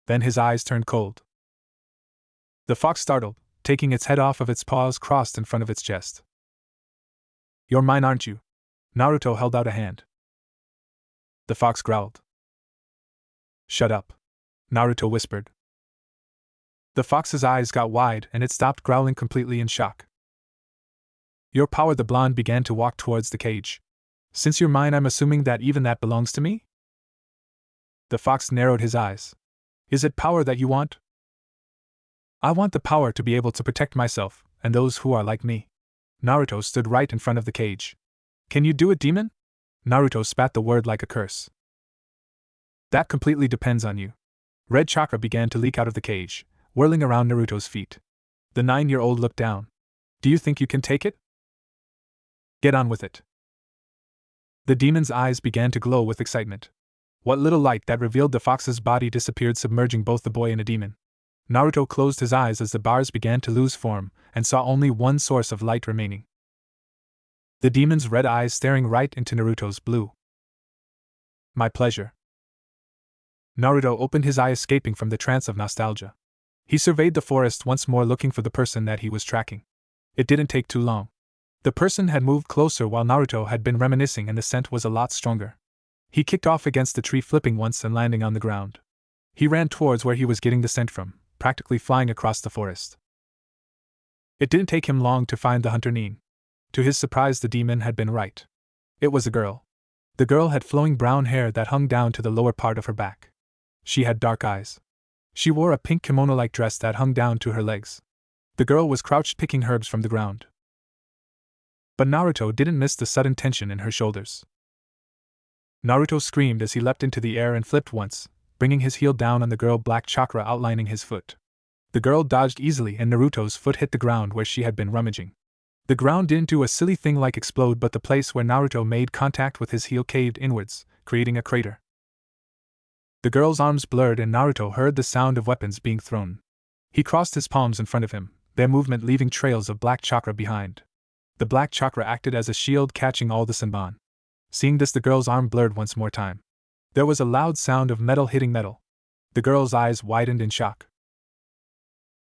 Then his eyes turned cold. The fox startled, taking its head off of its paws crossed in front of its chest. You're mine, aren't you? Naruto held out a hand. The fox growled. Shut up, Naruto whispered. The fox's eyes got wide and it stopped growling completely in shock. Your power, the blonde began to walk towards the cage. Since you're mine, I'm assuming that even that belongs to me? The fox narrowed his eyes. Is it power that you want? I want the power to be able to protect myself, and those who are like me. Naruto stood right in front of the cage. Can you do it, demon? Naruto spat the word like a curse. That completely depends on you. Red chakra began to leak out of the cage, whirling around Naruto's feet. The 9-year-old looked down. Do you think you can take it? Get on with it. The demon's eyes began to glow with excitement. What little light that revealed the fox's body disappeared, submerging both the boy and a demon. Naruto closed his eyes as the bars began to lose form, and saw only one source of light remaining. The demon's red eyes staring right into Naruto's blue. My pleasure. Naruto opened his eye, escaping from the trance of nostalgia. He surveyed the forest once more, looking for the person that he was tracking. It didn't take too long. The person had moved closer while Naruto had been reminiscing, and the scent was a lot stronger. He kicked off against the tree, flipping once and landing on the ground. He ran towards where he was getting the scent from, practically flying across the forest. It didn't take him long to find the hunter Nin. To his surprise, the demon had been right. It was a girl. The girl had flowing brown hair that hung down to the lower part of her back. She had dark eyes. She wore a pink kimono-like dress that hung down to her legs. The girl was crouched picking herbs from the ground. But Naruto didn't miss the sudden tension in her shoulders. Naruto screamed as he leapt into the air and flipped once, bringing his heel down on the girl, black chakra outlining his foot. The girl dodged easily and Naruto's foot hit the ground where she had been rummaging. The ground didn't do a silly thing like explode, but the place where Naruto made contact with his heel caved inwards, creating a crater. The girl's arms blurred and Naruto heard the sound of weapons being thrown. He crossed his palms in front of him, their movement leaving trails of black chakra behind. The black chakra acted as a shield, catching all the Senbon. Seeing this, the girl's arm blurred once more time. There was a loud sound of metal hitting metal. The girl's eyes widened in shock.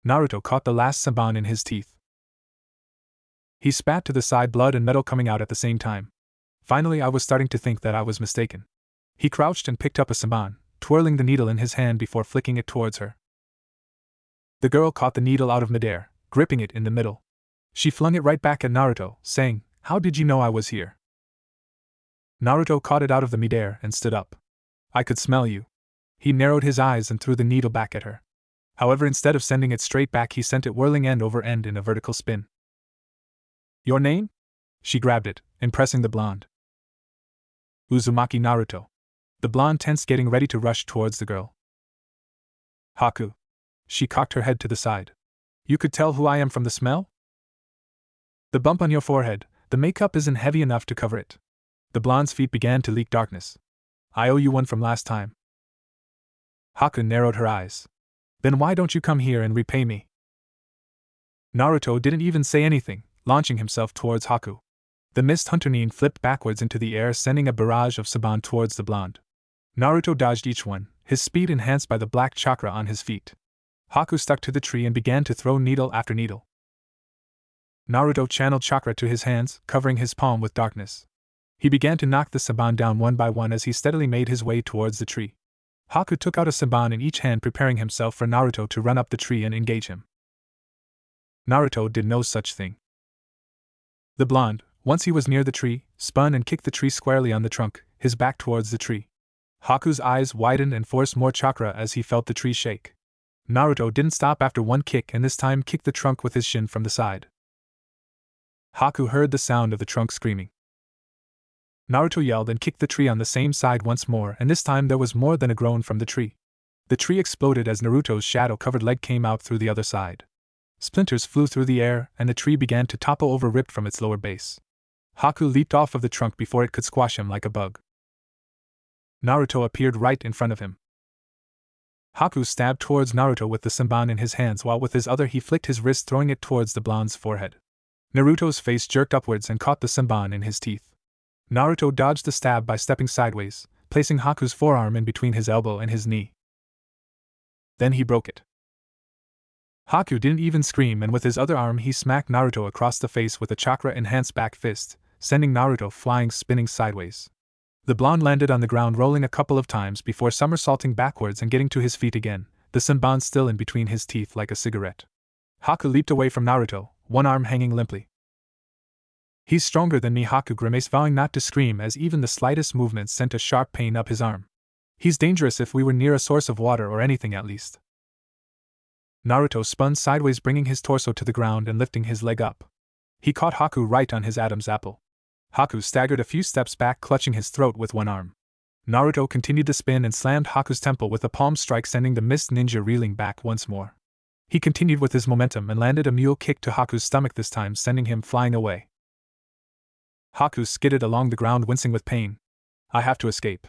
Naruto caught the last Senbon in his teeth. He spat to the side, blood and metal coming out at the same time. Finally, I was starting to think that I was mistaken. He crouched and picked up a Senbon, twirling the needle in his hand before flicking it towards her. The girl caught the needle out of midair, gripping it in the middle. She flung it right back at Naruto, saying, "How did you know I was here?" Naruto caught it out of the midair and stood up. "I could smell you." He narrowed his eyes and threw the needle back at her. However, instead of sending it straight back, he sent it whirling end over end in a vertical spin. "Your name?" She grabbed it, impressing the blonde. "Uzumaki Naruto." The blonde tensed, getting ready to rush towards the girl. "Haku." She cocked her head to the side. "You could tell who I am from the smell?" "The bump on your forehead, the makeup isn't heavy enough to cover it." The blonde's feet began to leak darkness. "I owe you one from last time." Haku narrowed her eyes. "Then why don't you come here and repay me?" Naruto didn't even say anything, launching himself towards Haku. The mist hunter Nin flipped backwards into the air, sending a barrage of Senbon towards the blonde. Naruto dodged each one, his speed enhanced by the black chakra on his feet. Haku stuck to the tree and began to throw needle after needle. Naruto channeled chakra to his hands, covering his palm with darkness. He began to knock the Senbon down one by one as he steadily made his way towards the tree. Haku took out a Senbon in each hand, preparing himself for Naruto to run up the tree and engage him. Naruto did no such thing. The blonde, once he was near the tree, spun and kicked the tree squarely on the trunk, his back towards the tree. Haku's eyes widened and forced more chakra as he felt the tree shake. Naruto didn't stop after one kick and this time kicked the trunk with his shin from the side. Haku heard the sound of the trunk screaming. Naruto yelled and kicked the tree on the same side once more, and this time there was more than a groan from the tree. The tree exploded as Naruto's shadow-covered leg came out through the other side. Splinters flew through the air, and the tree began to topple over, ripped from its lower base. Haku leaped off of the trunk before it could squash him like a bug. Naruto appeared right in front of him. Haku stabbed towards Naruto with the senbon in his hands while with his other he flicked his wrist throwing it towards the blonde's forehead. Naruto's face jerked upwards and caught the senbon in his teeth. Naruto dodged the stab by stepping sideways, placing Haku's forearm in between his elbow and his knee. Then he broke it. Haku didn't even scream and with his other arm he smacked Naruto across the face with a chakra-enhanced back fist, sending Naruto flying spinning sideways. The blonde landed on the ground rolling a couple of times before somersaulting backwards and getting to his feet again, the senbon still in between his teeth like a cigarette. Haku leaped away from Naruto, one arm hanging limply. "He's stronger than me," Haku grimaced, vowing not to scream as even the slightest movement sent a sharp pain up his arm. "He's dangerous if we were near a source of water or anything at least." Naruto spun sideways, bringing his torso to the ground and lifting his leg up. He caught Haku right on his Adam's apple. Haku staggered a few steps back, clutching his throat with one arm. Naruto continued to spin and slammed Haku's temple with a palm strike, sending the mist ninja reeling back once more. He continued with his momentum and landed a mule kick to Haku's stomach, this time sending him flying away. Haku skidded along the ground, wincing with pain. "I have to escape."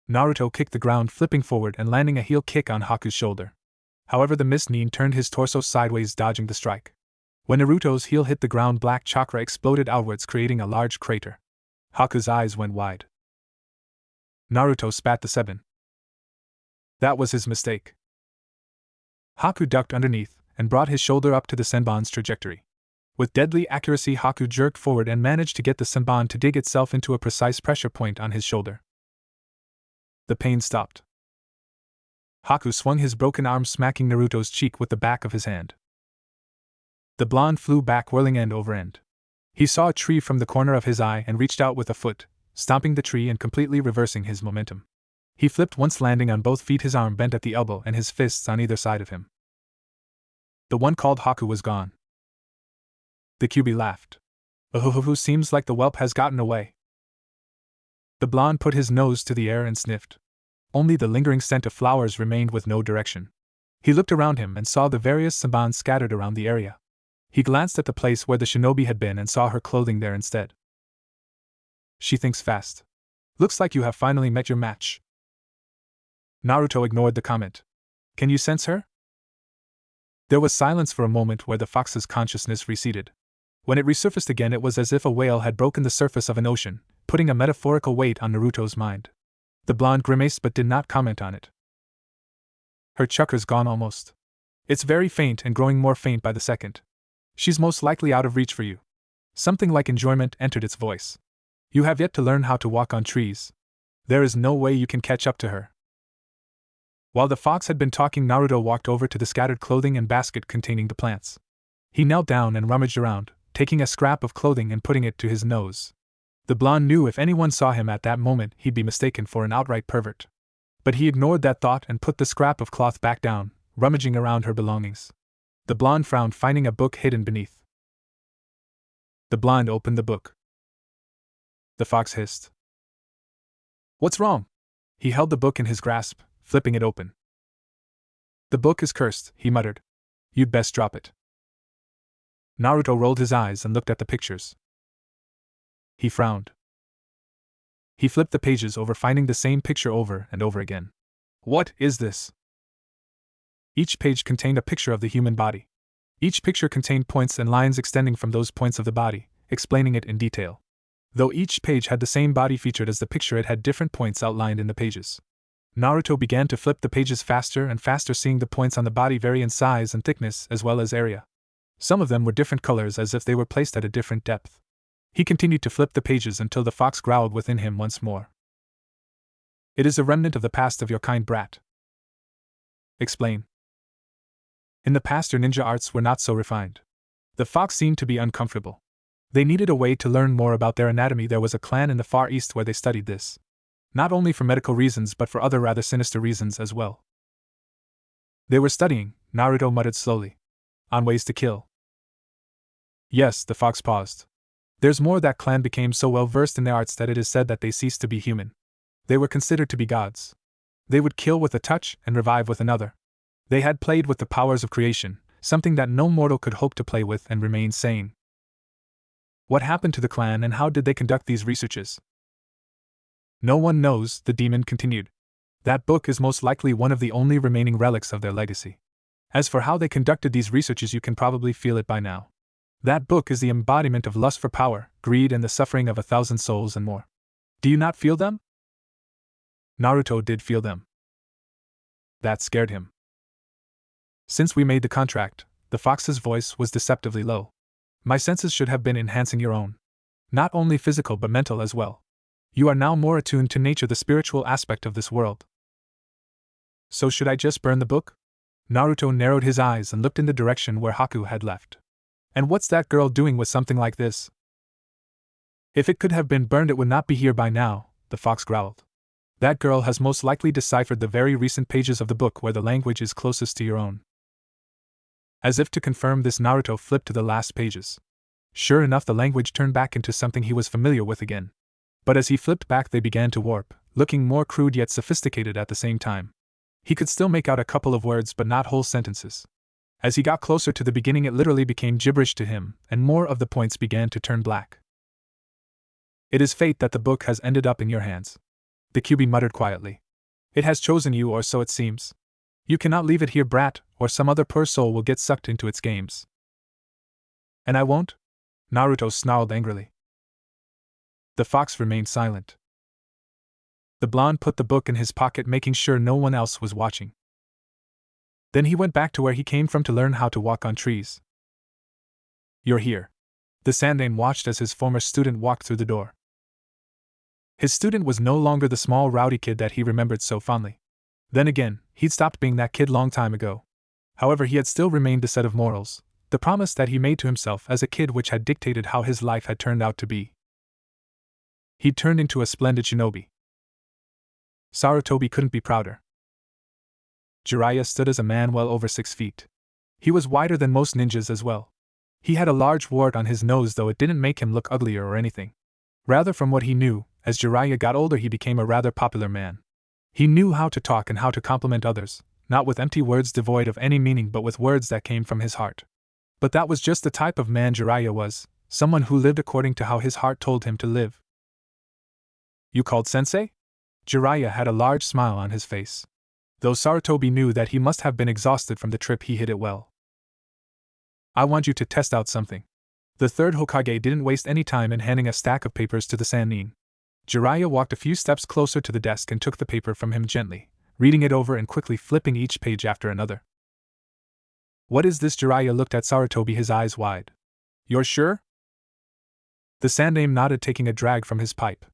Naruto kicked the ground, flipping forward and landing a heel kick on Haku's shoulder. However, the mist nin turned his torso sideways, dodging the strike. When Naruto's heel hit the ground, black chakra exploded outwards, creating a large crater. Haku's eyes went wide. Naruto spat the senbon. That was his mistake. Haku ducked underneath and brought his shoulder up to the senbon's trajectory. With deadly accuracy, Haku jerked forward and managed to get the senbon to dig itself into a precise pressure point on his shoulder. The pain stopped. Haku swung his broken arm, smacking Naruto's cheek with the back of his hand. The blonde flew back, whirling end over end. He saw a tree from the corner of his eye and reached out with a foot, stomping the tree and completely reversing his momentum. He flipped once, landing on both feet, his arm bent at the elbow and his fists on either side of him. The one called Haku was gone. The QB laughed. "Oh, seems like the whelp has gotten away." The blonde put his nose to the air and sniffed. Only the lingering scent of flowers remained with no direction. He looked around him and saw the various senbons scattered around the area. He glanced at the place where the shinobi had been and saw her clothing there instead. "She thinks fast. Looks like you have finally met your match." Naruto ignored the comment. "Can you sense her?" There was silence for a moment where the fox's consciousness receded. When it resurfaced again, it was as if a whale had broken the surface of an ocean, putting a metaphorical weight on Naruto's mind. The blonde grimaced but did not comment on it. "Her chakra's gone almost. It's very faint and growing more faint by the second. She's most likely out of reach for you." Something like enjoyment entered its voice. "You have yet to learn how to walk on trees. There is no way you can catch up to her." While the fox had been talking, Naruto walked over to the scattered clothing and basket containing the plants. He knelt down and rummaged around, taking a scrap of clothing and putting it to his nose. The blonde knew if anyone saw him at that moment, he'd be mistaken for an outright pervert. But he ignored that thought and put the scrap of cloth back down, rummaging around her belongings. The blonde frowned, finding a book hidden beneath. The blonde opened the book. The fox hissed. "What's wrong?" He held the book in his grasp, flipping it open. "The book is cursed," he muttered. "You'd best drop it." Naruto rolled his eyes and looked at the pictures. He frowned. He flipped the pages over, finding the same picture over and over again. "What is this?" Each page contained a picture of the human body. Each picture contained points and lines extending from those points of the body, explaining it in detail. Though each page had the same body featured as the picture, it had different points outlined in the pages. Naruto began to flip the pages faster and faster, seeing the points on the body vary in size and thickness as well as area. Some of them were different colors, as if they were placed at a different depth. He continued to flip the pages until the fox growled within him once more. "It is a remnant of the past of your kind, brat." "Explain." "In the past, your ninja arts were not so refined." The fox seemed to be uncomfortable. They needed a way to learn more about their anatomy. There was a clan in the Far East where they studied this. Not only for medical reasons but for other rather sinister reasons as well. "They were studying," Naruto muttered slowly, "on ways to kill." "Yes," the fox paused. "There's more. That clan became so well versed in their arts that it is said that they ceased to be human. They were considered to be gods. They would kill with a touch and revive with another. They had played with the powers of creation, something that no mortal could hope to play with and remain sane." "What happened to the clan and how did they conduct these researches?" "No one knows," the demon continued. That book is most likely one of the only remaining relics of their legacy. As for how they conducted these researches, you can probably feel it by now. That book is the embodiment of lust for power, greed, and the suffering of 1,000 souls and more. Do you not feel them? Naruto did feel them. That scared him. Since we made the contract, the fox's voice was deceptively low. My senses should have been enhancing your own. Not only physical but mental as well. You are now more attuned to nature, the spiritual aspect of this world. So should I just burn the book? Naruto narrowed his eyes and looked in the direction where Haku had left. And what's that girl doing with something like this? If it could have been burned, it would not be here by now, the fox growled. That girl has most likely deciphered the very recent pages of the book where the language is closest to your own. As if to confirm this, Naruto flipped to the last pages. Sure enough, the language turned back into something he was familiar with again. But as he flipped back, they began to warp, looking more crude yet sophisticated at the same time. He could still make out a couple of words but not whole sentences. As he got closer to the beginning, it literally became gibberish to him, and more of the points began to turn black. It is fate that the book has ended up in your hands, the Kyuubi muttered quietly. It has chosen you, or so it seems. You cannot leave it here, brat, or some other poor soul will get sucked into its games. And I won't? Naruto snarled angrily. The fox remained silent. The blonde put the book in his pocket, making sure no one else was watching. Then he went back to where he came from to learn how to walk on trees. You're here. The Sandaime watched as his former student walked through the door. His student was no longer the small rowdy kid that he remembered so fondly. Then again, he'd stopped being that kid long time ago. However, he had still remained the set of morals, the promise that he made to himself as a kid, which had dictated how his life had turned out to be. He'd turned into a splendid shinobi. Sarutobi couldn't be prouder. Jiraiya stood as a man well over 6 feet. He was wider than most ninjas as well. He had a large wart on his nose, though it didn't make him look uglier or anything. Rather, from what he knew, as Jiraiya got older, he became a rather popular man. He knew how to talk and how to compliment others, not with empty words devoid of any meaning but with words that came from his heart. But that was just the type of man Jiraiya was, someone who lived according to how his heart told him to live. You called Sensei? Jiraiya had a large smile on his face. Though Sarutobi knew that he must have been exhausted from the trip, he hid it well. I want you to test out something. The third Hokage didn't waste any time in handing a stack of papers to the Sannin. Jiraiya walked a few steps closer to the desk and took the paper from him gently, reading it over and quickly flipping each page after another. What is this? Jiraiya looked at Sarutobi, his eyes wide. You're sure? The Sandaime nodded, taking a drag from his pipe.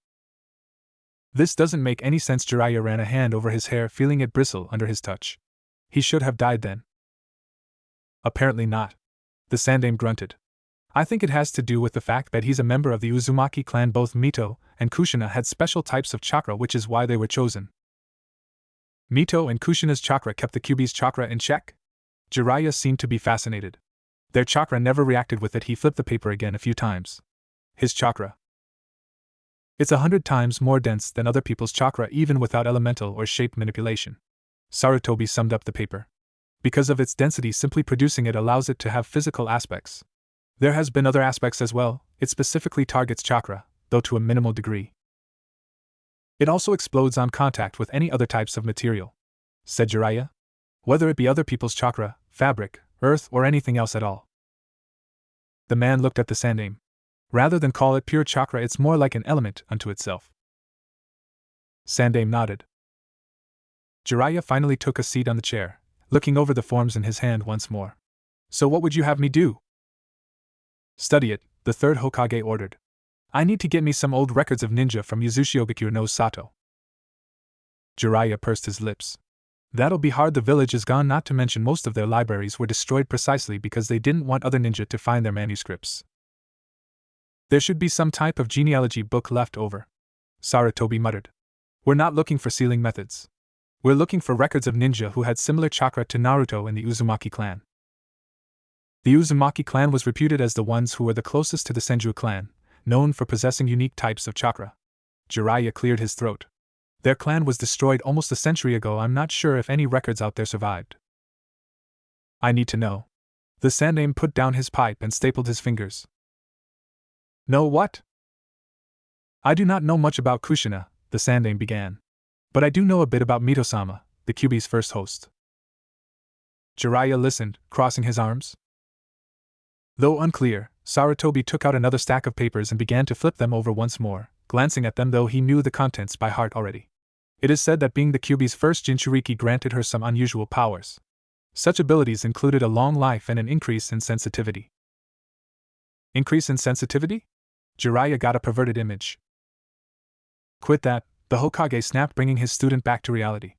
This doesn't make any sense. Jiraiya ran a hand over his hair, feeling it bristle under his touch. He should have died then. Apparently not. The Sandaime grunted. I think it has to do with the fact that he's a member of the Uzumaki clan. Both Mito and Kushina had special types of chakra, which is why they were chosen. Mito and Kushina's chakra kept the Kyuubi's chakra in check? Jiraiya seemed to be fascinated. Their chakra never reacted with it. He flipped the paper again a few times. His chakra. It's 100 times more dense than other people's chakra, even without elemental or shape manipulation. Sarutobi summed up the paper. Because of its density, simply producing it allows it to have physical aspects. There has been other aspects as well. It specifically targets chakra, though to a minimal degree. It also explodes on contact with any other types of material, said Jiraiya. Whether it be other people's chakra, fabric, earth, or anything else at all. The man looked at the Sandaime. Rather than call it pure chakra, it's more like an element unto itself. Sandaime nodded. Jiraiya finally took a seat on the chair, looking over the forms in his hand once more. So what would you have me do? Study it, the third Hokage ordered. I need to get me some old records of ninja from Yuzushiogakure no Sato. Jiraiya pursed his lips. That'll be hard. The village is gone, not to mention most of their libraries were destroyed precisely because they didn't want other ninja to find their manuscripts. There should be some type of genealogy book left over, Sarutobi muttered. We're not looking for sealing methods. We're looking for records of ninja who had similar chakra to Naruto in the Uzumaki clan. The Uzumaki clan was reputed as the ones who were the closest to the Senju clan, known for possessing unique types of chakra. Jiraiya cleared his throat. Their clan was destroyed almost a century ago. I'm not sure if any records out there survived. I need to know. The Sandaime put down his pipe and stapled his fingers. Know what? I do not know much about Kushina, the Sandaime began. But I do know a bit about Mito-sama, the Kyuubi's first host. Jiraiya listened, crossing his arms. Though unclear, Sarutobi took out another stack of papers and began to flip them over once more, glancing at them though he knew the contents by heart already. It is said that being the Kyuubi's first Jinchuriki granted her some unusual powers. Such abilities included a long life and an increase in sensitivity. Increase in sensitivity? Jiraiya got a perverted image. Quit that, the Hokage snapped, bringing his student back to reality.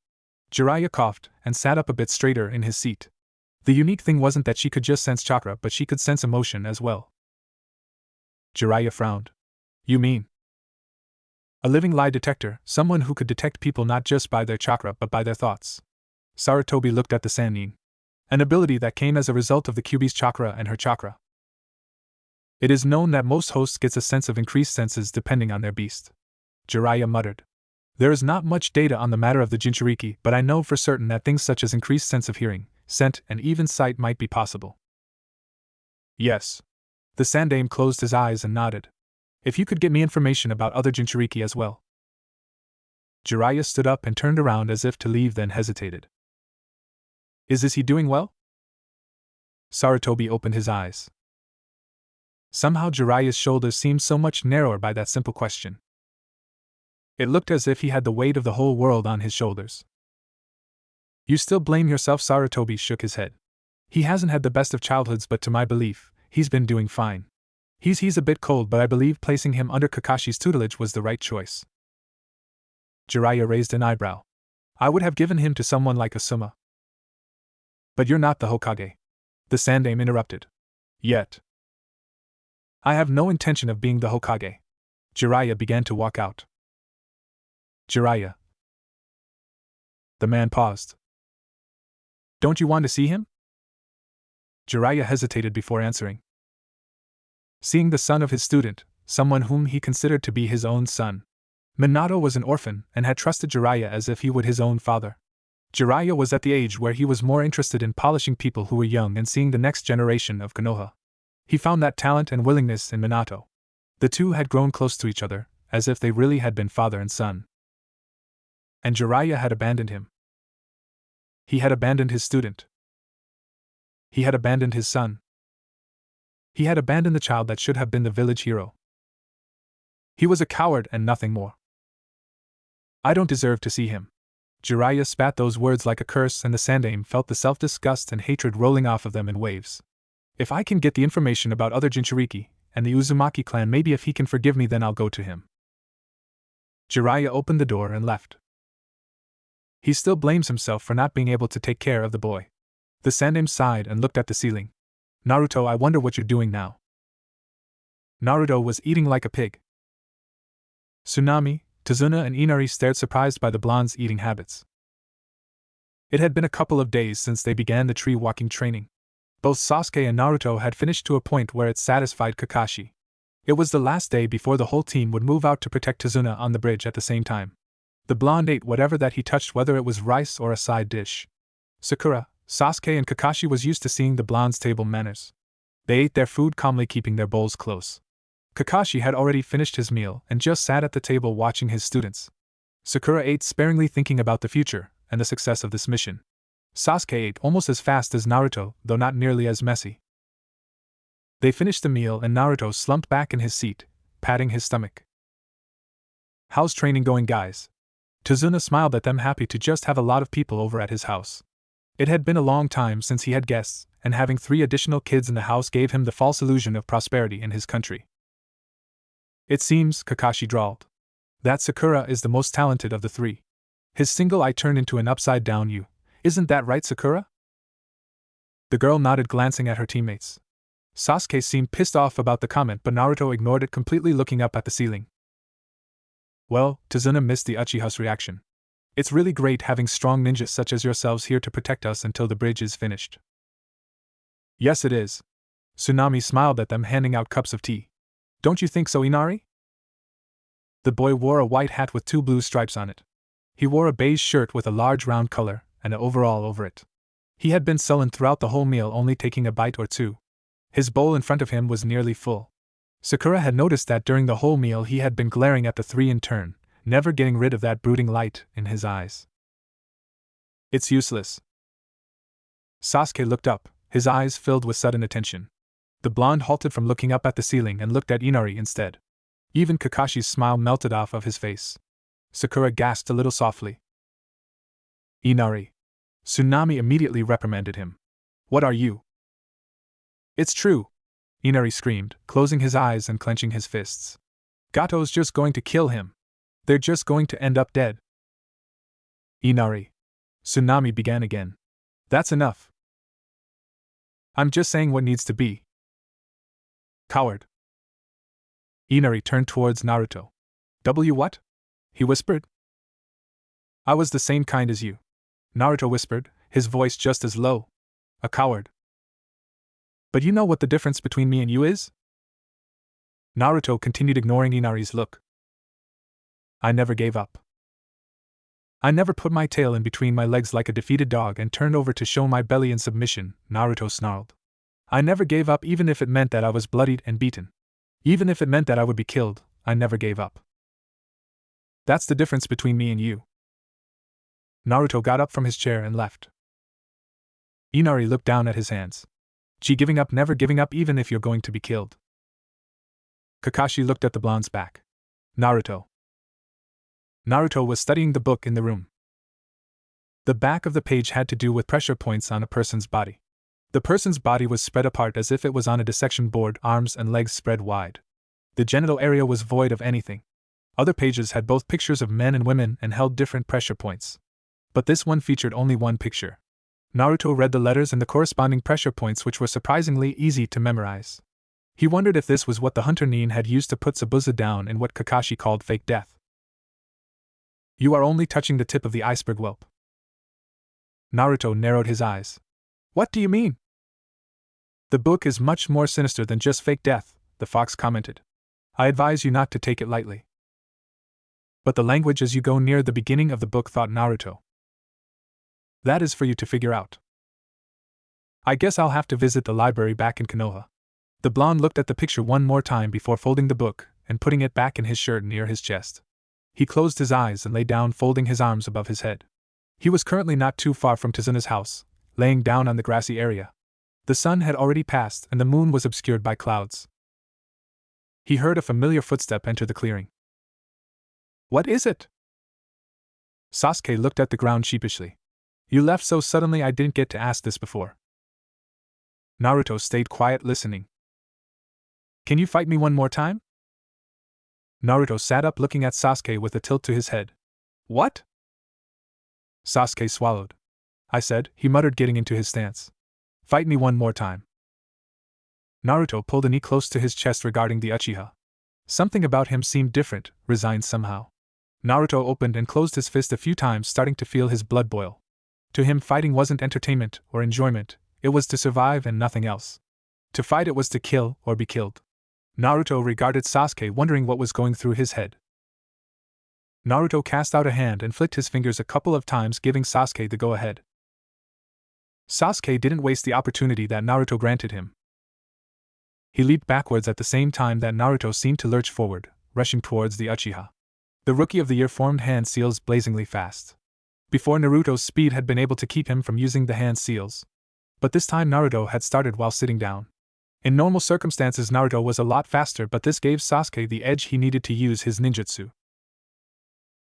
Jiraiya coughed and sat up a bit straighter in his seat. The unique thing wasn't that she could just sense chakra, but she could sense emotion as well. Jiraiya frowned. You mean? A living lie detector, someone who could detect people not just by their chakra but by their thoughts. Sarutobi looked at the Sannin. An ability that came as a result of the Kyuubi's chakra and her chakra. It is known that most hosts gets a sense of increased senses depending on their beast. Jiraiya muttered. There is not much data on the matter of the Jinchuriki, but I know for certain that things such as increased sense of hearing, scent, and even sight might be possible. Yes. The Sandaime closed his eyes and nodded. If you could get me information about other Jinchuriki as well. Jiraiya stood up and turned around as if to leave, then hesitated. Is he doing well? Sarutobi opened his eyes. Somehow Jiraiya's shoulders seemed so much narrower by that simple question. It looked as if he had the weight of the whole world on his shoulders. You still blame yourself? Sarutobi shook his head. He hasn't had the best of childhoods, but to my belief, he's been doing fine. He's a bit cold, but I believe placing him under Kakashi's tutelage was the right choice. Jiraiya raised an eyebrow. I would have given him to someone like Asuma. But you're not the Hokage. The Sandaime interrupted. Yet. I have no intention of being the Hokage. Jiraiya began to walk out. Jiraiya. The man paused. Don't you want to see him? Jiraiya hesitated before answering. Seeing the son of his student, someone whom he considered to be his own son. Minato was an orphan and had trusted Jiraiya as if he would his own father. Jiraiya was at the age where he was more interested in polishing people who were young and seeing the next generation of Konoha. He found that talent and willingness in Minato. The two had grown close to each other, as if they really had been father and son. And Jiraiya had abandoned him. He had abandoned his student. He had abandoned his son. He had abandoned the child that should have been the village hero. He was a coward and nothing more. I don't deserve to see him. Jiraiya spat those words like a curse, and the Sandaime felt the self-disgust and hatred rolling off of them in waves. If I can get the information about other Jinchuriki, and the Uzumaki clan, maybe if he can forgive me, then I'll go to him. Jiraiya opened the door and left. He still blames himself for not being able to take care of the boy. The Sandaime sighed and looked at the ceiling. Naruto, I wonder what you're doing now. Naruto was eating like a pig. Tsunami, Tazuna, and Inari stared surprised by the blonde's eating habits. It had been a couple of days since they began the tree-walking training. Both Sasuke and Naruto had finished to a point where it satisfied Kakashi. It was the last day before the whole team would move out to protect Tazuna on the bridge at the same time. The blonde ate whatever that he touched, whether it was rice or a side dish. Sakura, Sasuke, and Kakashi was used to seeing the blonde's table manners. They ate their food calmly, keeping their bowls close. Kakashi had already finished his meal and just sat at the table watching his students. Sakura ate sparingly, thinking about the future and the success of this mission. Sasuke ate almost as fast as Naruto, though not nearly as messy. They finished the meal and Naruto slumped back in his seat, patting his stomach. How's training going, guys? Tazuna smiled at them, happy to just have a lot of people over at his house. It had been a long time since he had guests, and having 3 additional kids in the house gave him the false illusion of prosperity in his country. It seems, Kakashi drawled, that Sakura is the most talented of the 3. His single eye turned into an upside-down U. Isn't that right, Sakura? The girl nodded, glancing at her teammates. Sasuke seemed pissed off about the comment, but Naruto ignored it completely, looking up at the ceiling. Well, Tazuna missed the Uchiha's reaction. It's really great having strong ninjas such as yourselves here to protect us until the bridge is finished. Yes, it is. Tsunami smiled at them, handing out cups of tea. Don't you think so, Inari? The boy wore a white hat with 2 blue stripes on it. He wore a beige shirt with a large round collar and an overall over it. He had been sullen throughout the whole meal, only taking a bite or 2. His bowl in front of him was nearly full. Sakura had noticed that during the whole meal he had been glaring at the 3 in turn, never getting rid of that brooding light in his eyes. It's useless. Sasuke looked up, his eyes filled with sudden attention. The blonde halted from looking up at the ceiling and looked at Inari instead. Even Kakashi's smile melted off of his face. Sakura gasped a little softly. Inari. Tsunami immediately reprimanded him. What are you? It's true, Inari screamed, closing his eyes and clenching his fists. Gato's just going to kill him. They're just going to end up dead. Inari. Tsunami began again. That's enough. I'm just saying what needs to be. Coward. Inari turned towards Naruto. What? He whispered. I was the same kind as you. Naruto whispered, his voice just as low. A coward. But you know what the difference between me and you is? Naruto continued ignoring Inari's look. I never gave up. I never put my tail in between my legs like a defeated dog and turned over to show my belly in submission, Naruto snarled. I never gave up even if it meant that I was bloodied and beaten. Even if it meant that I would be killed, I never gave up. That's the difference between me and you. Naruto got up from his chair and left. Inari looked down at his hands. Giving up, never giving up even if you're going to be killed. Kakashi looked at the blonde's back. Naruto. Naruto was studying the book in the room. The back of the page had to do with pressure points on a person's body. The person's body was spread apart as if it was on a dissection board, arms and legs spread wide. The genital area was void of anything. Other pages had both pictures of men and women and held different pressure points. But this one featured only one picture. Naruto read the letters and the corresponding pressure points, which were surprisingly easy to memorize. He wondered if this was what the hunter Nin had used to put Zabuza down in what Kakashi called fake death. You are only touching the tip of the iceberg, whelp. Naruto narrowed his eyes. What do you mean? The book is much more sinister than just fake death, the fox commented. I advise you not to take it lightly. But the language as you go near the beginning of the book, thought Naruto. That is for you to figure out. I guess I'll have to visit the library back in Konoha. The blonde looked at the picture one more time before folding the book and putting it back in his shirt near his chest. He closed his eyes and lay down, folding his arms above his head. He was currently not too far from Tizuna's house, laying down on the grassy area. The sun had already passed and the moon was obscured by clouds. He heard a familiar footstep enter the clearing. What is it? Sasuke looked at the ground sheepishly. You left so suddenly I didn't get to ask this before. Naruto stayed quiet, listening. Can you fight me one more time? Naruto sat up, looking at Sasuke with a tilt to his head. What? Sasuke swallowed. I said, he muttered, getting into his stance. Fight me one more time. Naruto pulled a knee close to his chest regarding the Uchiha. Something about him seemed different, resigned somehow. Naruto opened and closed his fist a few times, starting to feel his blood boil. To him, fighting wasn't entertainment or enjoyment, it was to survive and nothing else. To fight, it was to kill or be killed. Naruto regarded Sasuke, wondering what was going through his head. Naruto cast out a hand and flicked his fingers a couple of times, giving Sasuke the go-ahead. Sasuke didn't waste the opportunity that Naruto granted him. He leaped backwards at the same time that Naruto seemed to lurch forward, rushing towards the Uchiha. The Rookie of the Year formed hand seals blazingly fast. Before, Naruto's speed had been able to keep him from using the hand seals. But this time Naruto had started while sitting down. In normal circumstances Naruto was a lot faster, but this gave Sasuke the edge he needed to use his ninjutsu.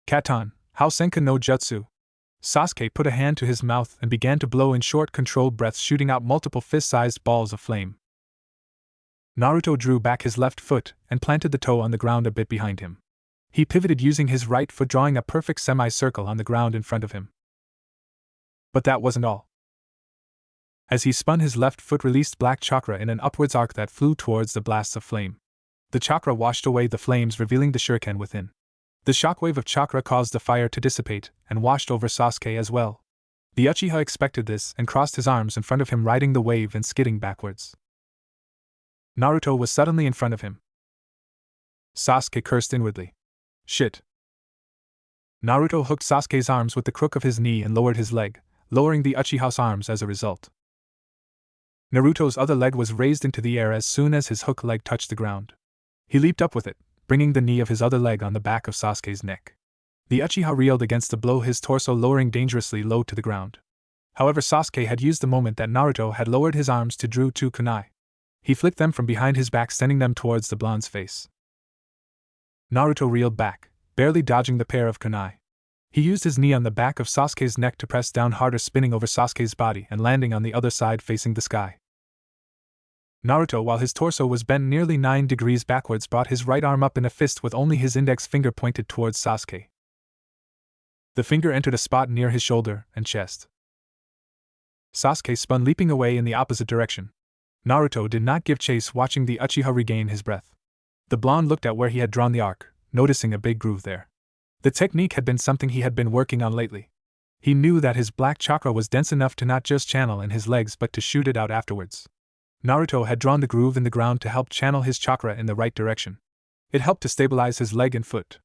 Katan, Hausenka no Jutsu. Sasuke put a hand to his mouth and began to blow in short, controlled breaths, shooting out multiple fist-sized balls of flame. Naruto drew back his left foot and planted the toe on the ground a bit behind him. He pivoted using his right foot, drawing a perfect semicircle on the ground in front of him. But that wasn't all. As he spun, his left foot released black chakra in an upwards arc that flew towards the blasts of flame. The chakra washed away the flames, revealing the shuriken within. The shockwave of chakra caused the fire to dissipate and washed over Sasuke as well. The Uchiha expected this and crossed his arms in front of him, riding the wave and skidding backwards. Naruto was suddenly in front of him. Sasuke cursed inwardly. Shit. Naruto hooked Sasuke's arms with the crook of his knee and lowered his leg, lowering the Uchiha's arms as a result. Naruto's other leg was raised into the air as soon as his hook leg touched the ground. He leaped up with it, bringing the knee of his other leg on the back of Sasuke's neck. The Uchiha reeled against the blow, his torso lowering dangerously low to the ground. However, Sasuke had used the moment that Naruto had lowered his arms to drew two kunai. He flicked them from behind his back, sending them towards the blonde's face. Naruto reeled back, barely dodging the pair of kunai. He used his knee on the back of Sasuke's neck to press down harder, spinning over Sasuke's body and landing on the other side facing the sky. Naruto, while his torso was bent nearly 9 degrees backwards, brought his right arm up in a fist with only his index finger pointed towards Sasuke. The finger entered a spot near his shoulder and chest. Sasuke spun, leaping away in the opposite direction. Naruto did not give chase, watching the Uchiha regain his breath. The blonde looked at where he had drawn the arc, noticing a big groove there. The technique had been something he had been working on lately. He knew that his black chakra was dense enough to not just channel in his legs but to shoot it out afterwards. Naruto had drawn the groove in the ground to help channel his chakra in the right direction. It helped to stabilize his leg and foot.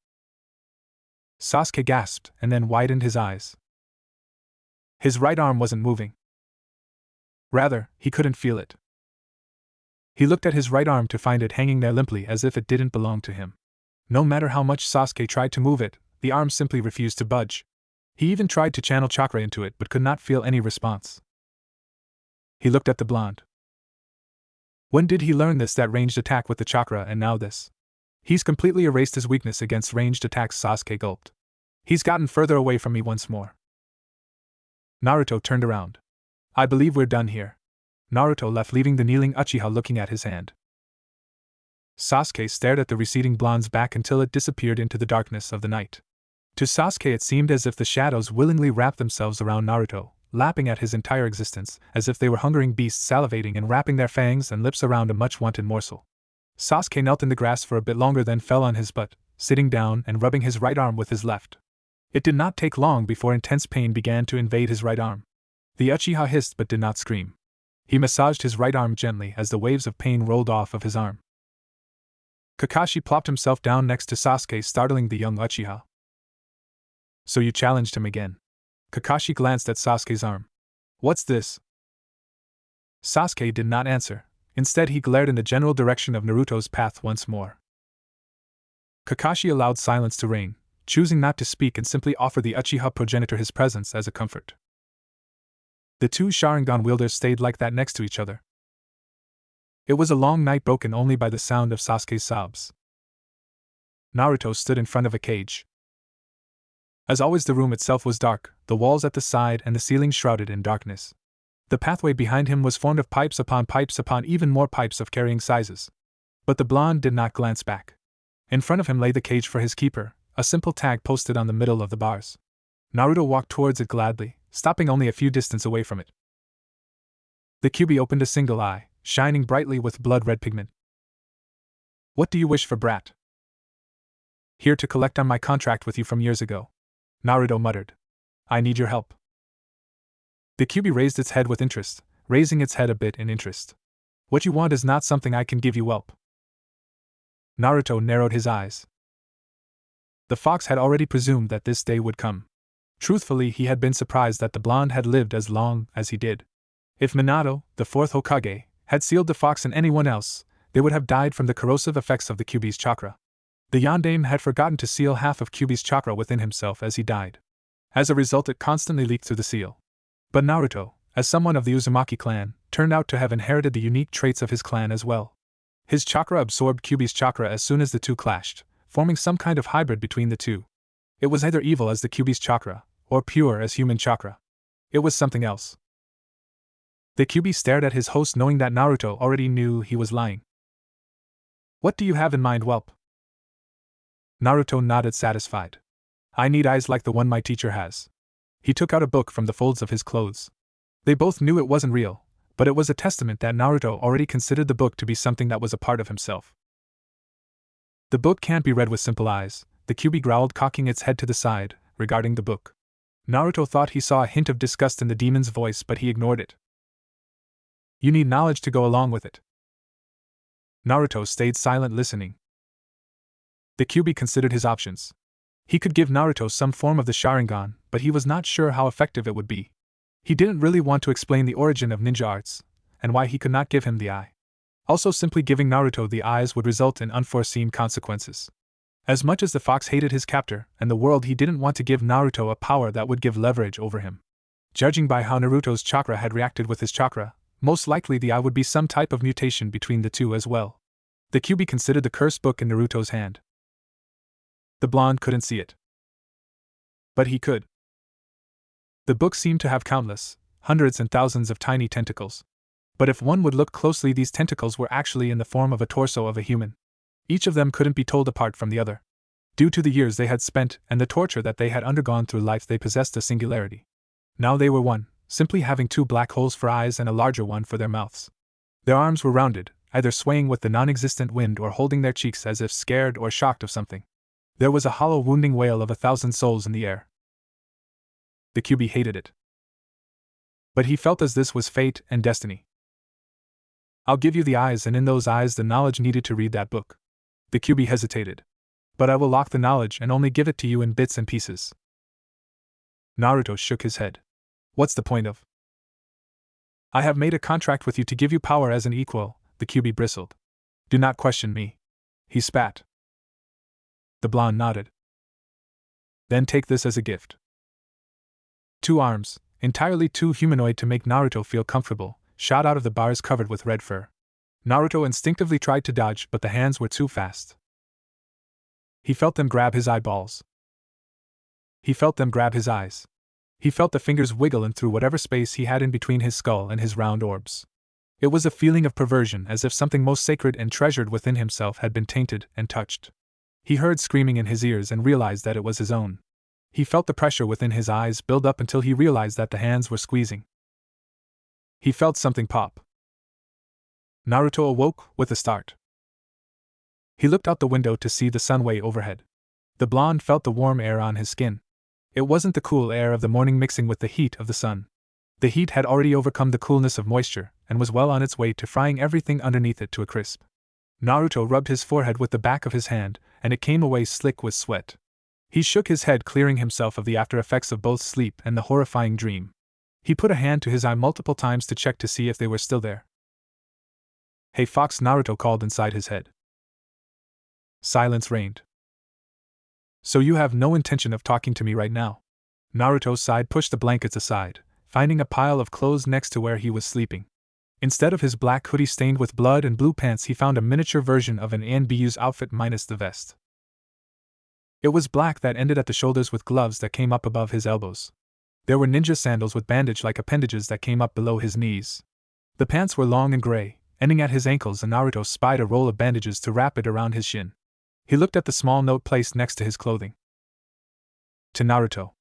Sasuke gasped and then widened his eyes. His right arm wasn't moving. Rather, he couldn't feel it. He looked at his right arm to find it hanging there limply as if it didn't belong to him. No matter how much Sasuke tried to move it, the arm simply refused to budge. He even tried to channel chakra into it but could not feel any response. He looked at the blonde. When did he learn this, that ranged attack with the chakra, and now this? He's completely erased his weakness against ranged attacks, Sasuke gulped. He's gotten further away from me once more. Naruto turned around. I believe we're done here. Naruto left, leaving the kneeling Uchiha looking at his hand. Sasuke stared at the receding blonde's back until it disappeared into the darkness of the night. To Sasuke it seemed as if the shadows willingly wrapped themselves around Naruto, lapping at his entire existence, as if they were hungering beasts salivating and wrapping their fangs and lips around a much-wanted morsel. Sasuke knelt in the grass for a bit longer, then fell on his butt, sitting down and rubbing his right arm with his left. It did not take long before intense pain began to invade his right arm. The Uchiha hissed but did not scream. He massaged his right arm gently as the waves of pain rolled off of his arm. Kakashi plopped himself down next to Sasuke, startling the young Uchiha. So you challenged him again? Kakashi glanced at Sasuke's arm. What's this? Sasuke did not answer. Instead, he glared in the general direction of Naruto's path once more. Kakashi allowed silence to reign, choosing not to speak and simply offer the Uchiha progenitor his presence as a comfort. The two Sharingan wielders stayed like that next to each other. It was a long night, broken only by the sound of Sasuke's sobs. Naruto stood in front of a cage. As always, the room itself was dark, the walls at the side and the ceiling shrouded in darkness. The pathway behind him was formed of pipes upon even more pipes of varying sizes. But the blonde did not glance back. In front of him lay the cage for his keeper, a simple tag posted on the middle of the bars. Naruto walked towards it gladly, stopping only a few distance away from it. The Kyuubi opened a single eye, shining brightly with blood-red pigment. What do you wish for, brat? Here to collect on my contract with you from years ago. Naruto muttered. I need your help. The Kyuubi raised its head with interest, raising its head a bit in interest. What you want is not something I can give you, whelp. Naruto narrowed his eyes. The fox had already presumed that this day would come. Truthfully, he had been surprised that the blonde had lived as long as he did. If Minato, the fourth Hokage, had sealed the fox and anyone else, they would have died from the corrosive effects of the Kyuubi's chakra. The Yondaime had forgotten to seal half of Kyuubi's chakra within himself as he died. As a result, it constantly leaked through the seal. But Naruto, as someone of the Uzumaki clan, turned out to have inherited the unique traits of his clan as well. His chakra absorbed Kyuubi's chakra as soon as the two clashed, forming some kind of hybrid between the two. It was either evil as the Kyuubi's chakra, or pure as human chakra. It was something else. The Kyuubi stared at his host, knowing that Naruto already knew he was lying. What do you have in mind, whelp? Naruto nodded, satisfied. I need eyes like the one my teacher has. He took out a book from the folds of his clothes. They both knew it wasn't real, but it was a testament that Naruto already considered the book to be something that was a part of himself. The book can't be read with simple eyes, the Kyuubi growled, cocking its head to the side, regarding the book. Naruto thought he saw a hint of disgust in the demon's voice, but he ignored it. You need knowledge to go along with it. Naruto stayed silent, listening. The Kyuubi considered his options. He could give Naruto some form of the Sharingan, but he was not sure how effective it would be. He didn't really want to explain the origin of ninja arts, and why he could not give him the eye. Also, simply giving Naruto the eyes would result in unforeseen consequences. As much as the fox hated his captor and the world, he didn't want to give Naruto a power that would give leverage over him. Judging by how Naruto's chakra had reacted with his chakra, most likely the eye would be some type of mutation between the two as well. The QB considered the cursed book in Naruto's hand. The blonde couldn't see it. But he could. The book seemed to have countless, hundreds and thousands of tiny tentacles. But if one would look closely, these tentacles were actually in the form of a torso of a human. Each of them couldn't be told apart from the other. Due to the years they had spent and the torture that they had undergone through life, they possessed a singularity. Now they were one, simply having two black holes for eyes and a larger one for their mouths. Their arms were rounded, either swaying with the non-existent wind or holding their cheeks as if scared or shocked of something. There was a hollow wounding wail of 1,000 souls in the air. The QB hated it. But he felt as this was fate and destiny. I'll give you the eyes, and in those eyes the knowledge needed to read that book. The QB hesitated. But I will lock the knowledge and only give it to you in bits and pieces. Naruto shook his head. What's the point of? I have made a contract with you to give you power as an equal, the QB bristled. Do not question me. He spat. The blonde nodded. Then take this as a gift. 2 arms, entirely too humanoid to make Naruto feel comfortable, shot out of the bars covered with red fur. Naruto instinctively tried to dodge, but the hands were too fast. He felt them grab his eyeballs. He felt them grab his eyes. He felt the fingers wiggle in through whatever space he had in between his skull and his round orbs. It was a feeling of perversion, as if something most sacred and treasured within himself had been tainted and touched. He heard screaming in his ears and realized that it was his own. He felt the pressure within his eyes build up until he realized that the hands were squeezing. He felt something pop. Naruto awoke with a start. He looked out the window to see the sun way overhead. The blonde felt the warm air on his skin. It wasn't the cool air of the morning mixing with the heat of the sun. The heat had already overcome the coolness of moisture and was well on its way to frying everything underneath it to a crisp. Naruto rubbed his forehead with the back of his hand, and it came away slick with sweat. He shook his head, clearing himself of the after effects of both sleep and the horrifying dream. He put a hand to his eye multiple times to check to see if they were still there. Hey Fox, Naruto called inside his head. Silence reigned. So you have no intention of talking to me right now? Naruto sighed, pushed the blankets aside, finding a pile of clothes next to where he was sleeping. Instead of his black hoodie stained with blood and blue pants, he found a miniature version of an ANBU's outfit minus the vest. It was black that ended at the shoulders with gloves that came up above his elbows. There were ninja sandals with bandage-like appendages that came up below his knees. The pants were long and gray, ending at his ankles, and Naruto spied a roll of bandages to wrap it around his shin. He looked at the small note placed next to his clothing. To Naruto.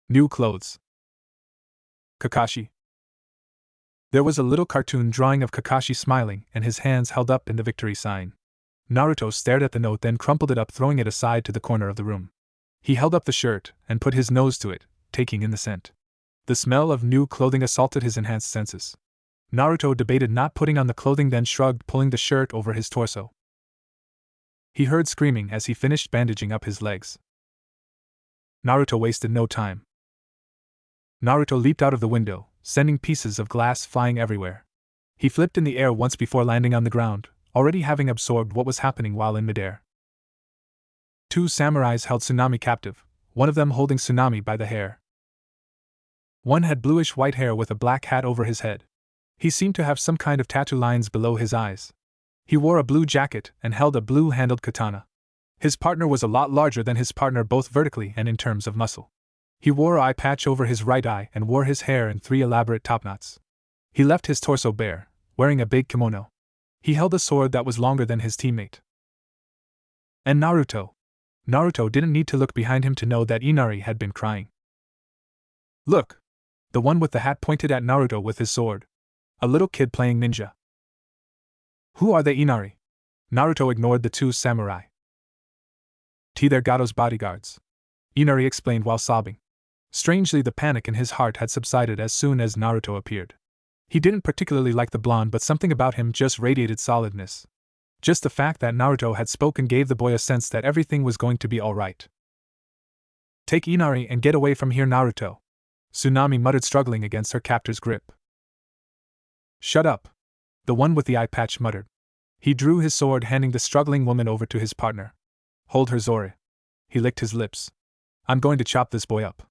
New clothes. Kakashi. There was a little cartoon drawing of Kakashi smiling and his hands held up in the victory sign. Naruto stared at the note, then crumpled it up, throwing it aside to the corner of the room. He held up the shirt and put his nose to it, taking in the scent. The smell of new clothing assaulted his enhanced senses. Naruto debated not putting on the clothing, then shrugged, pulling the shirt over his torso. He heard screaming as he finished bandaging up his legs. Naruto wasted no time. Naruto leaped out of the window, sending pieces of glass flying everywhere. He flipped in the air once before landing on the ground, already having absorbed what was happening while in midair. 2 samurais held Tsunami captive, one of them holding Tsunami by the hair. One had bluish-white hair with a black hat over his head. He seemed to have some kind of tattoo lines below his eyes. He wore a blue jacket and held a blue-handled katana. His partner was a lot larger than his partner, both vertically and in terms of muscle. He wore an eye patch over his right eye and wore his hair in 3 elaborate topknots. He left his torso bare, wearing a big kimono. He held a sword that was longer than his teammate. And Naruto. Naruto didn't need to look behind him to know that Inari had been crying. Look! The one with the hat pointed at Naruto with his sword. A little kid playing ninja. Who are they, Inari? Naruto ignored the 2 samurai. They're Gato's bodyguards. Inari explained while sobbing. Strangely, the panic in his heart had subsided as soon as Naruto appeared. He didn't particularly like the blonde, but something about him just radiated solidness. Just the fact that Naruto had spoken gave the boy a sense that everything was going to be alright. Take Inari and get away from here, Naruto. Tsunami muttered, struggling against her captor's grip. Shut up. The one with the eye patch muttered. He drew his sword, handing the struggling woman over to his partner. Hold her, Zora. He licked his lips. I'm going to chop this boy up.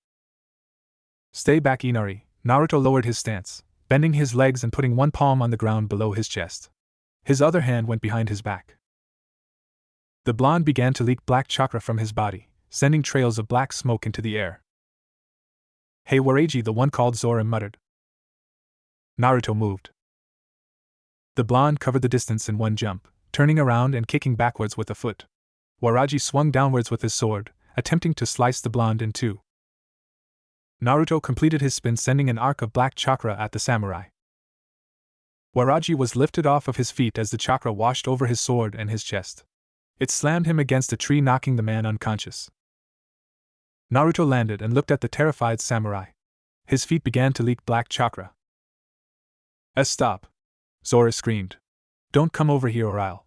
Stay back, Inari. Naruto lowered his stance, bending his legs and putting one palm on the ground below his chest. His other hand went behind his back. The blonde began to leak black chakra from his body, sending trails of black smoke into the air. Hey Waraji, the one called Zora muttered. Naruto moved. The blonde covered the distance in one jump, turning around and kicking backwards with a foot. Waraji swung downwards with his sword, attempting to slice the blonde in two. Naruto completed his spin, sending an arc of black chakra at the samurai. Waraji was lifted off of his feet as the chakra washed over his sword and his chest. It slammed him against a tree, knocking the man unconscious. Naruto landed and looked at the terrified samurai. His feet began to leak black chakra. Stop! Zora screamed. Don't come over here or I'll.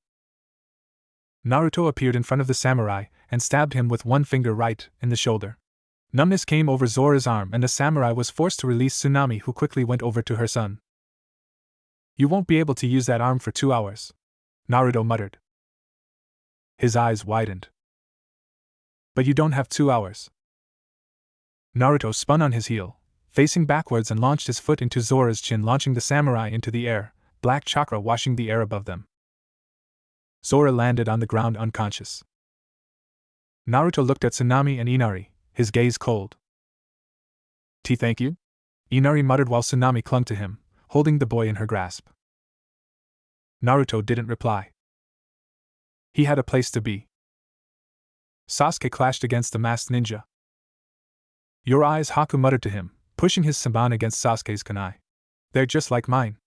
Naruto appeared in front of the samurai and stabbed him with one finger right in the shoulder. Numbness came over Zora's arm and the samurai was forced to release Tsunami, who quickly went over to her son. You won't be able to use that arm for 2 hours, Naruto muttered. His eyes widened. But you don't have 2 hours. Naruto spun on his heel, facing backwards, and launched his foot into Zora's chin, launching the samurai into the air, black chakra washing the air above them. Zora landed on the ground unconscious. Naruto looked at Tsunami and Inari, his gaze cold. Thank you? Inari muttered while Tsunami clung to him, holding the boy in her grasp. Naruto didn't reply. He had a place to be. Sasuke clashed against the masked ninja. Your eyes, Haku muttered to him, pushing his Senbon against Sasuke's kunai. They're just like mine.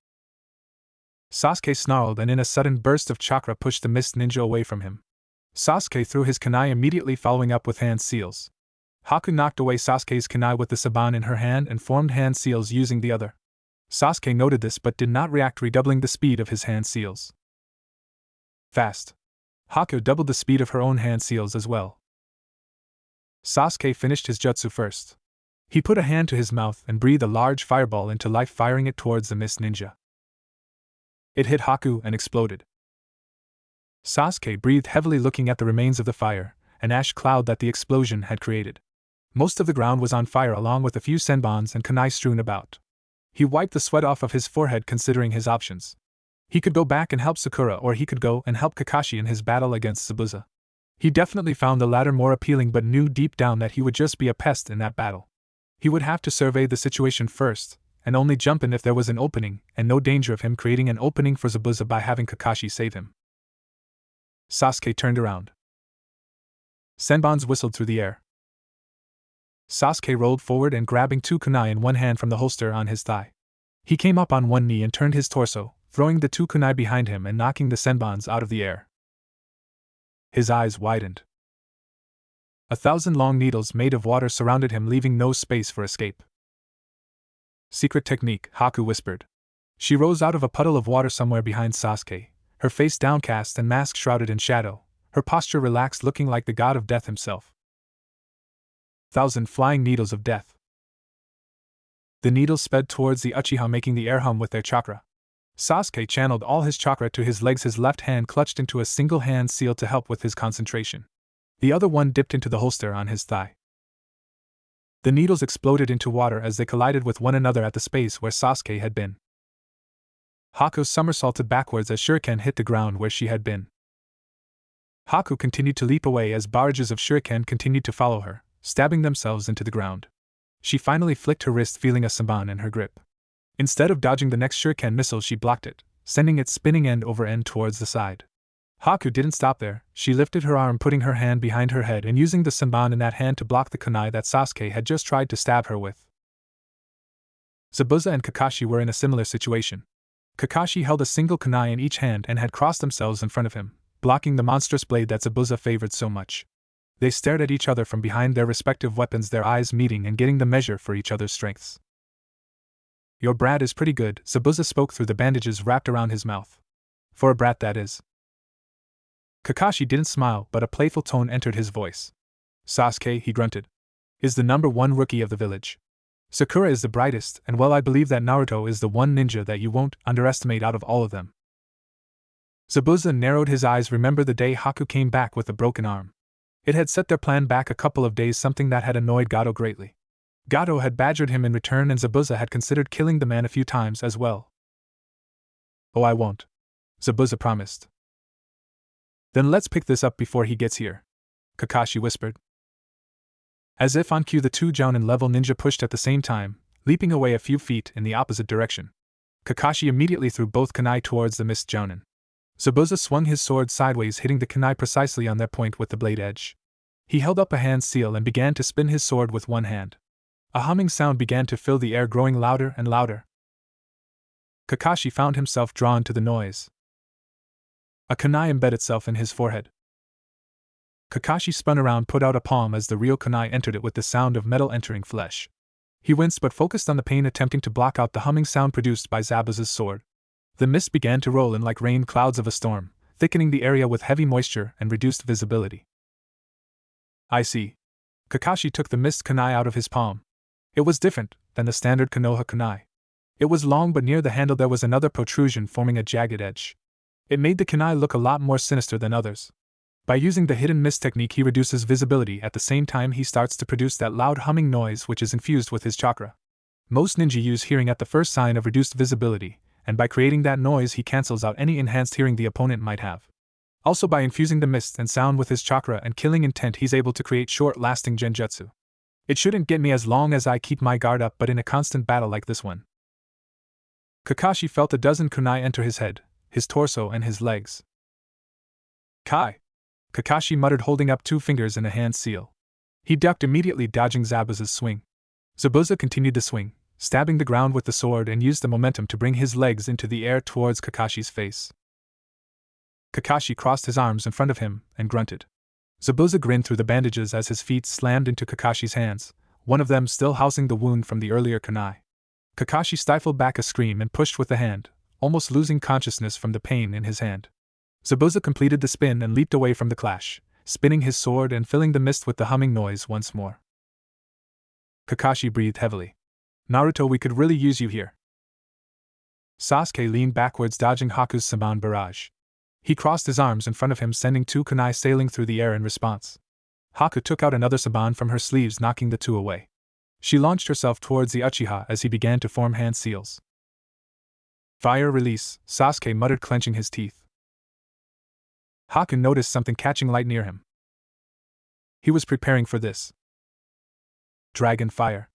Sasuke snarled and in a sudden burst of chakra pushed the mist ninja away from him. Sasuke threw his kunai, immediately following up with hand seals. Haku knocked away Sasuke's kunai with the Senbon in her hand and formed hand seals using the other. Sasuke noted this but did not react, redoubling the speed of his hand seals. Fast. Haku doubled the speed of her own hand seals as well. Sasuke finished his jutsu first. He put a hand to his mouth and breathed a large fireball into life, firing it towards the mist ninja. It hit Haku and exploded. Sasuke breathed heavily, looking at the remains of the fire, an ash cloud that the explosion had created. Most of the ground was on fire, along with a few senbons and kunai strewn about. He wiped the sweat off of his forehead, considering his options. He could go back and help Sakura, or he could go and help Kakashi in his battle against Zabuza. He definitely found the latter more appealing, but knew deep down that he would just be a pest in that battle. He would have to survey the situation first, and only jump in if there was an opening, and no danger of him creating an opening for Zabuza by having Kakashi save him. Sasuke turned around. Senbons whistled through the air. Sasuke rolled forward and grabbing two kunai in one hand from the holster on his thigh. He came up on one knee and turned his torso, throwing the two kunai behind him and knocking the senbons out of the air. His eyes widened. 1,000 long needles made of water surrounded him, leaving no space for escape. Secret technique, Haku whispered. She rose out of a puddle of water somewhere behind Sasuke, her face downcast and mask shrouded in shadow, her posture relaxed, looking like the god of death himself. 1,000 flying needles of death. The needles sped towards the Uchiha, making the air hum with their chakra. Sasuke channeled all his chakra to his legs, his left hand clutched into a single hand seal to help with his concentration. The other one dipped into the holster on his thigh. The needles exploded into water as they collided with one another at the space where Sasuke had been. Haku somersaulted backwards as shuriken hit the ground where she had been. Haku continued to leap away as barrages of shuriken continued to follow her, stabbing themselves into the ground. She finally flicked her wrist, feeling a senbon in her grip. Instead of dodging the next shuriken missile, she blocked it, sending it spinning end over end towards the side. Haku didn't stop there. She lifted her arm, putting her hand behind her head and using the senbon in that hand to block the kunai that Sasuke had just tried to stab her with. Zabuza and Kakashi were in a similar situation. Kakashi held a single kunai in each hand and had crossed themselves in front of him, blocking the monstrous blade that Zabuza favored so much. They stared at each other from behind their respective weapons, their eyes meeting and getting the measure for each other's strengths. Your brat is pretty good, Zabuza spoke through the bandages wrapped around his mouth. For a brat, that is. Kakashi didn't smile, but a playful tone entered his voice. Sasuke, he grunted, is the #1 rookie of the village. Sakura is the brightest, and well, I believe that Naruto is the one ninja that you won't underestimate out of all of them. Zabuza narrowed his eyes. Remember the day Haku came back with a broken arm. It had set their plan back a couple of days, something that had annoyed Gato greatly. Gato had badgered him in return, and Zabuza had considered killing the man a few times as well. "Oh, I won't," Zabuza promised. "Then let's pick this up before he gets here," Kakashi whispered. As if on cue, the two Jounin-level ninja pushed at the same time, leaping away a few feet in the opposite direction. Kakashi immediately threw both kunai towards the missed Jounin. Zabuza swung his sword sideways, hitting the kunai precisely on their point with the blade edge. He held up a hand seal and began to spin his sword with one hand. A humming sound began to fill the air, growing louder and louder. Kakashi found himself drawn to the noise. A kunai embedded itself in his forehead. Kakashi spun around, put out a palm as the real kunai entered it with the sound of metal entering flesh. He winced but focused on the pain, attempting to block out the humming sound produced by Zabuza's sword. The mist began to roll in like rain clouds of a storm, thickening the area with heavy moisture and reduced visibility. "I see." Kakashi took the mist kunai out of his palm. It was different than the standard Konoha kunai. It was long, but near the handle there was another protrusion forming a jagged edge. It made the kunai look a lot more sinister than others. By using the hidden mist technique, he reduces visibility. At the same time, he starts to produce that loud humming noise which is infused with his chakra. Most ninja use hearing at the first sign of reduced visibility, and by creating that noise he cancels out any enhanced hearing the opponent might have. Also, by infusing the mist and sound with his chakra and killing intent, he's able to create short-lasting genjutsu. It shouldn't get me as long as I keep my guard up, but in a constant battle like this one. Kakashi felt a dozen kunai enter his head, his torso, and his legs. "Kai!" Kakashi muttered, holding up two fingers in a hand seal. He ducked immediately, dodging Zabuza's swing. Zabuza continued to swing, stabbing the ground with the sword, and used the momentum to bring his legs into the air towards Kakashi's face. Kakashi crossed his arms in front of him and grunted. Zabuza grinned through the bandages as his feet slammed into Kakashi's hands, one of them still housing the wound from the earlier kunai. Kakashi stifled back a scream and pushed with the hand, almost losing consciousness from the pain in his hand. Zabuza completed the spin and leaped away from the clash, spinning his sword and filling the mist with the humming noise once more. Kakashi breathed heavily. "Naruto, we could really use you here." Sasuke leaned backwards, dodging Haku's Saban barrage. He crossed his arms in front of him, sending two kunai sailing through the air in response. Haku took out another Saban from her sleeves, knocking the two away. She launched herself towards the Uchiha as he began to form hand seals. "Fire release," Sasuke muttered, clenching his teeth. Haku noticed something catching light near him. He was preparing for this. "Dragon fire."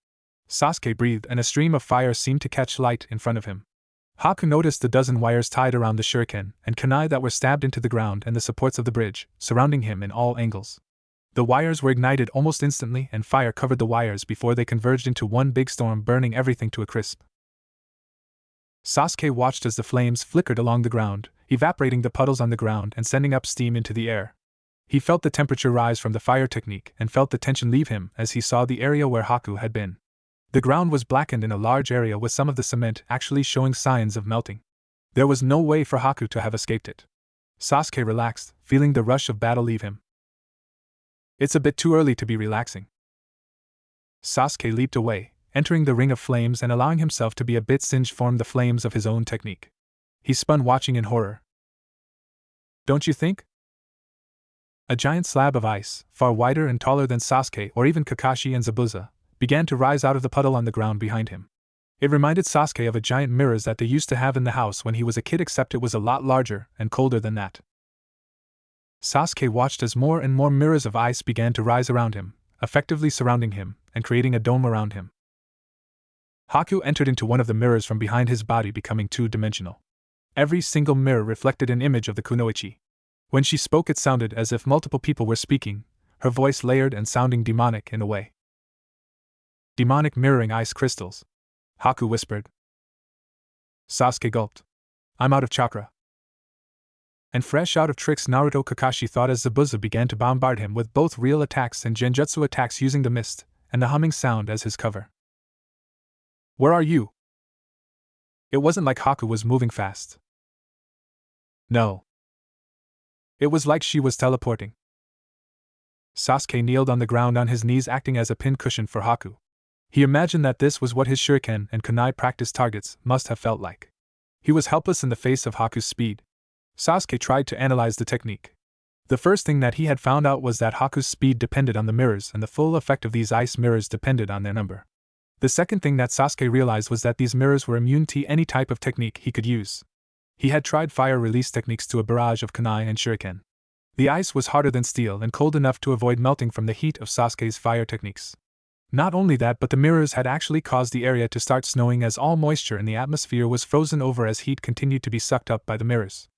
Sasuke breathed, and a stream of fire seemed to catch light in front of him. Haku noticed the dozen wires tied around the shuriken and kunai that were stabbed into the ground and the supports of the bridge, surrounding him in all angles. The wires were ignited almost instantly, and fire covered the wires before they converged into one big storm, burning everything to a crisp. Sasuke watched as the flames flickered along the ground, evaporating the puddles on the ground and sending up steam into the air. He felt the temperature rise from the fire technique and felt the tension leave him as he saw the area where Haku had been. The ground was blackened in a large area, with some of the cement actually showing signs of melting. There was no way for Haku to have escaped it. Sasuke relaxed, feeling the rush of battle leave him. It's a bit too early to be relaxing. Sasuke leaped away, entering the ring of flames and allowing himself to be a bit singed from the flames of his own technique. He spun, watching in horror. "Don't you think?" A giant slab of ice, far wider and taller than Sasuke or even Kakashi and Zabuza, began to rise out of the puddle on the ground behind him. It reminded Sasuke of a giant mirrors that they used to have in the house when he was a kid, except it was a lot larger and colder than that. Sasuke watched as more and more mirrors of ice began to rise around him, effectively surrounding him and creating a dome around him. Haku entered into one of the mirrors from behind his body, becoming two-dimensional. Every single mirror reflected an image of the kunoichi. When she spoke, it sounded as if multiple people were speaking, her voice layered and sounding demonic in a way. "Demonic mirroring ice crystals," Haku whispered. Sasuke gulped. "I'm out of chakra." And fresh out of tricks, Naruto, Kakashi thought as Zabuza began to bombard him with both real attacks and genjutsu attacks using the mist and the humming sound as his cover. "Where are you?" It wasn't like Haku was moving fast. No. It was like she was teleporting. Sasuke kneeled on the ground on his knees, acting as a pin cushion for Haku. He imagined that this was what his shuriken and kunai practice targets must have felt like. He was helpless in the face of Haku's speed. Sasuke tried to analyze the technique. The first thing that he had found out was that Haku's speed depended on the mirrors and the full effect of these ice mirrors depended on their number. The second thing that Sasuke realized was that these mirrors were immune to any type of technique he could use. He had tried fire release techniques to a barrage of kunai and shuriken. The ice was harder than steel and cold enough to avoid melting from the heat of Sasuke's fire techniques. Not only that, but the mirrors had actually caused the area to start snowing as all moisture in the atmosphere was frozen over as heat continued to be sucked up by the mirrors.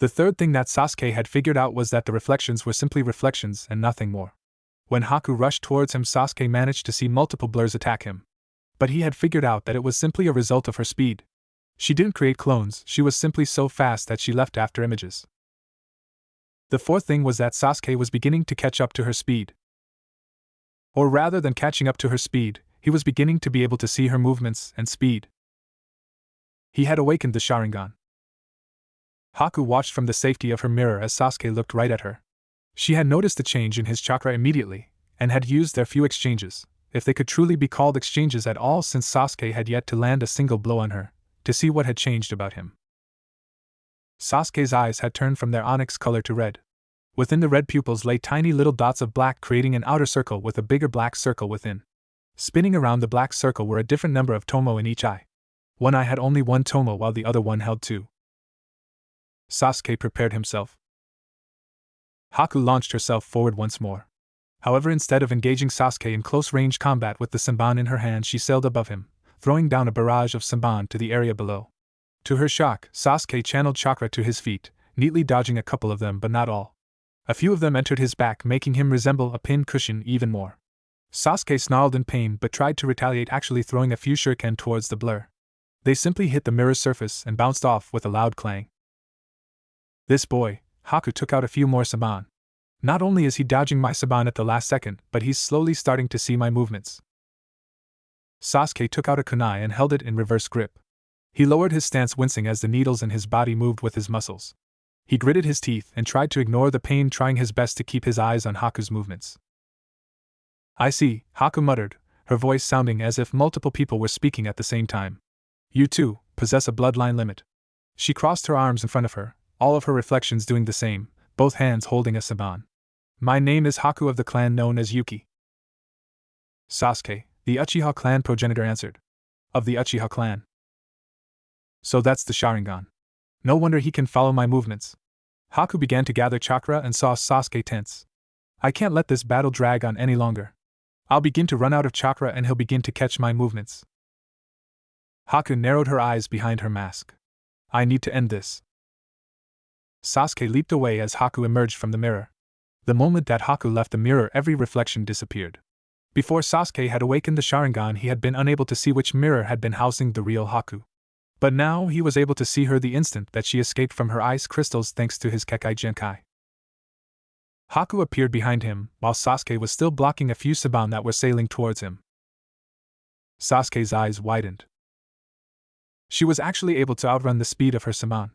The third thing that Sasuke had figured out was that the reflections were simply reflections and nothing more. When Haku rushed towards him, Sasuke managed to see multiple blurs attack him. But he had figured out that it was simply a result of her speed. She didn't create clones, she was simply so fast that she left after images. The fourth thing was that Sasuke was beginning to catch up to her speed. Or rather than catching up to her speed, he was beginning to be able to see her movements and speed. He had awakened the Sharingan. Haku watched from the safety of her mirror as Sasuke looked right at her. She had noticed the change in his chakra immediately, and had used their few exchanges, if they could truly be called exchanges at all since Sasuke had yet to land a single blow on her, to see what had changed about him. Sasuke's eyes had turned from their onyx color to red. Within the red pupils lay tiny little dots of black, creating an outer circle with a bigger black circle within. Spinning around the black circle were a different number of tomo in each eye. One eye had only one tomo while the other one held two. Sasuke prepared himself. Haku launched herself forward once more. However, instead of engaging Sasuke in close-range combat with the Senban in her hand, she sailed above him, throwing down a barrage of Senban to the area below. To her shock, Sasuke channeled chakra to his feet, neatly dodging a couple of them but not all. A few of them entered his back, making him resemble a pin cushion even more. Sasuke snarled in pain but tried to retaliate, actually throwing a few shuriken towards the blur. They simply hit the mirror's surface and bounced off with a loud clang. This boy, Haku took out a few more Senban. Not only is he dodging my Senban at the last second, but he's slowly starting to see my movements. Sasuke took out a kunai and held it in reverse grip. He lowered his stance, wincing as the needles in his body moved with his muscles. He gritted his teeth and tried to ignore the pain, trying his best to keep his eyes on Haku's movements. I see, Haku muttered, her voice sounding as if multiple people were speaking at the same time. You too possess a bloodline limit. She crossed her arms in front of her, all of her reflections doing the same, both hands holding a Senban. My name is Haku of the clan known as Yuki. Sasuke, the Uchiha clan progenitor, answered. Of the Uchiha clan. So that's the Sharingan. No wonder he can follow my movements. Haku began to gather chakra and saw Sasuke tense. I can't let this battle drag on any longer. I'll begin to run out of chakra and he'll begin to catch my movements. Haku narrowed her eyes behind her mask. I need to end this. Sasuke leaped away as Haku emerged from the mirror. The moment that Haku left the mirror, every reflection disappeared. Before Sasuke had awakened the Sharingan, he had been unable to see which mirror had been housing the real Haku. But now he was able to see her the instant that she escaped from her ice crystals thanks to his Kekai Genkai. Haku appeared behind him, while Sasuke was still blocking a few Senban that were sailing towards him. Sasuke's eyes widened. She was actually able to outrun the speed of her Senban.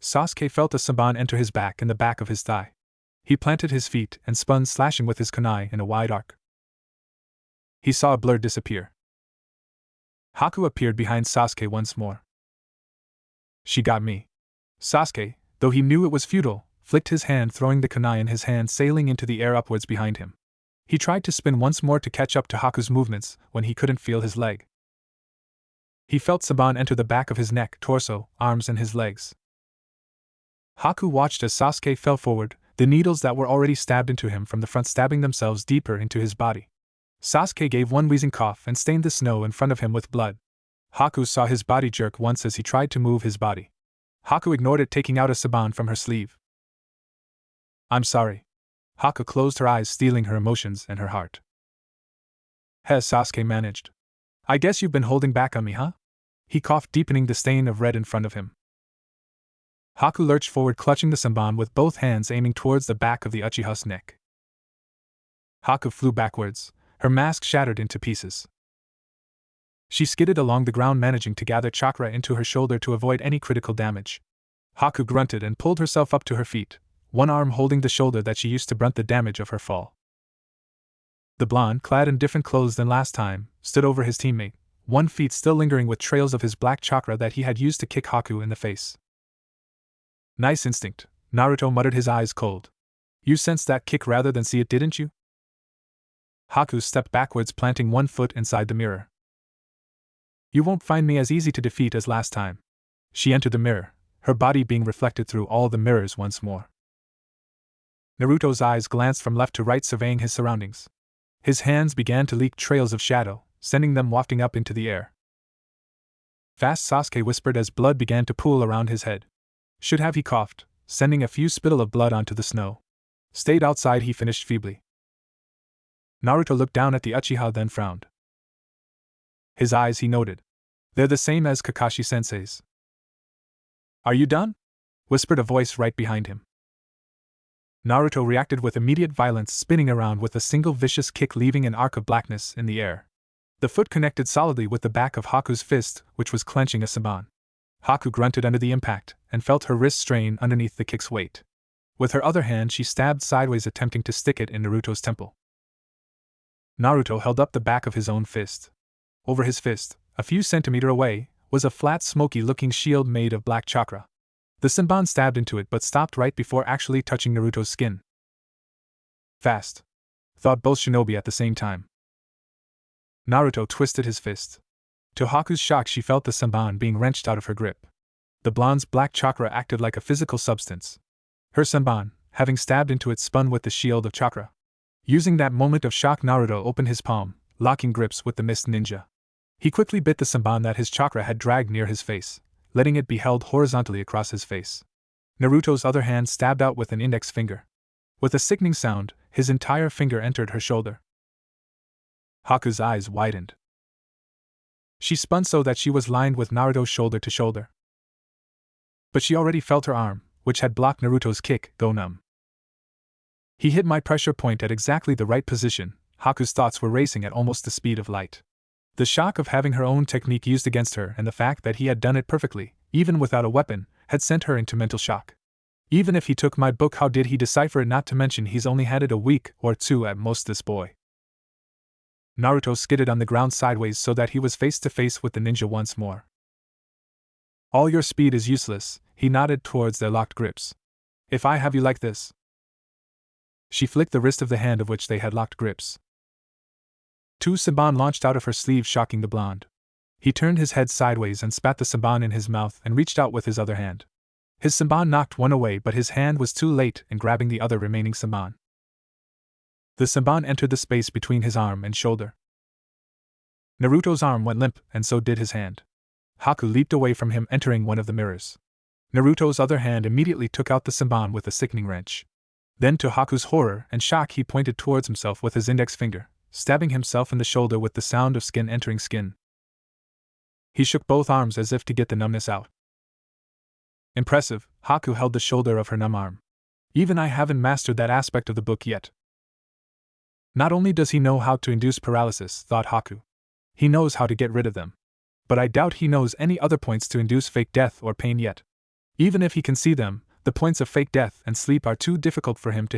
Sasuke felt a Senban enter his back and the back of his thigh. He planted his feet and spun, slashing with his kunai in a wide arc. He saw a blur disappear. Haku appeared behind Sasuke once more. She got me. Sasuke, though he knew it was futile, flicked his hand, throwing the kunai in his hand, sailing into the air upwards behind him. He tried to spin once more to catch up to Haku's movements when he couldn't feel his leg. He felt Senban enter the back of his neck, torso, arms, and his legs. Haku watched as Sasuke fell forward, the needles that were already stabbed into him from the front stabbing themselves deeper into his body. Sasuke gave one wheezing cough and stained the snow in front of him with blood. Haku saw his body jerk once as he tried to move his body. Haku ignored it, taking out a Senban from her sleeve. I'm sorry. Haku closed her eyes, stealing her emotions and her heart. Has Sasuke managed? I guess you've been holding back on me, huh? He coughed, deepening the stain of red in front of him. Haku lurched forward, clutching the Senban with both hands, aiming towards the back of the Uchiha's neck. Haku flew backwards, her mask shattered into pieces. She skidded along the ground, managing to gather chakra into her shoulder to avoid any critical damage. Haku grunted and pulled herself up to her feet, one arm holding the shoulder that she used to brunt the damage of her fall. The blonde, clad in different clothes than last time, stood over his teammate, one feet still lingering with trails of his black chakra that he had used to kick Haku in the face. Nice instinct, Naruto muttered, his eyes cold. You sensed that kick rather than see it, didn't you? Haku stepped backwards, planting one foot inside the mirror. You won't find me as easy to defeat as last time. She entered the mirror, her body being reflected through all the mirrors once more. Naruto's eyes glanced from left to right, surveying his surroundings. His hands began to leak trails of shadow, sending them wafting up into the air. Fast, Sasuke whispered as blood began to pool around his head. Should have, he coughed, sending a few spittle of blood onto the snow. Stayed outside, he finished feebly. Naruto looked down at the Uchiha, then frowned. His eyes, he noted. They're the same as Kakashi Sensei's. Are you done? Whispered a voice right behind him. Naruto reacted with immediate violence, spinning around with a single vicious kick, leaving an arc of blackness in the air. The foot connected solidly with the back of Haku's fist, which was clenching a Senbon. Haku grunted under the impact, and felt her wrist strain underneath the kick's weight. With her other hand she stabbed sideways, attempting to stick it in Naruto's temple. Naruto held up the back of his own fist. Over his fist, a few centimeters away, was a flat, smoky-looking shield made of black chakra. The Senbon stabbed into it but stopped right before actually touching Naruto's skin. Fast, thought both shinobi at the same time. Naruto twisted his fist. To Haku's shock, she felt the Senbon being wrenched out of her grip. The blonde's black chakra acted like a physical substance. Her Senbon, having stabbed into it, spun with the shield of chakra. Using that moment of shock, Naruto opened his palm, locking grips with the Mist Ninja. He quickly bit the Senbon that his chakra had dragged near his face, letting it be held horizontally across his face. Naruto's other hand stabbed out with an index finger. With a sickening sound, his entire finger entered her shoulder. Haku's eyes widened. She spun so that she was lined with Naruto's shoulder to shoulder. But she already felt her arm, which had blocked Naruto's kick, go numb. He hit my pressure point at exactly the right position. Haku's thoughts were racing at almost the speed of light. The shock of having her own technique used against her, and the fact that he had done it perfectly, even without a weapon, had sent her into mental shock. Even if he took my book, how did he decipher it? Not to mention he's only had it a week or two at most, this boy. Naruto skidded on the ground sideways so that he was face to face with the ninja once more. All your speed is useless, he nodded towards their locked grips. If I have you like this. She flicked the wrist of the hand of which they had locked grips. Two Senbon launched out of her sleeve, shocking the blonde. He turned his head sideways and spat the Senbon in his mouth and reached out with his other hand. His Senbon knocked one away, but his hand was too late in grabbing the other remaining Senbon. The Senbon entered the space between his arm and shoulder. Naruto's arm went limp, and so did his hand. Haku leaped away from him, entering one of the mirrors. Naruto's other hand immediately took out the Senbon with a sickening wrench. Then, to Haku's horror and shock, he pointed towards himself with his index finger, stabbing himself in the shoulder with the sound of skin entering skin. He shook both arms as if to get the numbness out. Impressive, Haku held the shoulder of her numb arm. Even I haven't mastered that aspect of the book yet. Not only does he know how to induce paralysis, thought Haku. He knows how to get rid of them. But I doubt he knows any other points to induce fake death or pain yet. Even if he can see them, the points of fake death and sleep are too difficult for him to